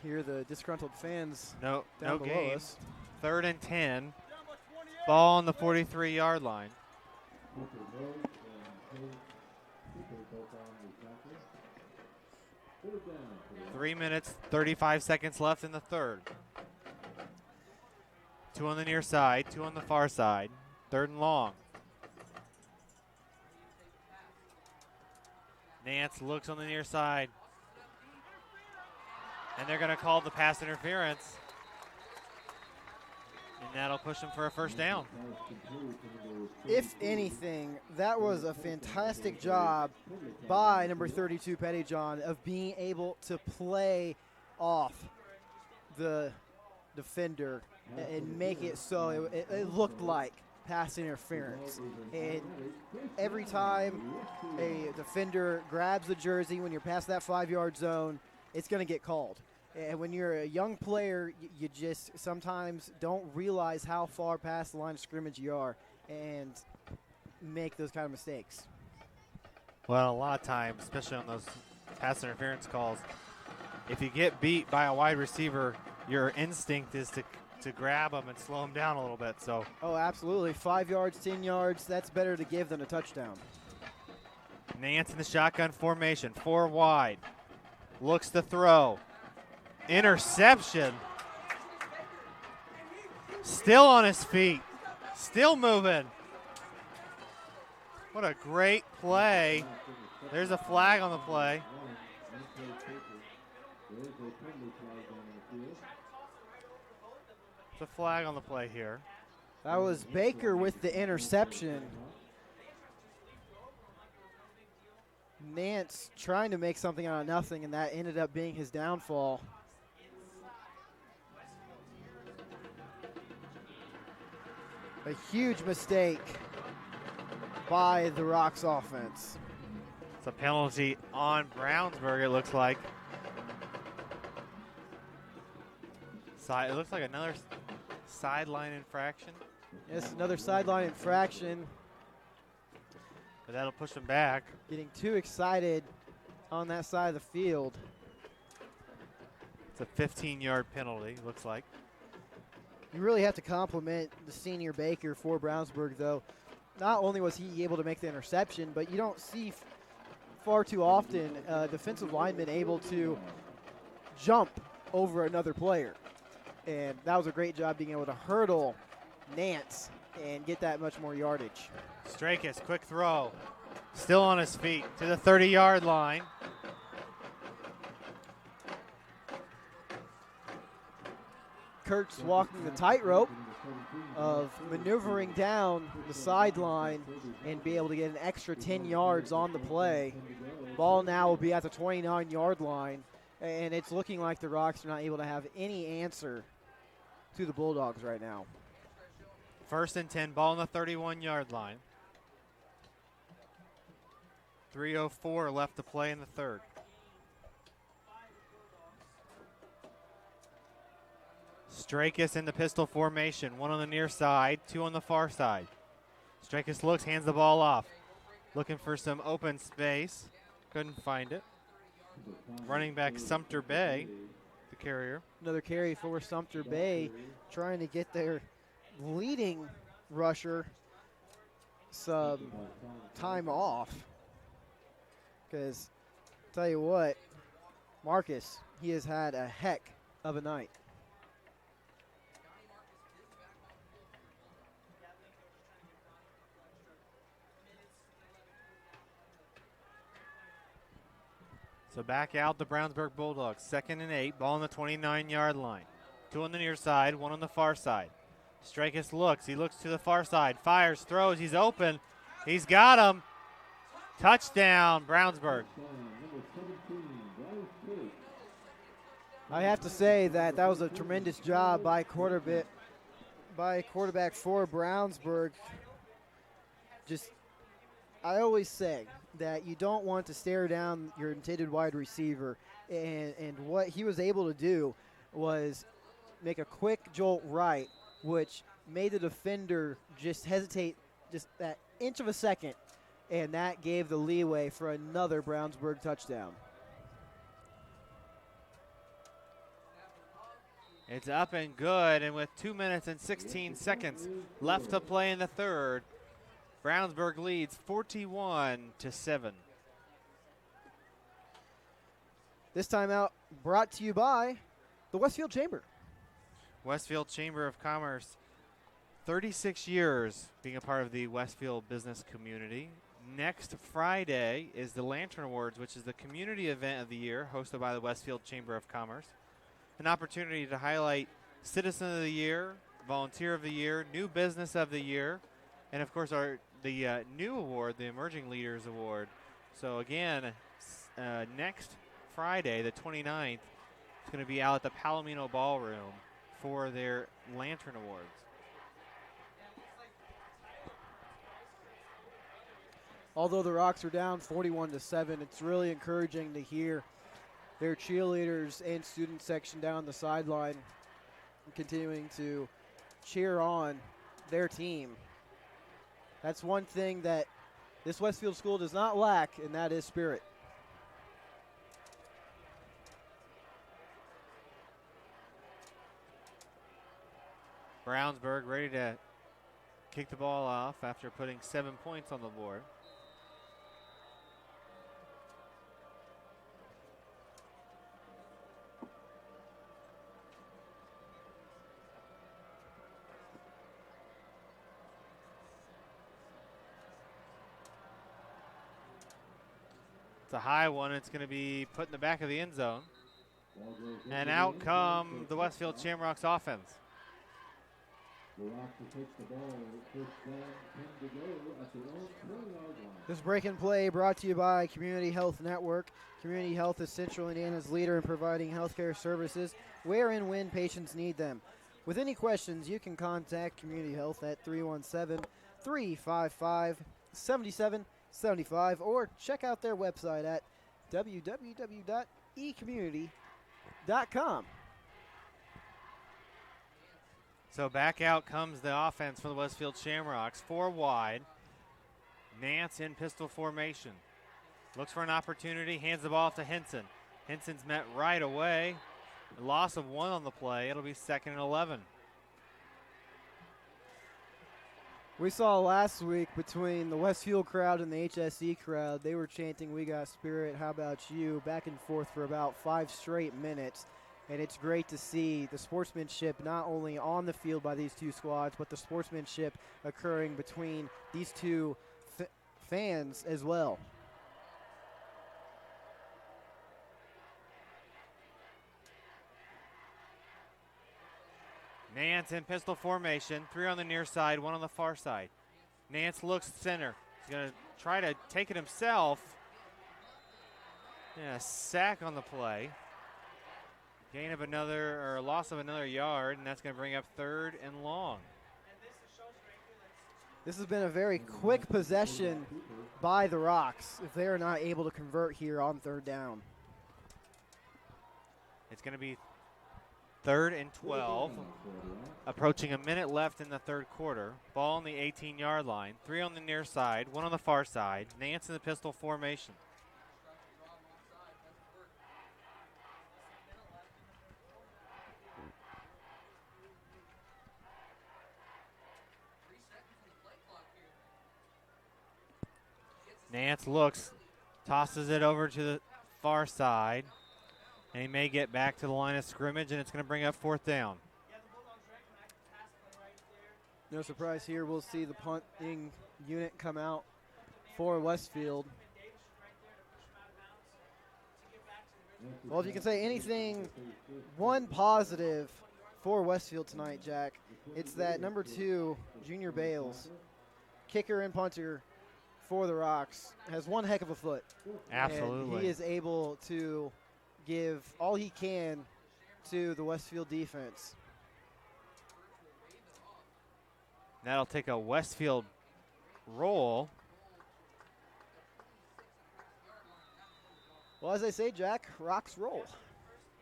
Hear the disgruntled fans No down below gain. us. 3rd and 10. Ball on the 43-yard line. 3 minutes, 35 seconds left in the third. 2 on the near side, 2 on the far side. 3rd and long. Nance looks on the near side. And they're going to call the pass interference. And that'll push them for a first down. If anything, that was a fantastic job by number 32, Pettijohn, of being able to play off the defender and make it so it looked like pass interference. And every time a defender grabs the jersey when you're past that 5-yard zone, it's going to get called. And when you're a young player, you just sometimes don't realize how far past the line of scrimmage you are and make those kind of mistakes. Well, a lot of times, especially on those pass interference calls, if you get beat by a wide receiver, your instinct is to grab them and slow them down a little bit. So. Oh, absolutely. 5 yards, 10 yards, that's better to give than a touchdown. Nance in the shotgun formation, 4 wide. Looks to throw. Interception. Still on his feet. Still moving. What a great play. There's a flag on the play. It's a flag on the play here. That was Baker with the interception. Nance trying to make something out of nothing, and that ended up being his downfall. A huge mistake by the Rocks offense. It's a penalty on Brownsburg, it looks like. It looks like another sideline infraction. Yes, another sideline infraction. But that'll push them back. Getting too excited on that side of the field. It's a 15-yard penalty, looks like. You really have to compliment the senior Baker for Brownsburg, though. Not only was he able to make the interception, but you don't see far too often a defensive lineman able to jump over another player. And that was a great job being able to hurdle Nance and get that much more yardage. Strakis, quick throw. Still on his feet to the 30-yard line. Kurtz walking the tightrope of maneuvering down the sideline and be able to get an extra 10 yards on the play. Ball now will be at the 29-yard line, and it's looking like the Rocks are not able to have any answer to the Bulldogs right now. 1st and 10, ball on the 31-yard line. 3:04 left to play in the third. Strakis in the pistol formation. One on the near side, two on the far side. Strakis looks, hands the ball off. Looking for some open space. Couldn't find it. Running back Sumter Bay, the carrier. Another carry for Sumter Bay, trying to get their leading rusher some time off. Because, tell you what, Marcus, he has had a heck of a night. So back out the Brownsburg Bulldogs. 2nd and 8, ball on the 29-yard line. Two on the near side, one on the far side. Strakis looks. He looks to the far side. Fires, throws. He's open. He's got him. Touchdown, Brownsburg. I have to say that was a tremendous job by quarterback for Brownsburg. I always say that you don't want to stare down your intended wide receiver, and what he was able to do was make a quick jolt right, which made the defender just hesitate just that inch of a second, and that gave the leeway for another Brownsburg touchdown. It's up and good, and with 2 minutes and 16 seconds left to play in the third, Brownsburg leads 41-7. This timeout brought to you by the Westfield Chamber. Westfield Chamber of Commerce, 36 years being a part of the Westfield business community. Next Friday is the Lantern Awards, which is the community event of the year hosted by the Westfield Chamber of Commerce. An opportunity to highlight Citizen of the Year, Volunteer of the Year, New Business of the Year, and of course the new award, the Emerging Leaders Award. So again, next Friday, the 29th, it's going to be out at the Palomino Ballroom for their Lantern Awards. Although the Rocks are down 41-7, it's really encouraging to hear their cheerleaders and student section down the sideline continuing to cheer on their team. That's one thing that this Westfield school does not lack, and that is spirit. Brownsburg ready to kick the ball off after putting 7 points on the board. It's a high one. It's going to be put in the back of the end zone. And out come the Westfield Shamrocks offense. This break and play brought to you by Community Health Network. Community Health is Central Indiana's leader in providing healthcare services where and when patients need them. With any questions, you can contact Community Health at 317-355-7775 or check out their website at www.ecommunity.com. So back out comes the offense for the Westfield Shamrocks. 4 wide. Nance in pistol formation. Looks for an opportunity, hands the ball off to Henson. Henson's met right away. A loss of 1 on the play. It'll be 2nd and 11. We saw last week between the Westfield crowd and the HSE crowd, they were chanting, "We got spirit, how about you?" back and forth for about 5 straight minutes. And it's great to see the sportsmanship not only on the field by these two squads, but the sportsmanship occurring between these two fans as well. Nance in pistol formation. 3 on the near side, 1 on the far side. Nance looks center. He's going to try to take it himself. And a sack on the play. Gain of another, or loss of another yard, and that's going to bring up 3rd and long. This has been a very quick possession by the Rocks if they are not able to convert here on 3rd down. It's going to be 3rd and 12. Approaching a minute left in the 3rd quarter. Ball on the 18-yard line. 3 on the near side, 1 on the far side. Nance in the pistol formation. Nance looks, tosses it over to the far side, and he may get back to the line of scrimmage, and it's going to bring up 4th down. No surprise here, we'll see the punting unit come out for Westfield. Well, if you can say anything, one positive for Westfield tonight, Jack, it's that number 2, Junior Bales, kicker and punter for the Rocks, has one heck of a foot. Absolutely. And he is able to give all he can to the Westfield defense. That'll take a Westfield roll. Well, as I say, Jack, Rocks roll.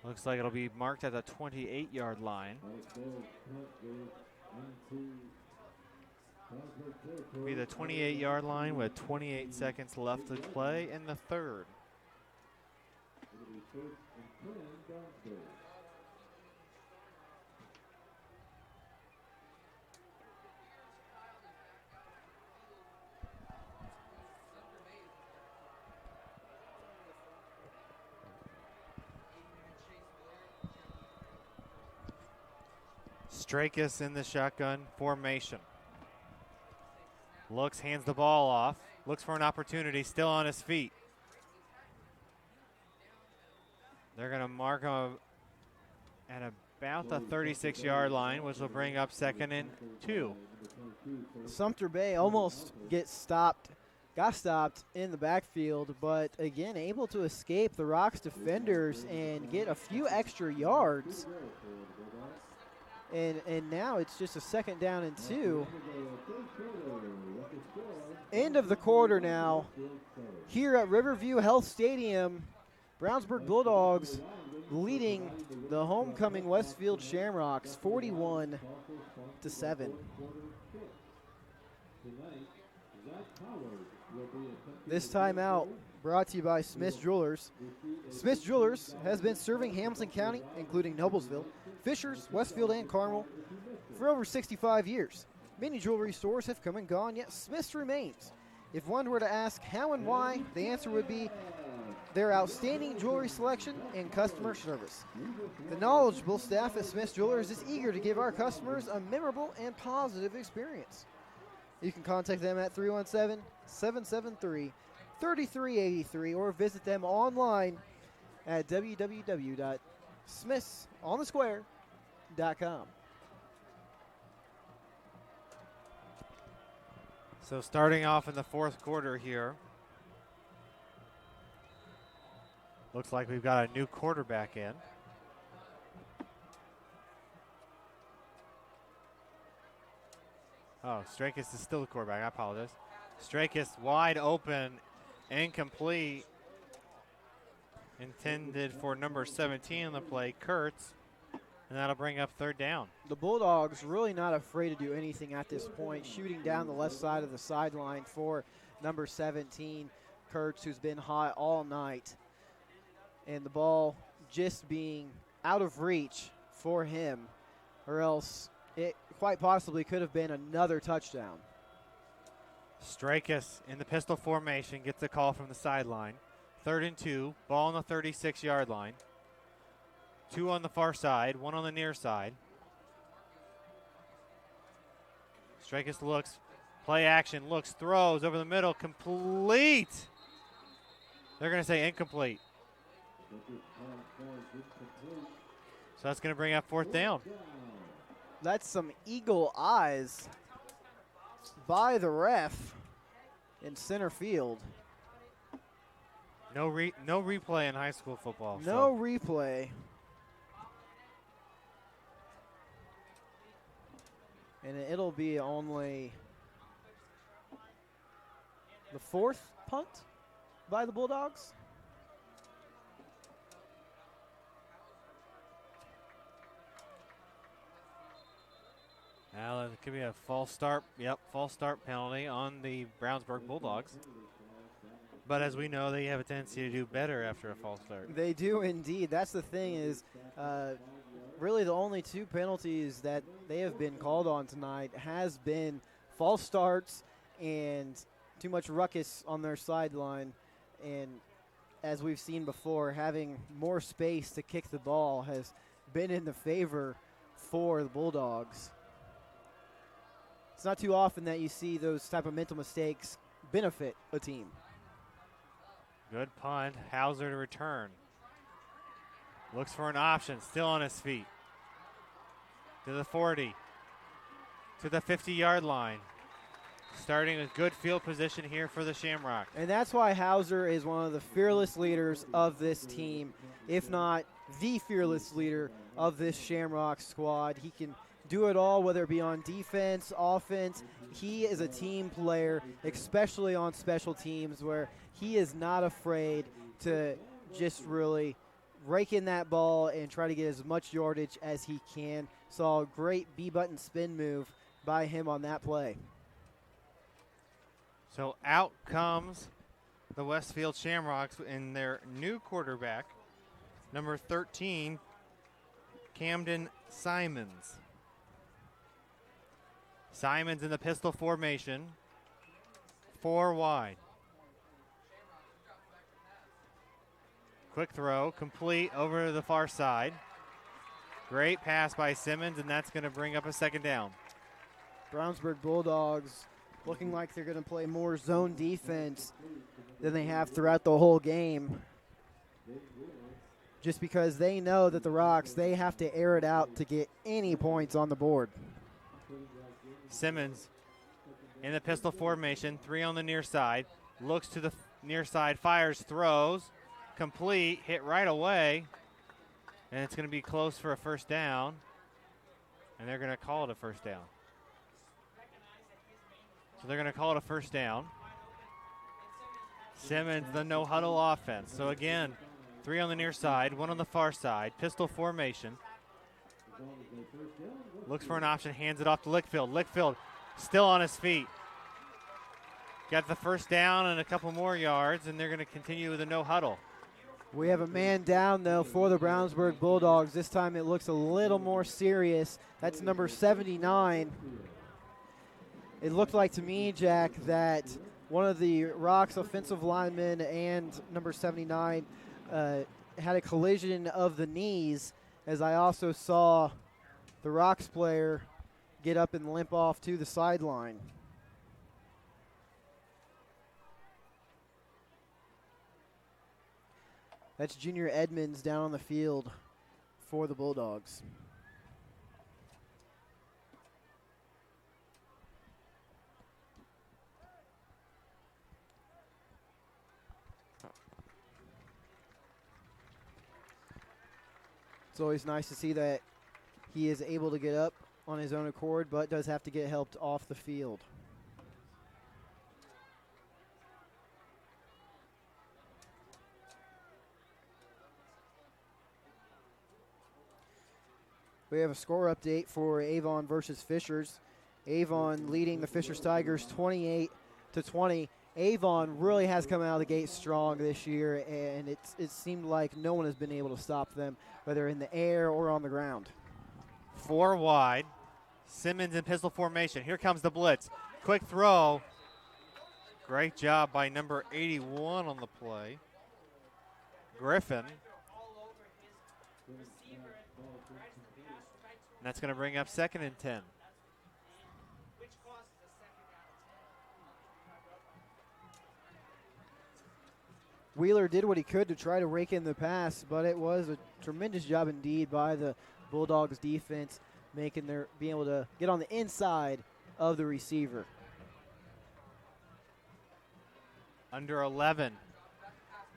Looks like it'll be marked at the 28-yard line. Be the 28-yard line with 28 seconds left to play in the 3rd. Strakis in the shotgun formation. Looks, hands the ball off. Looks for an opportunity, still on his feet. They're going to mark him at about the 36-yard line, which will bring up 2nd and 2. Sumter Bay almost got stopped in the backfield, but again, able to escape the Rocks defenders and get a few extra yards. And now it's just a 2nd down and 2. End of the quarter now. Here at Riverview Health Stadium, Brownsburg Bulldogs leading the homecoming Westfield Shamrocks 41-7. This timeout brought to you by Smith's Jewelers. Smith's Jewelers has been serving Hamilton County, including Noblesville, Fishers, Westfield, and Carmel for over 65 years. Many jewelry stores have come and gone, yet Smith's remains. If one were to ask how and why, the answer would be their outstanding jewelry selection and customer service. The knowledgeable staff at Smith's Jewelers is eager to give our customers a memorable and positive experience. You can contact them at 317-773-3383 or visit them online at www.smithsonthesquare.com. So starting off in the 4th quarter here. Looks like we've got a new quarterback in. Oh, Strakis is still the quarterback. I apologize. Strakis wide open, incomplete. Intended for number 17 on the play, Kurtz. and that'll bring up third down. The Bulldogs really not afraid to do anything at this point, shooting down the left side of the sideline for number 17, Kurtz, who's been hot all night. And the ball just being out of reach for him, or else it quite possibly could have been another touchdown. Strakus in the pistol formation gets a call from the sideline. 3rd and 2, ball on the 36-yard line. 2 on the far side, 1 on the near side. Strakus looks, play action, looks, throws over the middle, complete. They're going to say incomplete. So that's going to bring up 4th down. That's some eagle eyes by the ref in center field. No replay in high school football. No replay. And it'll be only the 4th punt by the Bulldogs. Now it could be a false start. Yep, false start penalty on the Brownsburg Bulldogs. But as we know, they have a tendency to do better after a false start. They do indeed. That's the thing is really the only 2 penalties that they have been called on tonight has been false starts and too much ruckus on their sideline. And as we've seen before, having more space to kick the ball has been in the favor for the Bulldogs. It's not too often that you see those type of mental mistakes benefit a team. Good punt. Hauser to return. Looks for an option. Still on his feet. To the 40. To the 50-yard line. Starting a good field position here for the Shamrocks. And that's why Hauser is one of the fearless leaders of this team, if not the fearless leader of this Shamrock squad. He can do it all, whether it be on defense, offense. He is a team player, especially on special teams, where he is not afraid to just really rake in that ball and try to get as much yardage as he can. Saw a great B-button spin move by him on that play. So out comes the Westfield Shamrocks in their new quarterback, number 13, Camden Simons. Simons in the pistol formation, 4 wide. Quick throw, complete over to the far side. Great pass by Simmons, and that's going to bring up a 2nd down. Brownsburg Bulldogs looking like they're going to play more zone defense than they have throughout the whole game. Just because they know that the Rocks, they have to air it out to get any points on the board. Simmons in the pistol formation, 3 on the near side. Looks to the near side, fires, throws. Complete, hit right away. And it's going to be close for a 1st down. And they're going to call it a 1st down. So they're going to call it a 1st down. Simmons, the no-huddle offense. So again, 3 on the near side, 1 on the far side. Pistol formation. Looks for an option, hands it off to Lickfield. Lickfield still on his feet. Got the 1st down and a couple more yards, and they're going to continue with a no-huddle. We have a man down, though, for the Brownsburg Bulldogs. This time it looks a little more serious. That's number 79. It looked like to me, Jack, that one of the Rocks offensive linemen and number 79 had a collision of the knees, as I also saw the Rocks player get up and limp off to the sideline. That's Junior Edmonds down on the field for the Bulldogs. It's always nice to see that he is able to get up on his own accord, but does have to get helped off the field. We have a score update for Avon versus Fishers. Avon leading the Fishers Tigers 28-20. Avon really has come out of the gate strong this year, and it seemed like no one has been able to stop them, whether in the air or on the ground. 4 wide. Simmons in pistol formation. Here comes the blitz. Quick throw. Great job by number 81 on the play, Griffin. And that's going to bring up 2nd and 10. Wheeler did what he could to try to rake in the pass, but it was a tremendous job indeed by the Bulldogs defense, being able to get on the inside of the receiver. Under 11.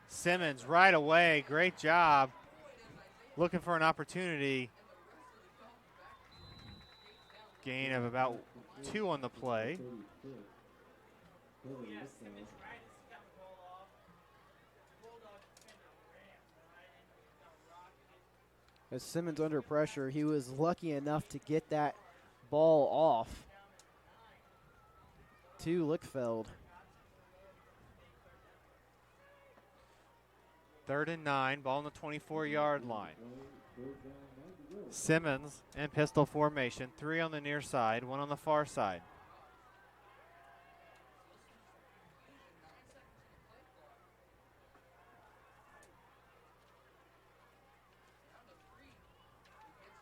Simmons right away. Great job. Looking for an opportunity. Gain of about 2 on the play. As Simmons under pressure, he was lucky enough to get that ball off to Lickfeld. 3rd and 9, ball on the 24-yard line. Simmons in pistol formation, 3 on the near side, 1 on the far side.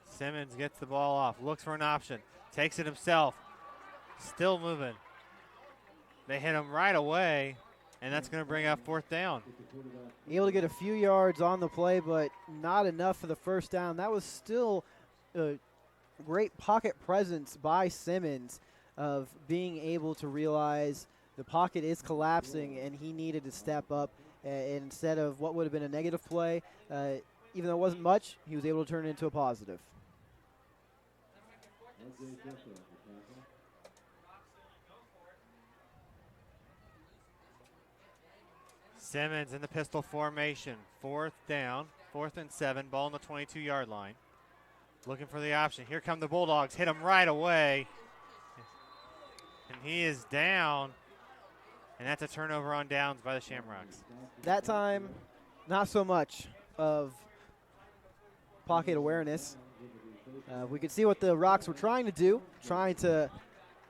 Simmons gets the ball off, looks for an option, takes it himself, still moving. They hit him right away, and that's going to bring up 4th down. Able to get a few yards on the play, but not enough for the first down. That was still a great pocket presence by Simmons of being able to realize the pocket is collapsing and he needed to step up. Instead of what would have been a negative play, even though it wasn't much, he was able to turn it into a positive. Simmons in the pistol formation. 4th down, 4th and 7, ball on the 22-yard line. Looking for the option. Here come the Bulldogs. Hit him right away. And he is down. And that's a turnover on downs by the Shamrocks. That time, not so much of pocket awareness. We could see what the Rocks were trying to do, trying to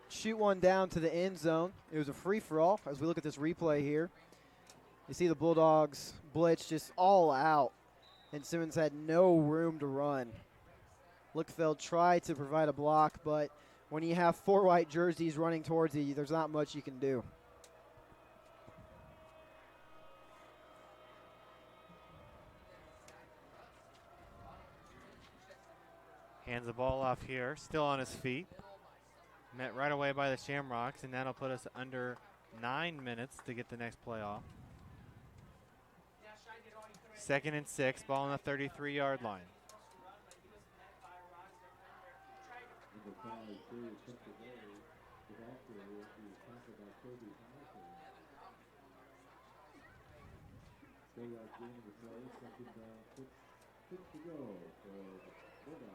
shoot one down to the end zone. It was a free-for-all as we look at this replay here. You see the Bulldogs blitz just all out, and Simmons had no room to run. Lickfeld tried to provide a block, but when you have 4 white jerseys running towards you, there's not much you can do. Hands the ball off here, still on his feet. Met right away by the Shamrocks, and that'll put us under 9 minutes to get the next play off. 2nd and 6, ball on the 33-yard line.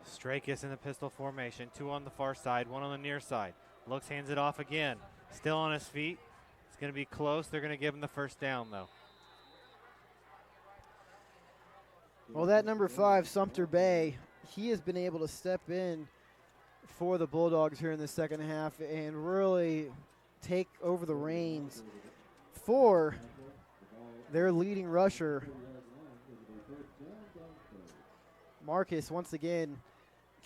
Strakis in the pistol formation, 2 on the far side, 1 on the near side. Looks, hands it off again. Still on his feet. It's going to be close. They're going to give him the first down, though. Well, that number 5, Sumter Bay, he has been able to step in for the Bulldogs here in the second half and really take over the reins for their leading rusher. Marcus, once again,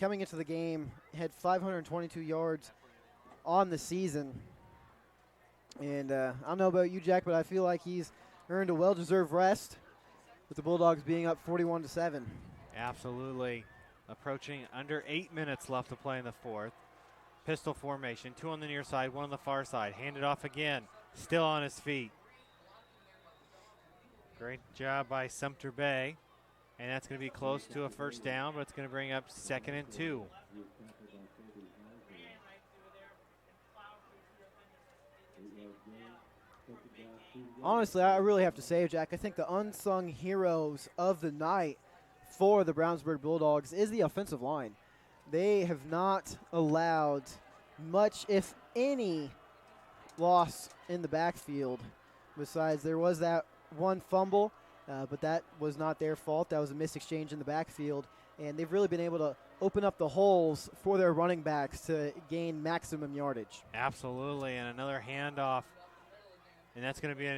coming into the game, had 522 yards on the season. And I don't know about you, Jack, but I feel like he's earned a well-deserved rest with the Bulldogs being up 41-7. Absolutely. Approaching under 8 minutes left to play in the 4th. Pistol formation, 2 on the near side, 1 on the far side. Handed off again. Still on his feet. Great job by Sumter Bay. And that's going to be close to a first down, but it's going to bring up 2nd and 2. Honestly, I really have to say, Jack, I think the unsung heroes of the night for the Brownsburg Bulldogs is the offensive line. they have not allowed much, if any, loss in the backfield. Besides, there was that one fumble, but that was not their fault. That was a missed exchange in the backfield, and they've really been able to open up the holes for their running backs to gain maximum yardage. Absolutely, and another handoff, and that's going to be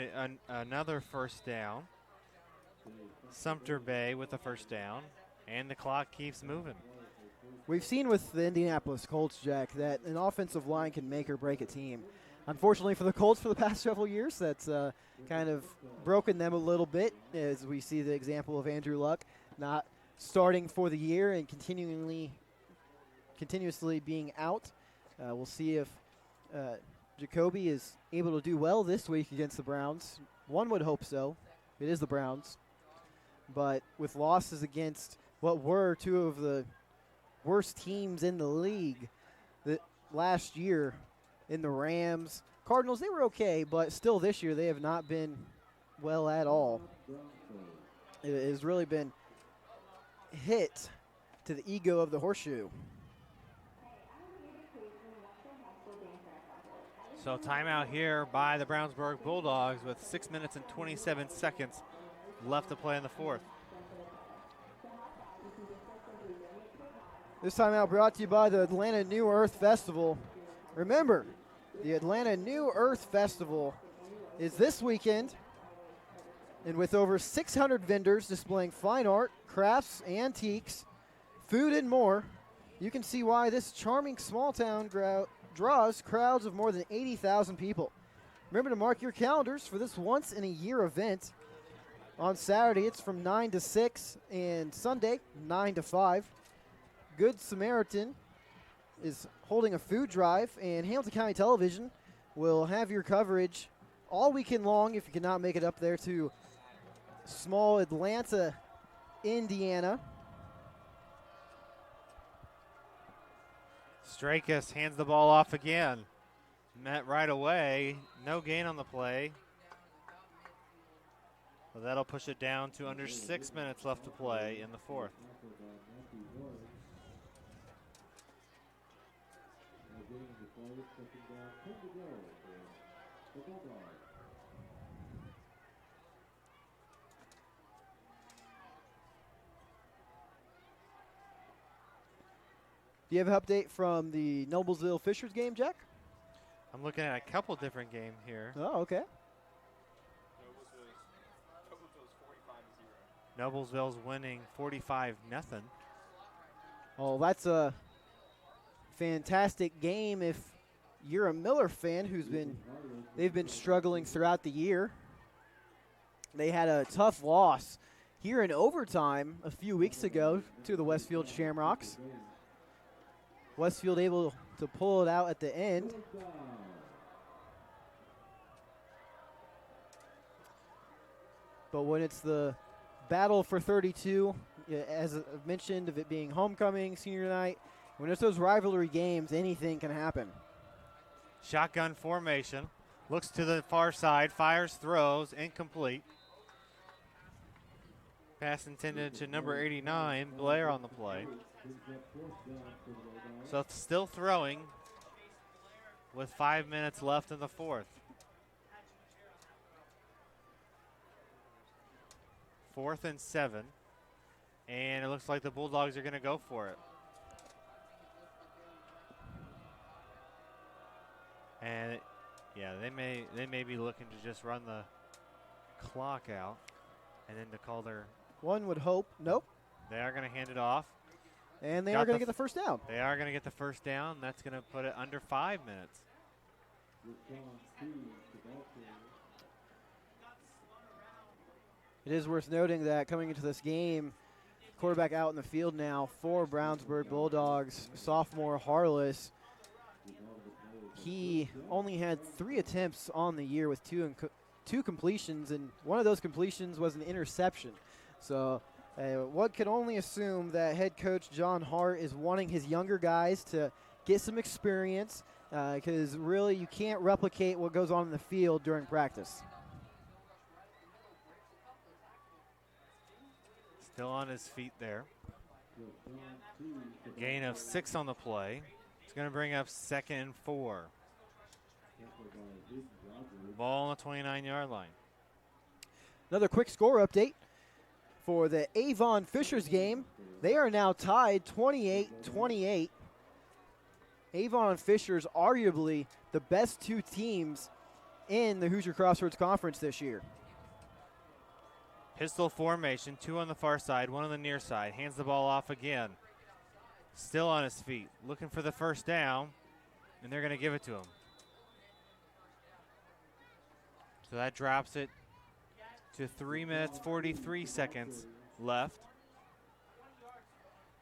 another first down. Sumter Bay with the first down, and the clock keeps moving. We've seen with the Indianapolis Colts, Jack, that an offensive line can make or break a team. Unfortunately for the Colts for the past several years, that's kind of broken them a little bit, as we see the example of Andrew Luck not starting for the year and continuously being out. We'll see if Jacoby is able to do well this week against the Browns. One would hope so. It is the Browns. But with losses against what were two of the worst teams in the league last year, in the Rams, Cardinals, they were okay, but still this year they have not been well at all. It has really been hit to the ego of the horseshoe. So timeout here by the Brownsburg Bulldogs with 6 minutes and 27 seconds left to play in the fourth. This timeout brought to you by the Atlanta New Earth Festival. Remember, the Atlanta New Earth Festival is this weekend, and with over 600 vendors displaying fine art, crafts, antiques, food, and more, you can see why this charming small town draws crowds of more than 80,000 people. Remember to mark your calendars for this once-in-a-year event. On Saturday, it's from 9 to 6, and Sunday, 9 to 5. Good Samaritan is holding a food drive, and Hamilton County Television will have your coverage all weekend long if you cannot make it up there to small Atlanta, Indiana. Strakus hands the ball off again. Met right away. No gain on the play. Well, that'll push it down to under 6 minutes left to play in the fourth. Do you have an update from the Noblesville Fishers game, Jack? I'm looking at a couple different games here. Oh, okay. Noblesville's winning 45-0. Oh, that's a fantastic game if you're a Miller fan they've been struggling throughout the year. They had a tough loss here in overtime a few weeks ago to the Westfield Shamrocks. Westfield able to pull it out at the end. But when it's the battle for 32, as I've mentioned, of it being homecoming, senior night, when it's those rivalry games, anything can happen. Shotgun formation. Looks to the far side, fires, throws, incomplete. Pass intended to number 89, Blair on the play. So still throwing with 5 minutes left in the fourth. 4th and 7. And it looks like the Bulldogs are going to go for it. And yeah, they may be looking to just run the clock out and then to call their. One would hope. Nope. They are going to hand it off. And they are going to get the first down. They are going to get the first down. That's going to put it under 5 minutes. It is worth noting that coming into this game, quarterback out in the field now for Brownsburg Bulldogs, sophomore Harless. He only had 3 attempts on the year with two completions, and one of those completions was an interception. So one could only assume that head coach John Hart is wanting his younger guys to get some experience, because really you can't replicate what goes on in the field during practice. Still on his feet there. Gain of 6 on the play. It's going to bring up 2nd and 4. Ball on the 29-yard line. Another quick score update for the Avon Fishers game. They are now tied 28-28. Avon Fishers arguably the best two teams in the Hoosier Crossroads Conference this year. Pistol formation, 2 on the far side, 1 on the near side. Hands the ball off again. Still on his feet, looking for the first down, and they're going to give it to him. So that drops it to 3 minutes, 43 seconds left.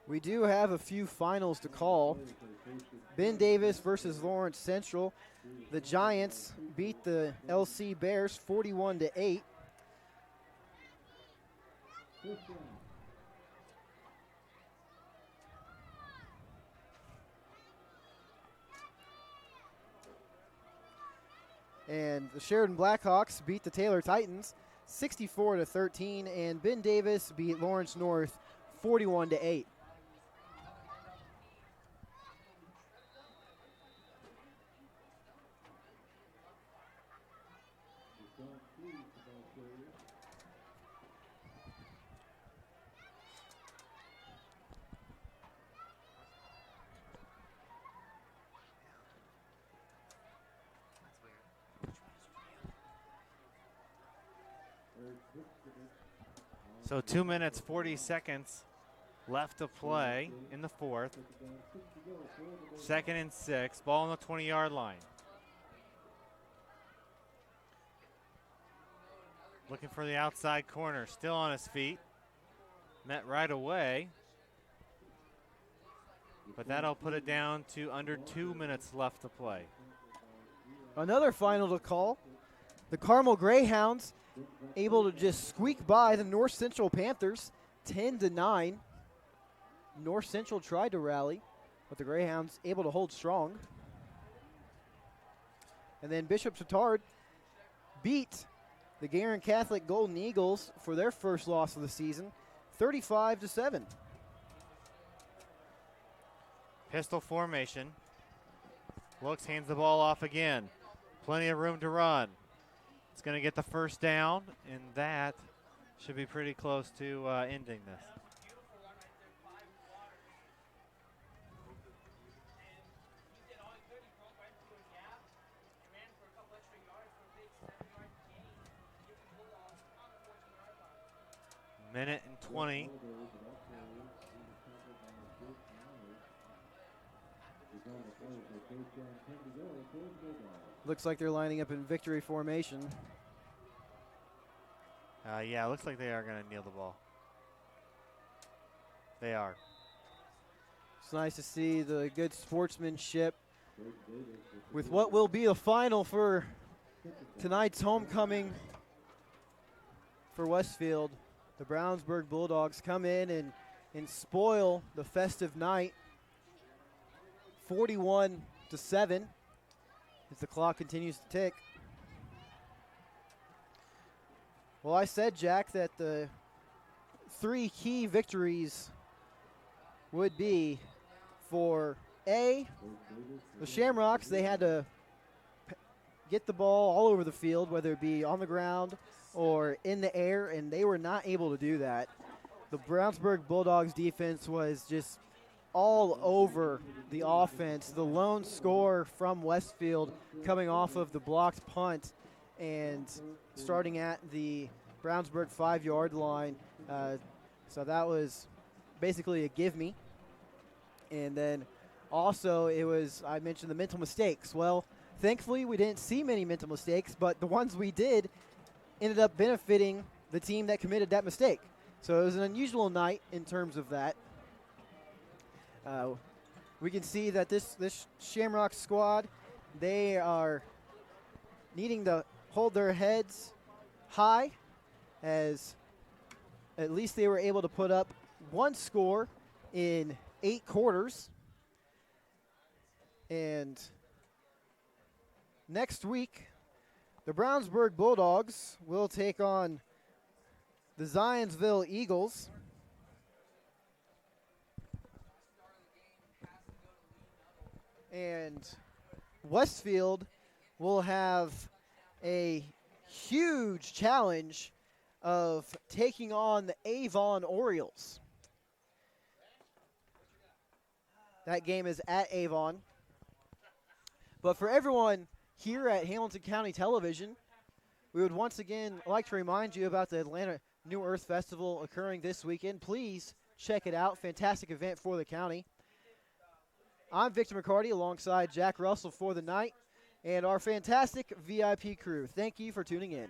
We do have a few finals to call. Ben Davis versus Lawrence Central. The Giants beat the LC Bears 41-8. And the Sheridan Blackhawks beat the Taylor Titans 64-13, and Ben Davis beat Lawrence North 41-8. So 2 minutes, 40 seconds left to play in the fourth. 2nd and 6, ball on the 20-yard line. Looking for the outside corner, still on his feet. Met right away. But that'll put it down to under 2 minutes left to play. Another final to call. The Carmel Greyhounds able to just squeak by the North Central Panthers 10-9. North Central tried to rally, but the Greyhounds able to hold strong. And then Bishop Chatard beat the Guerin Catholic Golden Eagles for their first loss of the season, 35-7. Pistol formation. Looks, hands the ball off again. Plenty of room to run. It's going to get the first down, and that should be pretty close to ending this. Minute and 20. Looks like they're lining up in victory formation. Yeah, looks like they are going to kneel the ball. They are. It's nice to see the good sportsmanship with what will be the final for tonight's homecoming for Westfield. The Brownsburg Bulldogs come in and spoil the festive night 41-7 as the clock continues to tick. Well, I said, Jack, that the 3 key victories would be for the Shamrocks. They had to get the ball all over the field, whether it be on the ground or in the air, and they were not able to do that. The Brownsburg Bulldogs defense was just all over the offense. The lone score from Westfield coming off of the blocked punt and starting at the Brownsburg 5-yard line. So that was basically a give me. And then also I mentioned the mental mistakes. Well, thankfully we didn't see many mental mistakes, but the ones we did ended up benefiting the team that committed that mistake. So it was an unusual night in terms of that. We can see that this Shamrock squad, they are needing to hold their heads high, as at least they were able to put up 1 score in 8 quarters. And next week, the Brownsburg Bulldogs will take on the Zionsville Eagles. And Westfield will have a huge challenge of taking on the Avon Orioles. That game is at Avon. But for everyone here at Hamilton County Television, we would once again like to remind you about the Atlanta New Earth Festival occurring this weekend. Please check it out. Fantastic event for the county. I'm Victor McCarty alongside Jack Russell for the night and our fantastic VIP crew. Thank you for tuning in.